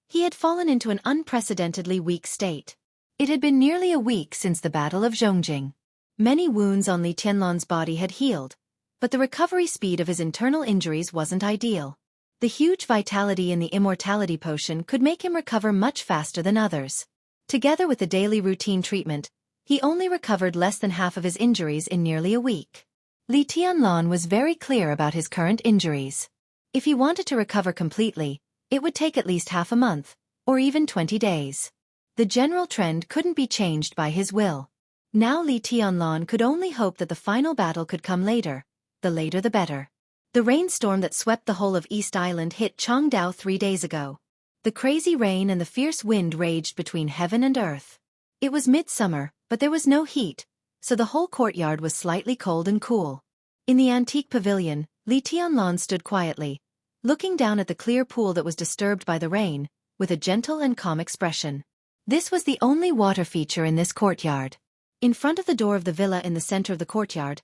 he had fallen into an unprecedentedly weak state. It had been nearly a week since the Battle of Zhongjing. Many wounds on Li Tianlan's body had healed, but the recovery speed of his internal injuries wasn't ideal. The huge vitality in the immortality potion could make him recover much faster than others. Together with the daily routine treatment, he only recovered less than half of his injuries in nearly a week. Li Tianlan was very clear about his current injuries. If he wanted to recover completely, it would take at least half a month, or even 20 days. The general trend couldn't be changed by his will. Now Li Tianlan could only hope that the final battle could come later, the later the better. The rainstorm that swept the whole of East Island hit Changdao 3 days ago. The crazy rain and the fierce wind raged between heaven and earth. It was midsummer, but there was no heat, so the whole courtyard was slightly cold and cool. In the antique pavilion, Li Tianlan stood quietly, looking down at the clear pool that was disturbed by the rain, with a gentle and calm expression. This was the only water feature in this courtyard. In front of the door of the villa in the center of the courtyard,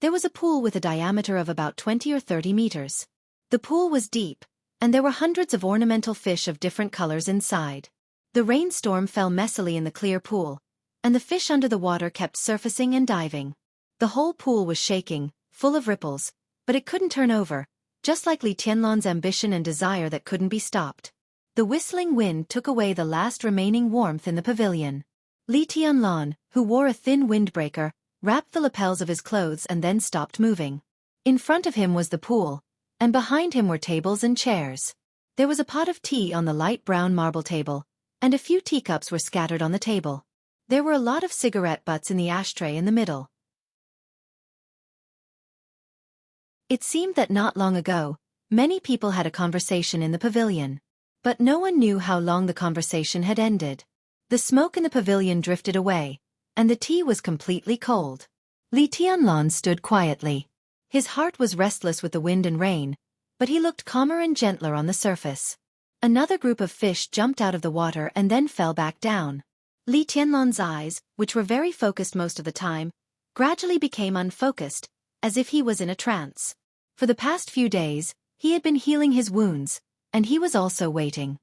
there was a pool with a diameter of about 20 or 30 meters. The pool was deep, and there were hundreds of ornamental fish of different colors inside. The rainstorm fell messily in the clear pool, and the fish under the water kept surfacing and diving. The whole pool was shaking, full of ripples, but it couldn't turn over, just like Li Tianlan's ambition and desire that couldn't be stopped. The whistling wind took away the last remaining warmth in the pavilion. Li Tianlan, who wore a thin windbreaker, wrapped the lapels of his clothes and then stopped moving. In front of him was the pool, and behind him were tables and chairs. There was a pot of tea on the light brown marble table, and a few teacups were scattered on the table. There were a lot of cigarette butts in the ashtray in the middle. It seemed that not long ago, many people had a conversation in the pavilion. But no one knew how long the conversation had ended. The smoke in the pavilion drifted away, and the tea was completely cold. Li Tianlan stood quietly. His heart was restless with the wind and rain, but he looked calmer and gentler on the surface. Another group of fish jumped out of the water and then fell back down. Li Tianlan's eyes, which were very focused most of the time, gradually became unfocused, as if he was in a trance. For the past few days, he had been healing his wounds, and he was also waiting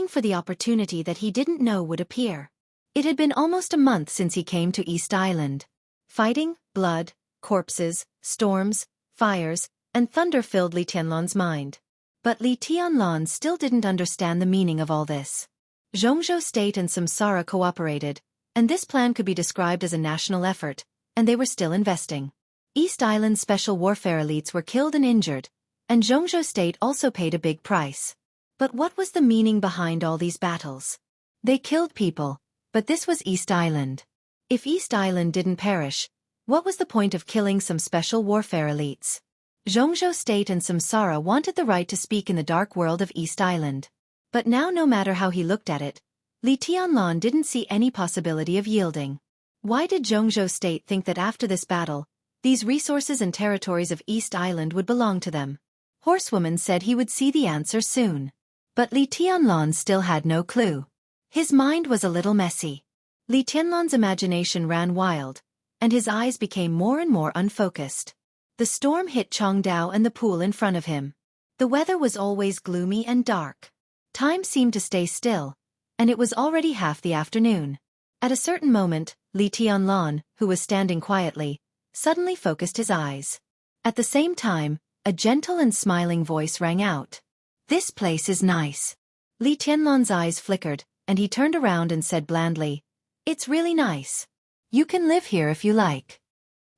for the opportunity that he didn't know would appear. It had been almost a month since he came to East Island. Fighting, blood, corpses, storms, fires, and thunder filled Li Tianlan's mind. But Li Tianlan still didn't understand the meaning of all this. Jianghu State and Samsara cooperated, and this plan could be described as a national effort, and they were still investing. East Island special warfare elites were killed and injured, and Jianghu State also paid a big price. But what was the meaning behind all these battles? They killed people, but this was East Island. If East Island didn't perish, what was the point of killing some special warfare elites? Jianghu State and Samsara wanted the right to speak in the dark world of East Island. But now no matter how he looked at it, Li Tianlan didn't see any possibility of yielding. Why did Jianghu State think that after this battle, these resources and territories of East Island would belong to them? Horsewoman said he would see the answer soon. But Li Tianlan still had no clue. His mind was a little messy. Li Tianlan's imagination ran wild, and his eyes became more and more unfocused. The storm hit Changdao and the pool in front of him. The weather was always gloomy and dark. Time seemed to stay still, and it was already half the afternoon. At a certain moment, Li Tianlan, who was standing quietly, suddenly focused his eyes. At the same time, a gentle and smiling voice rang out. "This place is nice." Li Tianlan's eyes flickered, and he turned around and said blandly, "It's really nice. You can live here if you like."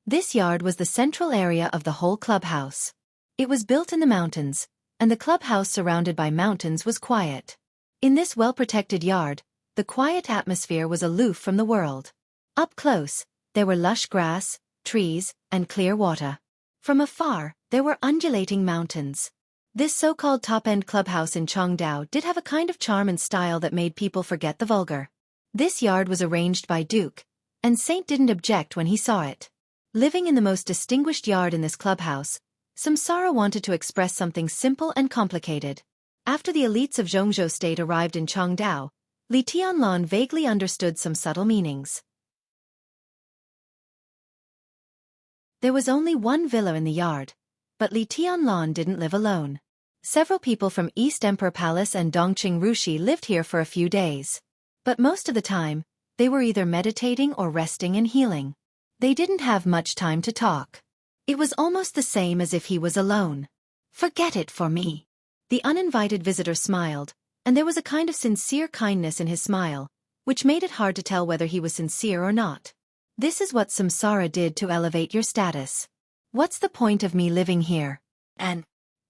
This yard was the central area of the whole clubhouse. It was built in the mountains, and the clubhouse surrounded by mountains was quiet. In this well-protected yard, the quiet atmosphere was aloof from the world. Up close, there were lush grass, trees, and clear water. From afar, there were undulating mountains. This so-called top-end clubhouse in Changdao did have a kind of charm and style that made people forget the vulgar. This yard was arranged by Duke, and Saint didn't object when he saw it. Living in the most distinguished yard in this clubhouse, Samsara wanted to express something simple and complicated. After the elites of Jianghu State arrived in Changdao, Li Tianlan vaguely understood some subtle meanings. There was only one villa in the yard, but Li Tianlan didn't live alone. Several people from East Emperor Palace and Dongqing Rushi lived here for a few days. But most of the time, they were either meditating or resting and healing. They didn't have much time to talk. It was almost the same as if he was alone. "Forget it for me." The uninvited visitor smiled, and there was a kind of sincere kindness in his smile, which made it hard to tell whether he was sincere or not. "This is what Samsara did to elevate your status. What's the point of me living here?" And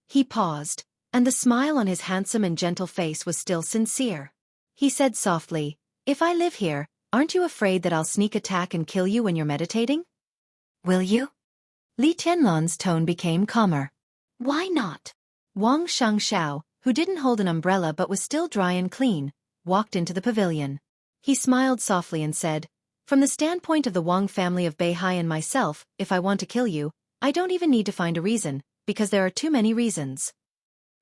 he paused, and the smile on his handsome and gentle face was still sincere. He said softly, "If I live here, aren't you afraid that I'll sneak attack and kill you when you're meditating?" "Will you?" Li Tianlan's tone became calmer. "Why not?" Xianxia, who didn't hold an umbrella but was still dry and clean, walked into the pavilion. He smiled softly and said, "From the standpoint of the Wang family of Beihai and myself, if I want to kill you, I don't even need to find a reason, because there are too many reasons."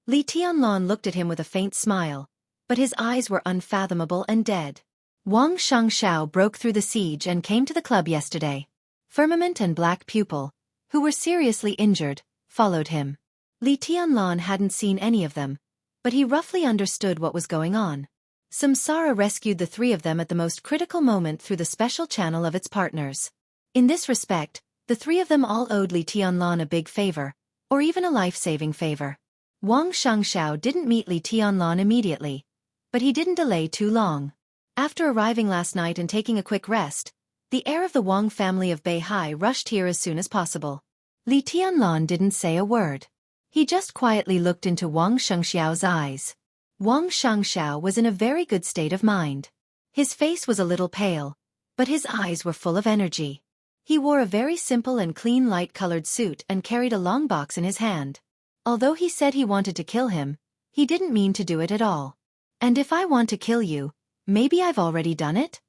Li Tianlan looked at him with a faint smile, but his eyes were unfathomable and dead. Xianxia broke through the siege and came to the club yesterday. Firmament and Black Pupil, who were seriously injured, followed him. Li Tianlan hadn't seen any of them, but he roughly understood what was going on. Samsara rescued the three of them at the most critical moment through the special channel of its partners. In this respect, the three of them all owed Li Tianlan a big favor, or even a life-saving favor. Xianxia didn't meet Li Tianlan immediately, but he didn't delay too long. After arriving last night and taking a quick rest, the heir of the Wang family of Beihai rushed here as soon as possible. Li Tianlan didn't say a word. He just quietly looked into Wang Xiangxiao's eyes. Wang Xiangxiao was in a very good state of mind. His face was a little pale, but his eyes were full of energy. He wore a very simple and clean light-colored suit and carried a long box in his hand. Although he said he wanted to kill him, he didn't mean to do it at all. And if I want to kill you, maybe I've already done it?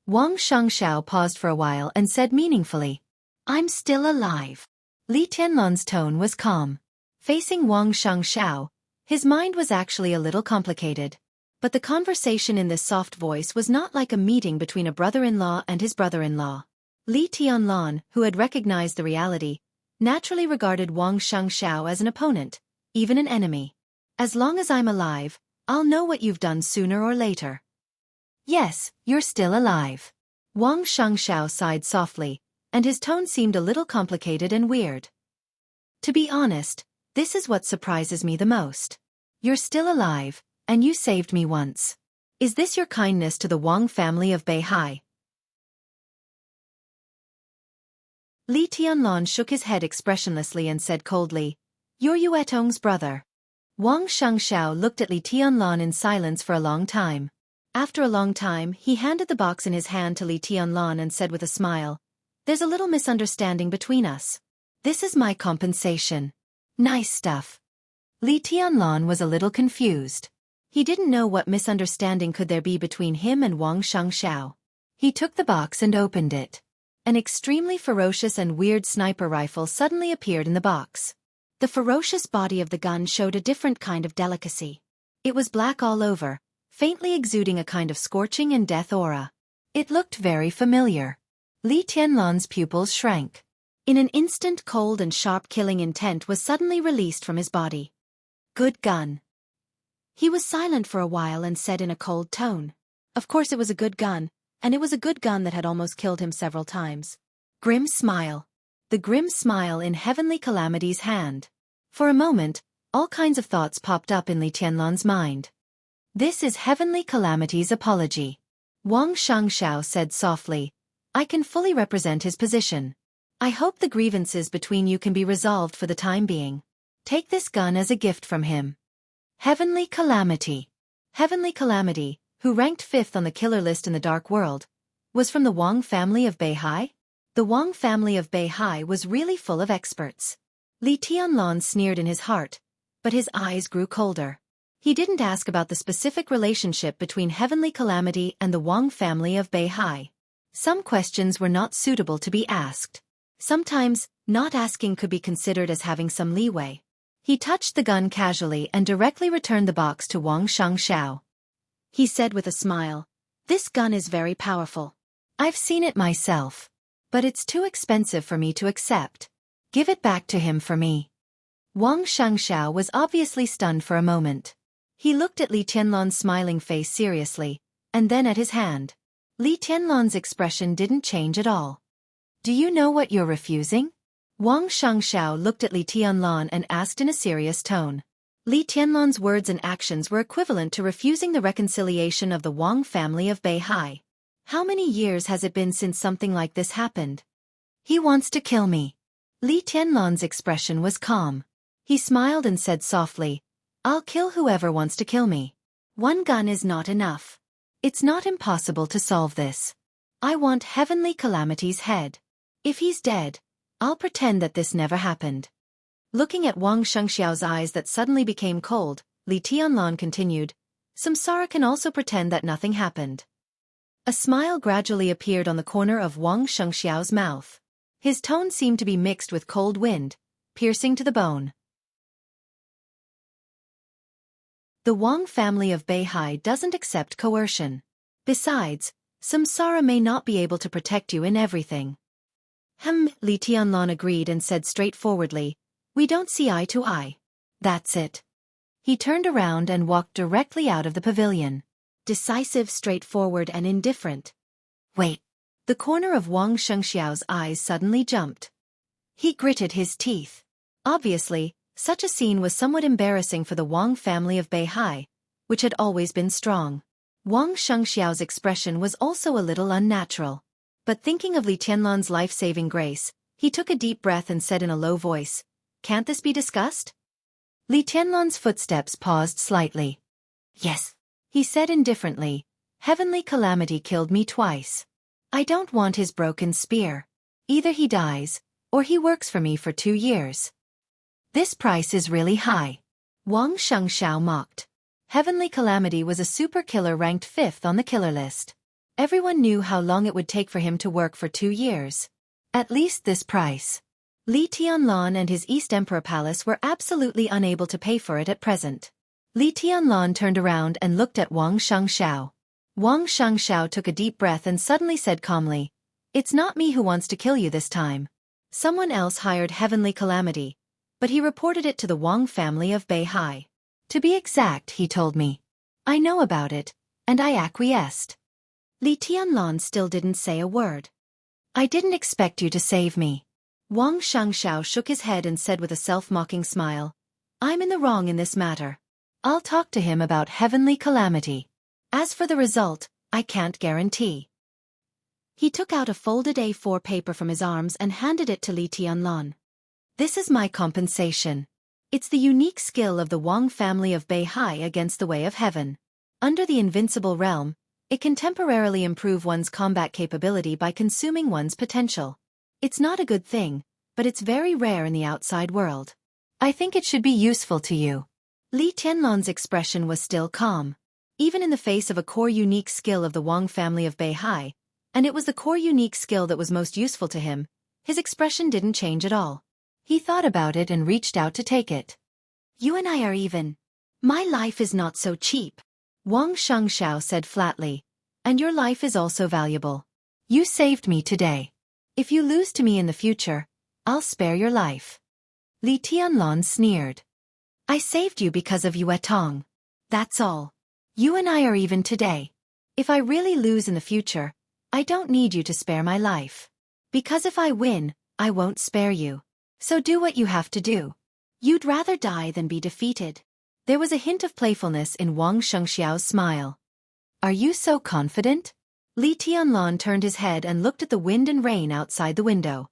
Wang Xiangxiao paused for a while and said meaningfully, I'm still alive. Li Tianlan's tone was calm. Facing Wang Xiangxiao, his mind was actually a little complicated. But the conversation in this soft voice was not like a meeting between a brother-in-law and his brother-in-law. Li Tianlan, who had recognized the reality, naturally regarded Wang Xiangxiao as an opponent, even an enemy. As long as I'm alive, I'll know what you've done sooner or later. Yes, you're still alive. Wang Xiangxiao sighed softly, and his tone seemed a little complicated and weird. To be honest, this is what surprises me the most. You're still alive, and you saved me once. Is this your kindness to the Wang family of Beihai? Li Tianlan shook his head expressionlessly and said coldly, You're Yue Tong's brother. Wang Xiangxiao looked at Li Tianlan in silence for a long time. After a long time, he handed the box in his hand to Li Tianlan and said with a smile, There's a little misunderstanding between us. This is my compensation. Nice stuff. Li Tianlan was a little confused. He didn't know what misunderstanding could there be between him and Wang Xiangxiao. He took the box and opened it. An extremely ferocious and weird sniper rifle suddenly appeared in the box. The ferocious body of the gun showed a different kind of delicacy. It was black all over, faintly exuding a kind of scorching and death aura. It looked very familiar. Li Tianlan's pupils shrank. In an instant, cold and sharp killing intent was suddenly released from his body. Good gun. He was silent for a while and said in a cold tone. Of course it was a good gun, and it was a good gun that had almost killed him several times. Grim smile. The grim smile in Heavenly Calamity's hand. For a moment, all kinds of thoughts popped up in Li Tianlan's mind. This is Heavenly Calamity's apology. Wang Xiangxiao said softly, I can fully represent his position. I hope the grievances between you can be resolved for the time being. Take this gun as a gift from him. Heavenly Calamity. Heavenly Calamity, who ranked 5th on the killer list in the Dark World, was from the Wang family of Beihai? The Wang family of Beihai was really full of experts. Li Tianlan sneered in his heart, but his eyes grew colder. He didn't ask about the specific relationship between Heavenly Calamity and the Wang family of Beihai. Some questions were not suitable to be asked. Sometimes, not asking could be considered as having some leeway. He touched the gun casually and directly returned the box to Wang Xiangxiao. He said with a smile, This gun is very powerful. I've seen it myself. But it's too expensive for me to accept. Give it back to him for me. Wang Xiangxiao was obviously stunned for a moment. He looked at Li Tianlan's smiling face seriously, and then at his hand. Li Tianlan's expression didn't change at all. Do you know what you're refusing? Wang Xiangxiao looked at Li Tianlan and asked in a serious tone. Li Tianlan's words and actions were equivalent to refusing the reconciliation of the Wang family of Beihai. How many years has it been since something like this happened? He wants to kill me. Li Tianlan's expression was calm. He smiled and said softly, I'll kill whoever wants to kill me. One gun is not enough. It's not impossible to solve this. I want Heavenly Calamity's head. If he's dead, I'll pretend that this never happened. Looking at Wang Xiangxiao's eyes that suddenly became cold, Li Tianlan continued, Samsara can also pretend that nothing happened. A smile gradually appeared on the corner of Wang Xiangxiao's mouth. His tone seemed to be mixed with cold wind, piercing to the bone. The Wang family of Beihai doesn't accept coercion. Besides, Samsara may not be able to protect you in everything. Li Tianlan agreed and said straightforwardly, We don't see eye to eye. That's it. He turned around and walked directly out of the pavilion. Decisive, straightforward, and indifferent. Wait. The corner of Wang Xiangxiao's eyes suddenly jumped. He gritted his teeth. Obviously, such a scene was somewhat embarrassing for the Wang family of Beihai, which had always been strong. Wang Xiangxiao's expression was also a little unnatural. But thinking of Li Tianlan's life-saving grace, he took a deep breath and said in a low voice, "Can't this be discussed?" Li Tianlan's footsteps paused slightly. "Yes," he said indifferently, "heavenly calamity killed me twice. I don't want his broken spear. Either he dies, or he works for me for 2 years. This price is really high." Wang Xiangxiao mocked. Heavenly calamity was a super killer ranked 5th on the killer list. Everyone knew how long it would take for him to work for 2 years. At least this price. Li Tianlan and his East Emperor Palace were absolutely unable to pay for it at present. Li Tianlan turned around and looked at Wang Xiangxiao. Wang Xiangxiao took a deep breath and suddenly said calmly, "It's not me who wants to kill you this time. Someone else hired heavenly calamity, but he reported it to the Wang family of Beihai. To be exact, he told me. I know about it, and I acquiesced." Li Tianlan still didn't say a word. "I didn't expect you to save me." Wang Xiangxiao shook his head and said with a self-mocking smile, "I'm in the wrong in this matter. I'll talk to him about heavenly calamity. As for the result, I can't guarantee." He took out a folded A4 paper from his arms and handed it to Li Tianlan. "This is my compensation. It's the unique skill of the Wang family of Beihai against the way of heaven. Under the invincible realm, it can temporarily improve one's combat capability by consuming one's potential. It's not a good thing, but it's very rare in the outside world. I think it should be useful to you." Li Tianlan's expression was still calm. Even in the face of a core unique skill of the Wang family of Beihai, and it was the core unique skill that was most useful to him, his expression didn't change at all. He thought about it and reached out to take it. "You and I are even. My life is not so cheap," Wang Xiangxiao said flatly, "and your life is also valuable. You saved me today. If you lose to me in the future, I'll spare your life." Li Tianlan sneered. "I saved you because of Yue Tong. That's all. You and I are even today. If I really lose in the future, I don't need you to spare my life. Because if I win, I won't spare you. So do what you have to do. You'd rather die than be defeated." There was a hint of playfulness in Wang Xiangxiao's smile. "Are you so confident?" Li Tianlan turned his head and looked at the wind and rain outside the window.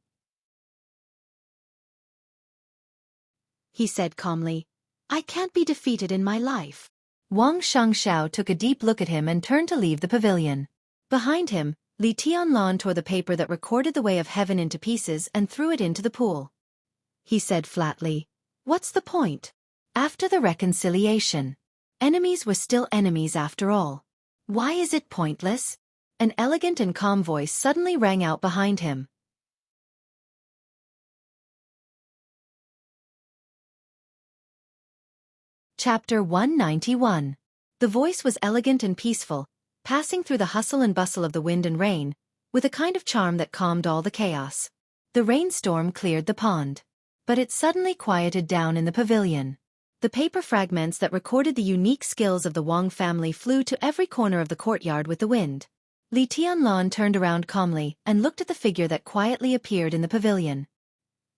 He said calmly, "I can't be defeated in my life." Wang Xiangxiao took a deep look at him and turned to leave the pavilion. Behind him, Li Tianlan tore the paper that recorded the way of heaven into pieces and threw it into the pool. He said flatly, "What's the point? After the reconciliation, enemies were still enemies after all. Why is it pointless?" An elegant and calm voice suddenly rang out behind him. Chapter 191. The voice was elegant and peaceful, passing through the hustle and bustle of the wind and rain, with a kind of charm that calmed all the chaos. The rainstorm cleared the pond. But it suddenly quieted down in the pavilion. The paper fragments that recorded the unique skills of the Wang family flew to every corner of the courtyard with the wind. Li Tianlan turned around calmly and looked at the figure that quietly appeared in the pavilion.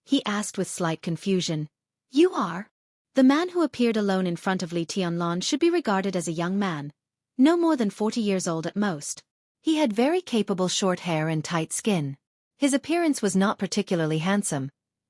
He asked with slight confusion, "You are?" The man who appeared alone in front of Li Tianlan should be regarded as a young man, no more than 40 years old at most. He had very capable short hair and tight skin. His appearance was not particularly handsome,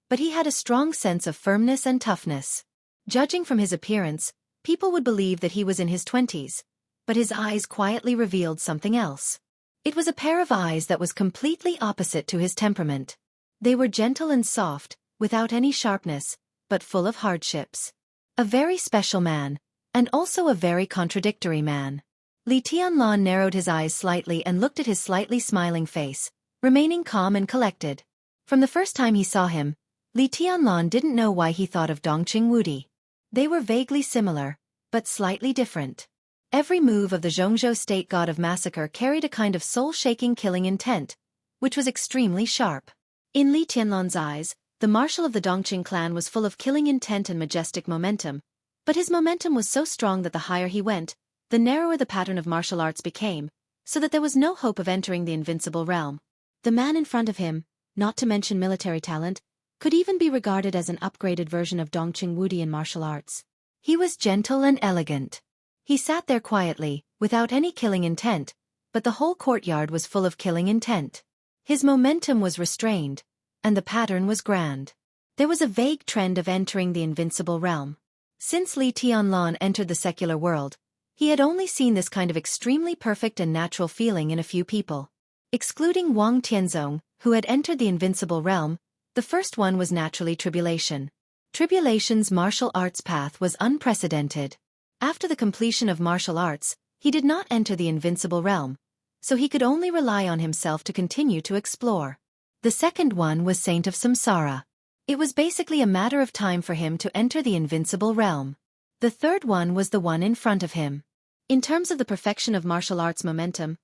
but he had a strong sense of firmness and toughness. Judging from his appearance, people would believe that he was in his 20s, but his eyes quietly revealed something else. It was a pair of eyes that was completely opposite to his temperament. They were gentle and soft, without any sharpness, but full of hardships. A very special man, and also a very contradictory man. Li Tianlan narrowed his eyes slightly and looked at his slightly smiling face, remaining calm and collected. From the first time he saw him, Li Tianlan didn't know why he thought of Dongqing Wudi. They were vaguely similar, but slightly different. Every move of the Jianghu state god of massacre carried a kind of soul-shaking killing intent, which was extremely sharp. In Li Tianlan's eyes, the marshal of the Dongqing clan was full of killing intent and majestic momentum, but his momentum was so strong that the higher he went, the narrower the pattern of martial arts became, so that there was no hope of entering the invincible realm. The man in front of him, not to mention military talent, could even be regarded as an upgraded version of Dongqing Wudi in martial arts. He was gentle and elegant. He sat there quietly, without any killing intent, but the whole courtyard was full of killing intent. His momentum was restrained, and the pattern was grand. There was a vague trend of entering the invincible realm. Since Li Tianlan entered the secular world, he had only seen this kind of extremely perfect and natural feeling in a few people. Excluding Wang Tianzong, who had entered the invincible realm, the first one was naturally Tribulation. Tribulation's martial arts path was unprecedented. After the completion of martial arts, he did not enter the invincible realm, so he could only rely on himself to continue to explore. The second one was Saint of Samsara. It was basically a matter of time for him to enter the invincible realm. The third one was the one in front of him. In terms of the perfection of martial arts momentum,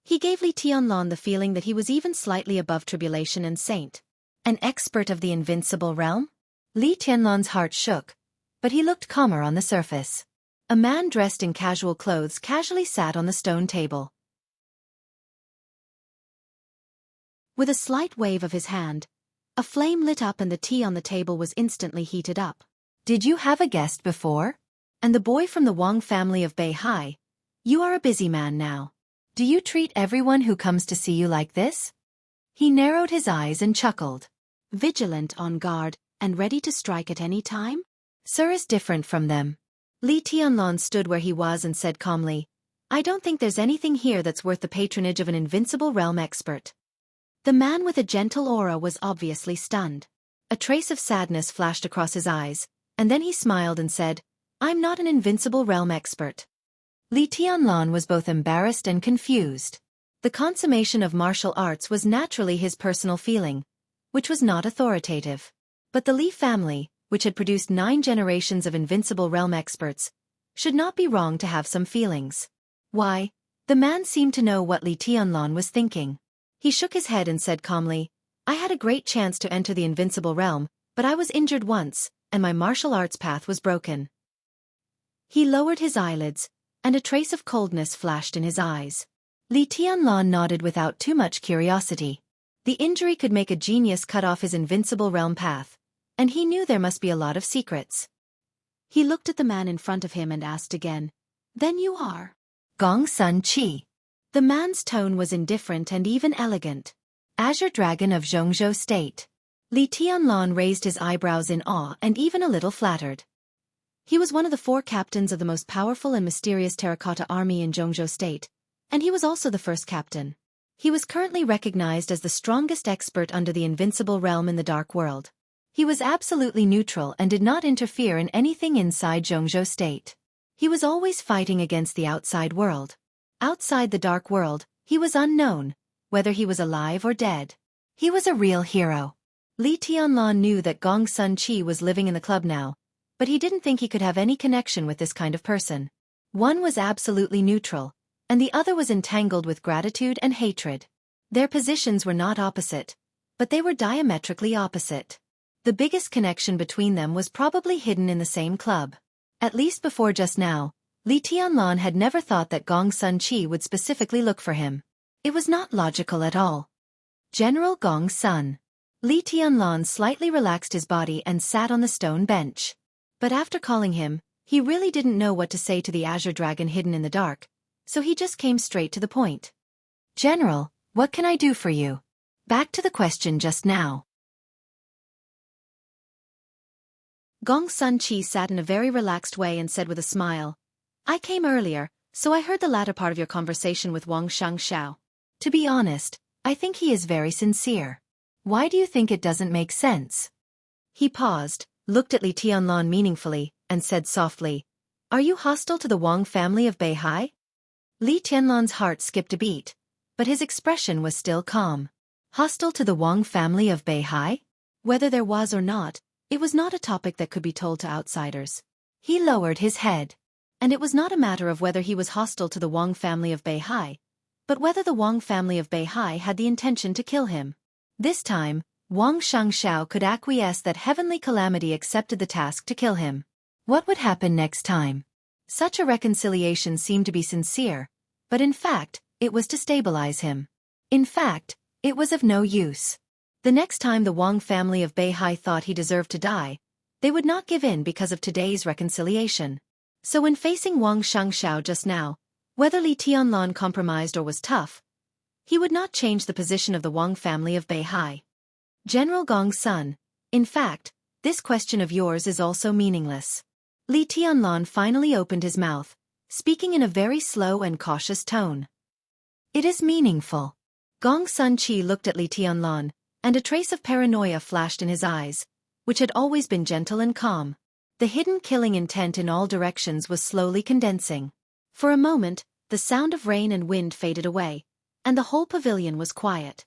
he gave Li Tianlan the feeling that he was even slightly above Tribulation and Saint. An expert of the invincible realm? Li Tianlan's heart shook, but he looked calmer on the surface. A man dressed in casual clothes casually sat on the stone table. With a slight wave of his hand, a flame lit up and the tea on the table was instantly heated up. "Did you have a guest before? And the boy from the Wang family of Beihai? You are a busy man now. Do you treat everyone who comes to see you like this?" He narrowed his eyes and chuckled. "Vigilant, on guard, and ready to strike at any time? Sir is different from them." Li Tianlan stood where he was and said calmly, "I don't think there's anything here that's worth the patronage of an invincible realm expert." The man with a gentle aura was obviously stunned. A trace of sadness flashed across his eyes, and then he smiled and said, "I'm not an invincible realm expert." Li Tianlan was both embarrassed and confused. The consummation of martial arts was naturally his personal feeling, which was not authoritative. But the Li family, which had produced 9 generations of invincible realm experts, should not be wrong to have some feelings. Why? The man seemed to know what Li Tianlan was thinking. He shook his head and said calmly, "I had a great chance to enter the invincible realm, but I was injured once, and my martial arts path was broken." He lowered his eyelids, and a trace of coldness flashed in his eyes. Li Tianlan nodded without too much curiosity. The injury could make a genius cut off his invincible realm path, and he knew there must be a lot of secrets. He looked at the man in front of him and asked again, "Then you are Gong Sun Qi?" The man's tone was indifferent and even elegant. "Azure Dragon of Jianghu State." Li Tianlan raised his eyebrows in awe and even a little flattered. He was one of the 4 captains of the most powerful and mysterious terracotta army in Jianghu State, and he was also the first captain. He was currently recognized as the strongest expert under the invincible realm in the dark world. He was absolutely neutral and did not interfere in anything inside Jianghu State. He was always fighting against the outside world. Outside the dark world, he was unknown, whether he was alive or dead. He was a real hero. Li Tianlan knew that Gong Sun Qi was living in the club now, but he didn't think he could have any connection with this kind of person. One was absolutely neutral, and the other was entangled with gratitude and hatred. Their positions were not opposite, but they were diametrically opposite. The biggest connection between them was probably hidden in the same club. At least before just now, Li Tianlan had never thought that Gong Sun Qi would specifically look for him. It was not logical at all. General Gong Sun. Li Tianlan slightly relaxed his body and sat on the stone bench. But after calling him, he really didn't know what to say to the Azure Dragon hidden in the dark, so he just came straight to the point. "General, what can I do for you?" Back to the question just now. Gong Sun Qi sat in a very relaxed way and said with a smile, "I came earlier, so I heard the latter part of your conversation with Wang Xianxia. To be honest, I think he is very sincere. Why do you think it doesn't make sense?" He paused, looked at Li Tianlan meaningfully, and said softly, "Are you hostile to the Wang family of Beihai?" Li Tianlan's heart skipped a beat, but his expression was still calm. Hostile to the Wang family of Beihai? Whether there was or not, it was not a topic that could be told to outsiders. He lowered his head. And it was not a matter of whether he was hostile to the Wang family of Beihai, but whether the Wang family of Beihai had the intention to kill him. This time, Wang Xianxiao could acquiesce that Heavenly Calamity accepted the task to kill him. What would happen next time? Such a reconciliation seemed to be sincere, but in fact, it was to stabilize him. In fact, it was of no use. The next time the Wang family of Beihai thought he deserved to die, they would not give in because of today's reconciliation. So when facing Wang Xianxiao just now, Whether Li Tianlan compromised or was tough, he would not change the position of the Wang family of Beihai. General Gong's son, in fact, this question of yours is also meaningless. Li Tianlan finally opened his mouth, speaking in a very slow and cautious tone. It is meaningful. Gong Sun Qi looked at Li Tianlan, and a trace of paranoia flashed in his eyes, which had always been gentle and calm. The hidden killing intent in all directions was slowly condensing. For a moment, the sound of rain and wind faded away, and the whole pavilion was quiet.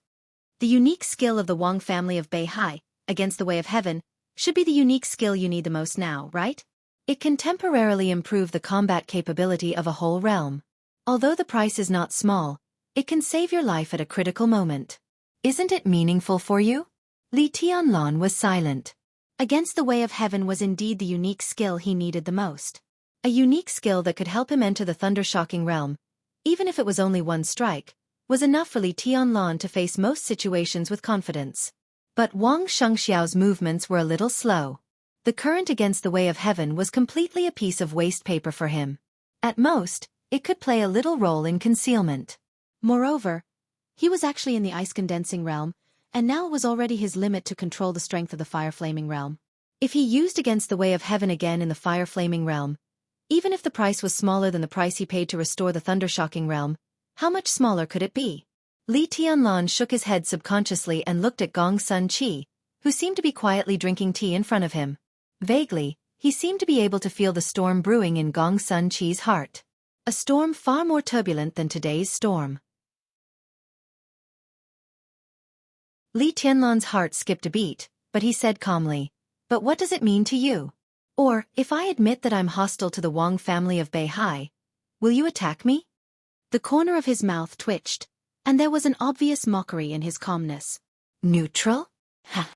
The unique skill of the Wang family of Beihai, against the way of heaven, should be the unique skill you need the most now, right? It can temporarily improve the combat capability of a whole realm. Although the price is not small, it can save your life at a critical moment. Isn't it meaningful for you? Li Tianlan was silent. Against the way of heaven was indeed the unique skill he needed the most. A unique skill that could help him enter the thunder-shocking realm, even if it was only one strike, was enough for Li Tianlan to face most situations with confidence. But Wang Xianxiao's movements were a little slow. The current against the way of heaven was completely a piece of waste paper for him. At most, it could play a little role in concealment. Moreover, he was actually in the ice-condensing realm, and now it was already his limit to control the strength of the fire-flaming realm. If he used against the way of heaven again in the fire-flaming realm, even if the price was smaller than the price he paid to restore the thunder-shocking realm, how much smaller could it be? Li Tianlan shook his head subconsciously and looked at Gong Sun Qi, who seemed to be quietly drinking tea in front of him. Vaguely, he seemed to be able to feel the storm brewing in Gong Sun Qi's heart. A storm far more turbulent than today's storm. Li Tianlan's heart skipped a beat, but he said calmly, "But what does it mean to you? Or, if I admit that I'm hostile to the Wang family of Beihai, will you attack me?" The corner of his mouth twitched, and there was an obvious mockery in his calmness. Neutral? Ha!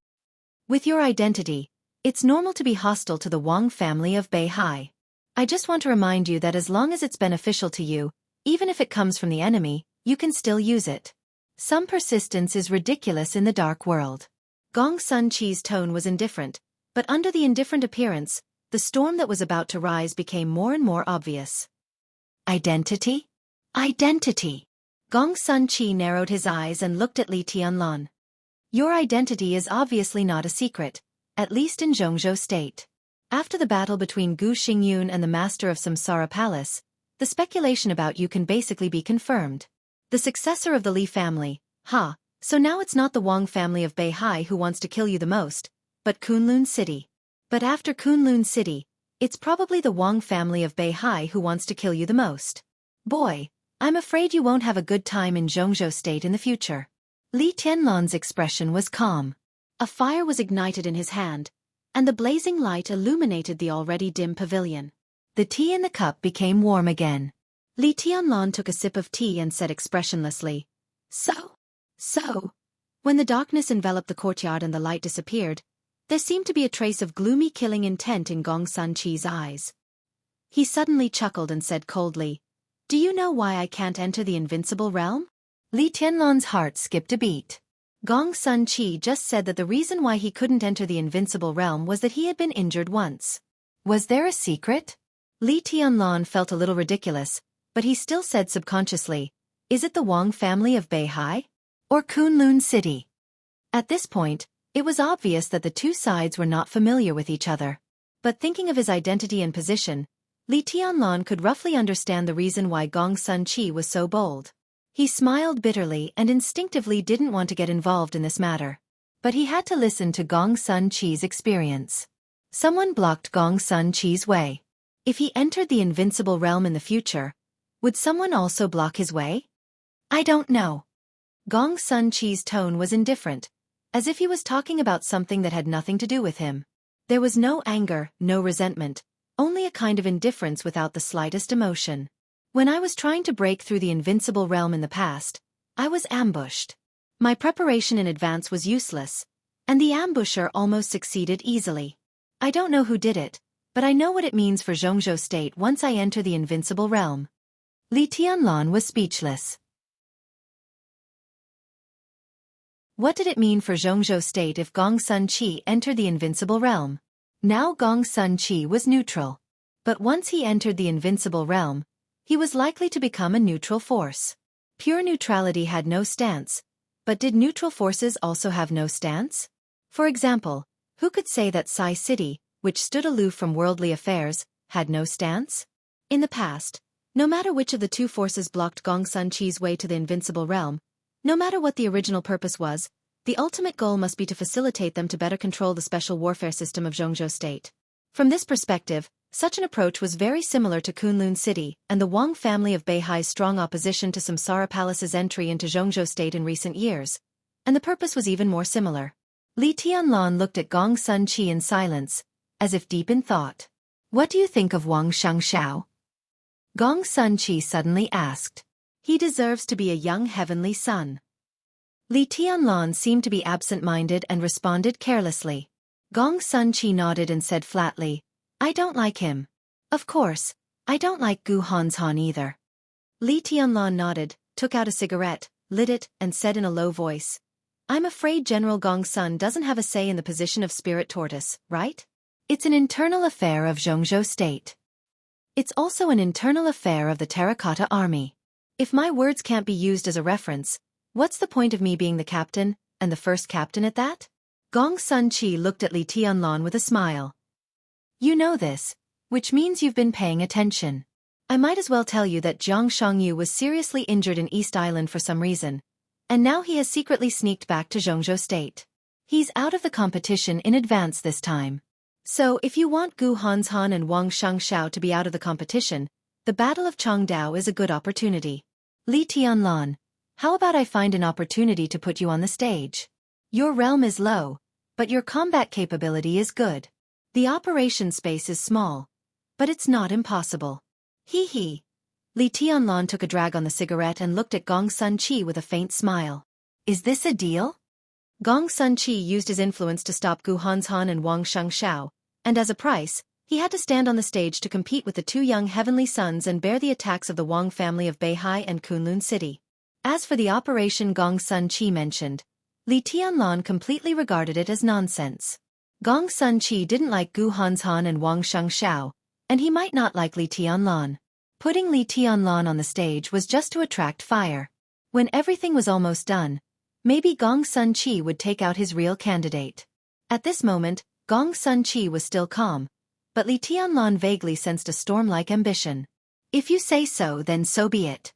With your identity, it's normal to be hostile to the Wang family of Beihai. I just want to remind you that as long as it's beneficial to you, even if it comes from the enemy, you can still use it. Some persistence is ridiculous in the dark world. Gong Sun Qi's tone was indifferent, but under the indifferent appearance, the storm that was about to rise became more and more obvious. Identity? Identity! Gong Sun Qi narrowed his eyes and looked at Li Tianlan. Your identity is obviously not a secret, at least in Jianghu state. After the battle between Gu Xingyun and the master of Samsara Palace, the speculation about you can basically be confirmed. The successor of the Li family, so now it's not the Wang family of Beihai who wants to kill you the most, but Kunlun City. But after Kunlun City, it's probably the Wang family of Beihai who wants to kill you the most. Boy, I'm afraid you won't have a good time in Jianghu state in the future. Li Tianlan's expression was calm. A fire was ignited in his hand, and the blazing light illuminated the already dim pavilion. The tea in the cup became warm again. Li Tianlan took a sip of tea and said expressionlessly, So. When the darkness enveloped the courtyard and the light disappeared, there seemed to be a trace of gloomy killing intent in Gong Sun Qi's eyes. He suddenly chuckled and said coldly, "Do you know why I can't enter the invincible realm?" Li Tianlan's heart skipped a beat. Gong Sun Qi just said that the reason why he couldn't enter the invincible realm was that he had been injured once. Was there a secret? Li Tianlan felt a little ridiculous, but he still said subconsciously, "Is it the Wang family of Beihai? Or Kunlun City?" At this point, it was obvious that the two sides were not familiar with each other. But thinking of his identity and position, Li Tianlan could roughly understand the reason why Gong Sun Qi was so bold. He smiled bitterly and instinctively didn't want to get involved in this matter. But he had to listen to Gong Sun Qi's experience. Someone blocked Gong Sun Qi's way. If he entered the invincible realm in the future, would someone also block his way? I don't know. Gong Sun Qi's tone was indifferent, as if he was talking about something that had nothing to do with him. There was no anger, no resentment, only a kind of indifference without the slightest emotion. When I was trying to break through the invincible realm in the past, I was ambushed. My preparation in advance was useless, and the ambusher almost succeeded easily. I don't know who did it, but I know what it means for Jianghu state once I enter the invincible realm. Li Tianlan was speechless. What did it mean for Jianghu state if Gong Sun Qi entered the invincible realm? Now Gong Sun Qi was neutral. But once he entered the invincible realm, he was likely to become a neutral force. Pure neutrality had no stance, but did neutral forces also have no stance? For example, who could say that Sai City, which stood aloof from worldly affairs, had no stance? In the past, no matter which of the two forces blocked Gongsun Chi's way to the invincible realm, no matter what the original purpose was, the ultimate goal must be to facilitate them to better control the special warfare system of Jianghu state. From this perspective, such an approach was very similar to Kunlun City and the Wang family of Beihai's strong opposition to Samsara Palace's entry into Jianghu state in recent years, and the purpose was even more similar. Li Tianlan looked at Gongsun Chi in silence, as if deep in thought. What do you think of Wang Xianxia? Gongsun Chi suddenly asked. He deserves to be a young heavenly son. Li Tianlan seemed to be absent-minded and responded carelessly. Gongsun Chi nodded and said flatly, I don't like him. Of course, I don't like Gu Hanzhan either. Li Tianlan nodded, took out a cigarette, lit it, and said in a low voice, I'm afraid General Gongsun doesn't have a say in the position of spirit tortoise, right? It's an internal affair of Jianghu state. It's also an internal affair of the Terracotta Army. If my words can't be used as a reference, what's the point of me being the captain, and the first captain at that? Gongsun Chi looked at Li Tianlan with a smile. You know this, which means you've been paying attention. I might as well tell you that Jiang Shangyu was seriously injured in East Island for some reason, and now he has secretly sneaked back to Jianghu state. He's out of the competition in advance this time. So if you want Gu Hanzhan and Wang Xiangxiao to be out of the competition, the Battle of Changdao is a good opportunity. Li Tianlan, how about I find an opportunity to put you on the stage? Your realm is low, but your combat capability is good. The operation space is small, but it's not impossible. Hee. Li Tianlan took a drag on the cigarette and looked at Gongsun Chi with a faint smile. Is this a deal? Gongsun Chi used his influence to stop Gu Hanzhan and Wang Xiangxiao, and as a price, he had to stand on the stage to compete with the two young heavenly sons and bear the attacks of the Wang family of Beihai and Kunlun City. As for the operation Gongsun Chi mentioned, Li Tianlan completely regarded it as nonsense. Gongsun Chi didn't like Gu Hanzhan and Wang Xiangxiao, and he might not like Li Tianlan. Putting Li Tianlan on the stage was just to attract fire. When everything was almost done, maybe Gongsun Chi would take out his real candidate. At this moment, Gongsun Chi was still calm, but Li Tianlan vaguely sensed a storm-like ambition. If you say so, then so be it.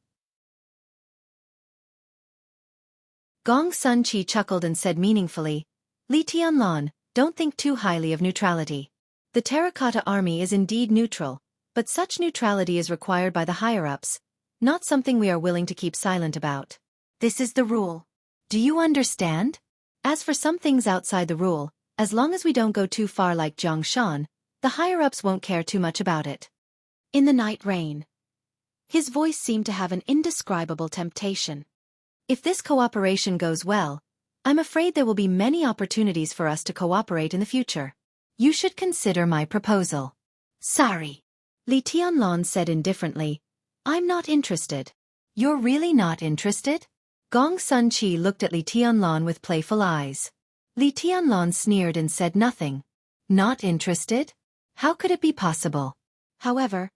Gongsun Chi chuckled and said meaningfully, Li Tianlan, don't think too highly of neutrality. The Terracotta Army is indeed neutral, but such neutrality is required by the higher-ups, not something we are willing to keep silent about. This is the rule. Do you understand? As for some things outside the rule, as long as we don't go too far like Jiangshan, the higher-ups won't care too much about it. In the night rain. His voice seemed to have an indescribable temptation. If this cooperation goes well, I'm afraid there will be many opportunities for us to cooperate in the future. You should consider my proposal. Sorry. Li Tianlan said indifferently, I'm not interested. You're really not interested? Gongsun Chi looked at Li Tianlan with playful eyes. Li Tianlan sneered and said nothing. Not interested? How could it be possible? However,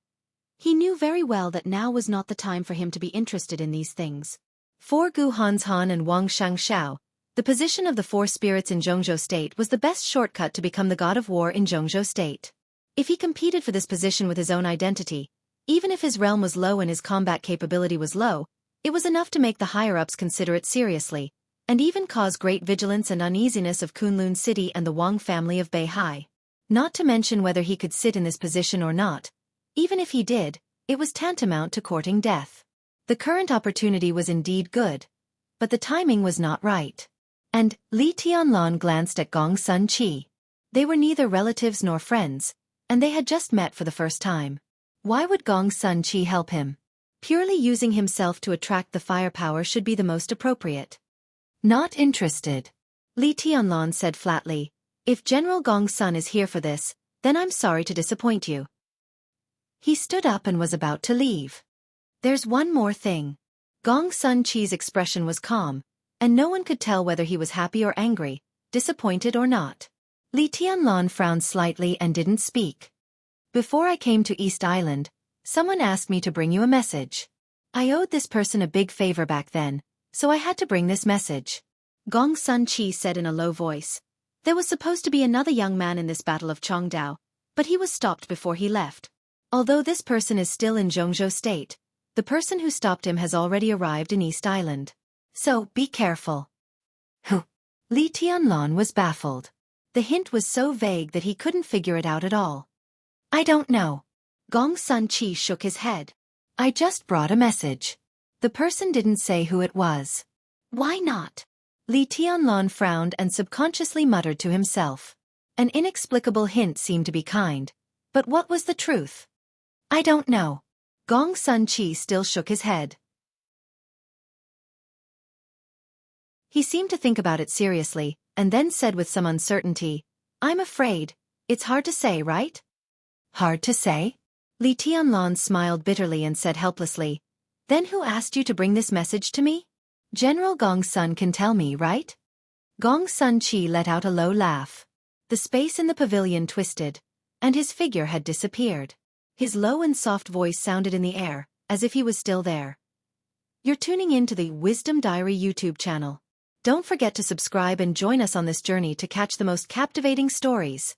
he knew very well that now was not the time for him to be interested in these things. For Gu Hanzhan and Wang Xiangxiao, the position of the four spirits in Jianghu state was the best shortcut to become the god of war in Jianghu state. If he competed for this position with his own identity, even if his realm was low and his combat capability was low, it was enough to make the higher-ups consider it seriously, and even cause great vigilance and uneasiness of Kunlun City and the Wang family of Beihai. Not to mention whether he could sit in this position or not. Even if he did, it was tantamount to courting death. The current opportunity was indeed good, but the timing was not right. And Li Tianlan glanced at Gongsun Chi. They were neither relatives nor friends, and they had just met for the first time. Why would Gongsun Chi help him? Purely using himself to attract the firepower should be the most appropriate. Not interested. Li Tianlan said flatly, if General Gongsun is here for this, then I'm sorry to disappoint you. He stood up and was about to leave. There's one more thing. Gongsun Chi's expression was calm, and no one could tell whether he was happy or angry, disappointed or not. Li Tianlan frowned slightly and didn't speak. Before I came to East Island, Someone asked me to bring you a message. I owed this person a big favor back then, so I had to bring this message. Gong Sun Chi said in a low voice. There was supposed to be another young man in this battle of Chongdao, but he was stopped before he left. Although this person is still in Zhongzhou State, the person who stopped him has already arrived in East Island. So, be careful. Li Tianlan was baffled. The hint was so vague that he couldn't figure it out at all. I don't know. Gong Sun Chi shook his head. I just brought a message. The person didn't say who it was. Why not? Li Tianlan frowned and subconsciously muttered to himself. An inexplicable hint seemed to be kind, but what was the truth? I don't know. Gong Sun Chi still shook his head. He seemed to think about it seriously, and then said with some uncertainty, I'm afraid, it's hard to say, right? Hard to say? Li Tianlan smiled bitterly and said helplessly, Then who asked you to bring this message to me? General Gong Sun can tell me, right? Gong Sun Chi let out a low laugh. The space in the pavilion twisted, and his figure had disappeared. His low and soft voice sounded in the air, as if he was still there. You're tuning in to the Wisdom Diary YouTube channel. Don't forget to subscribe and join us on this journey to catch the most captivating stories.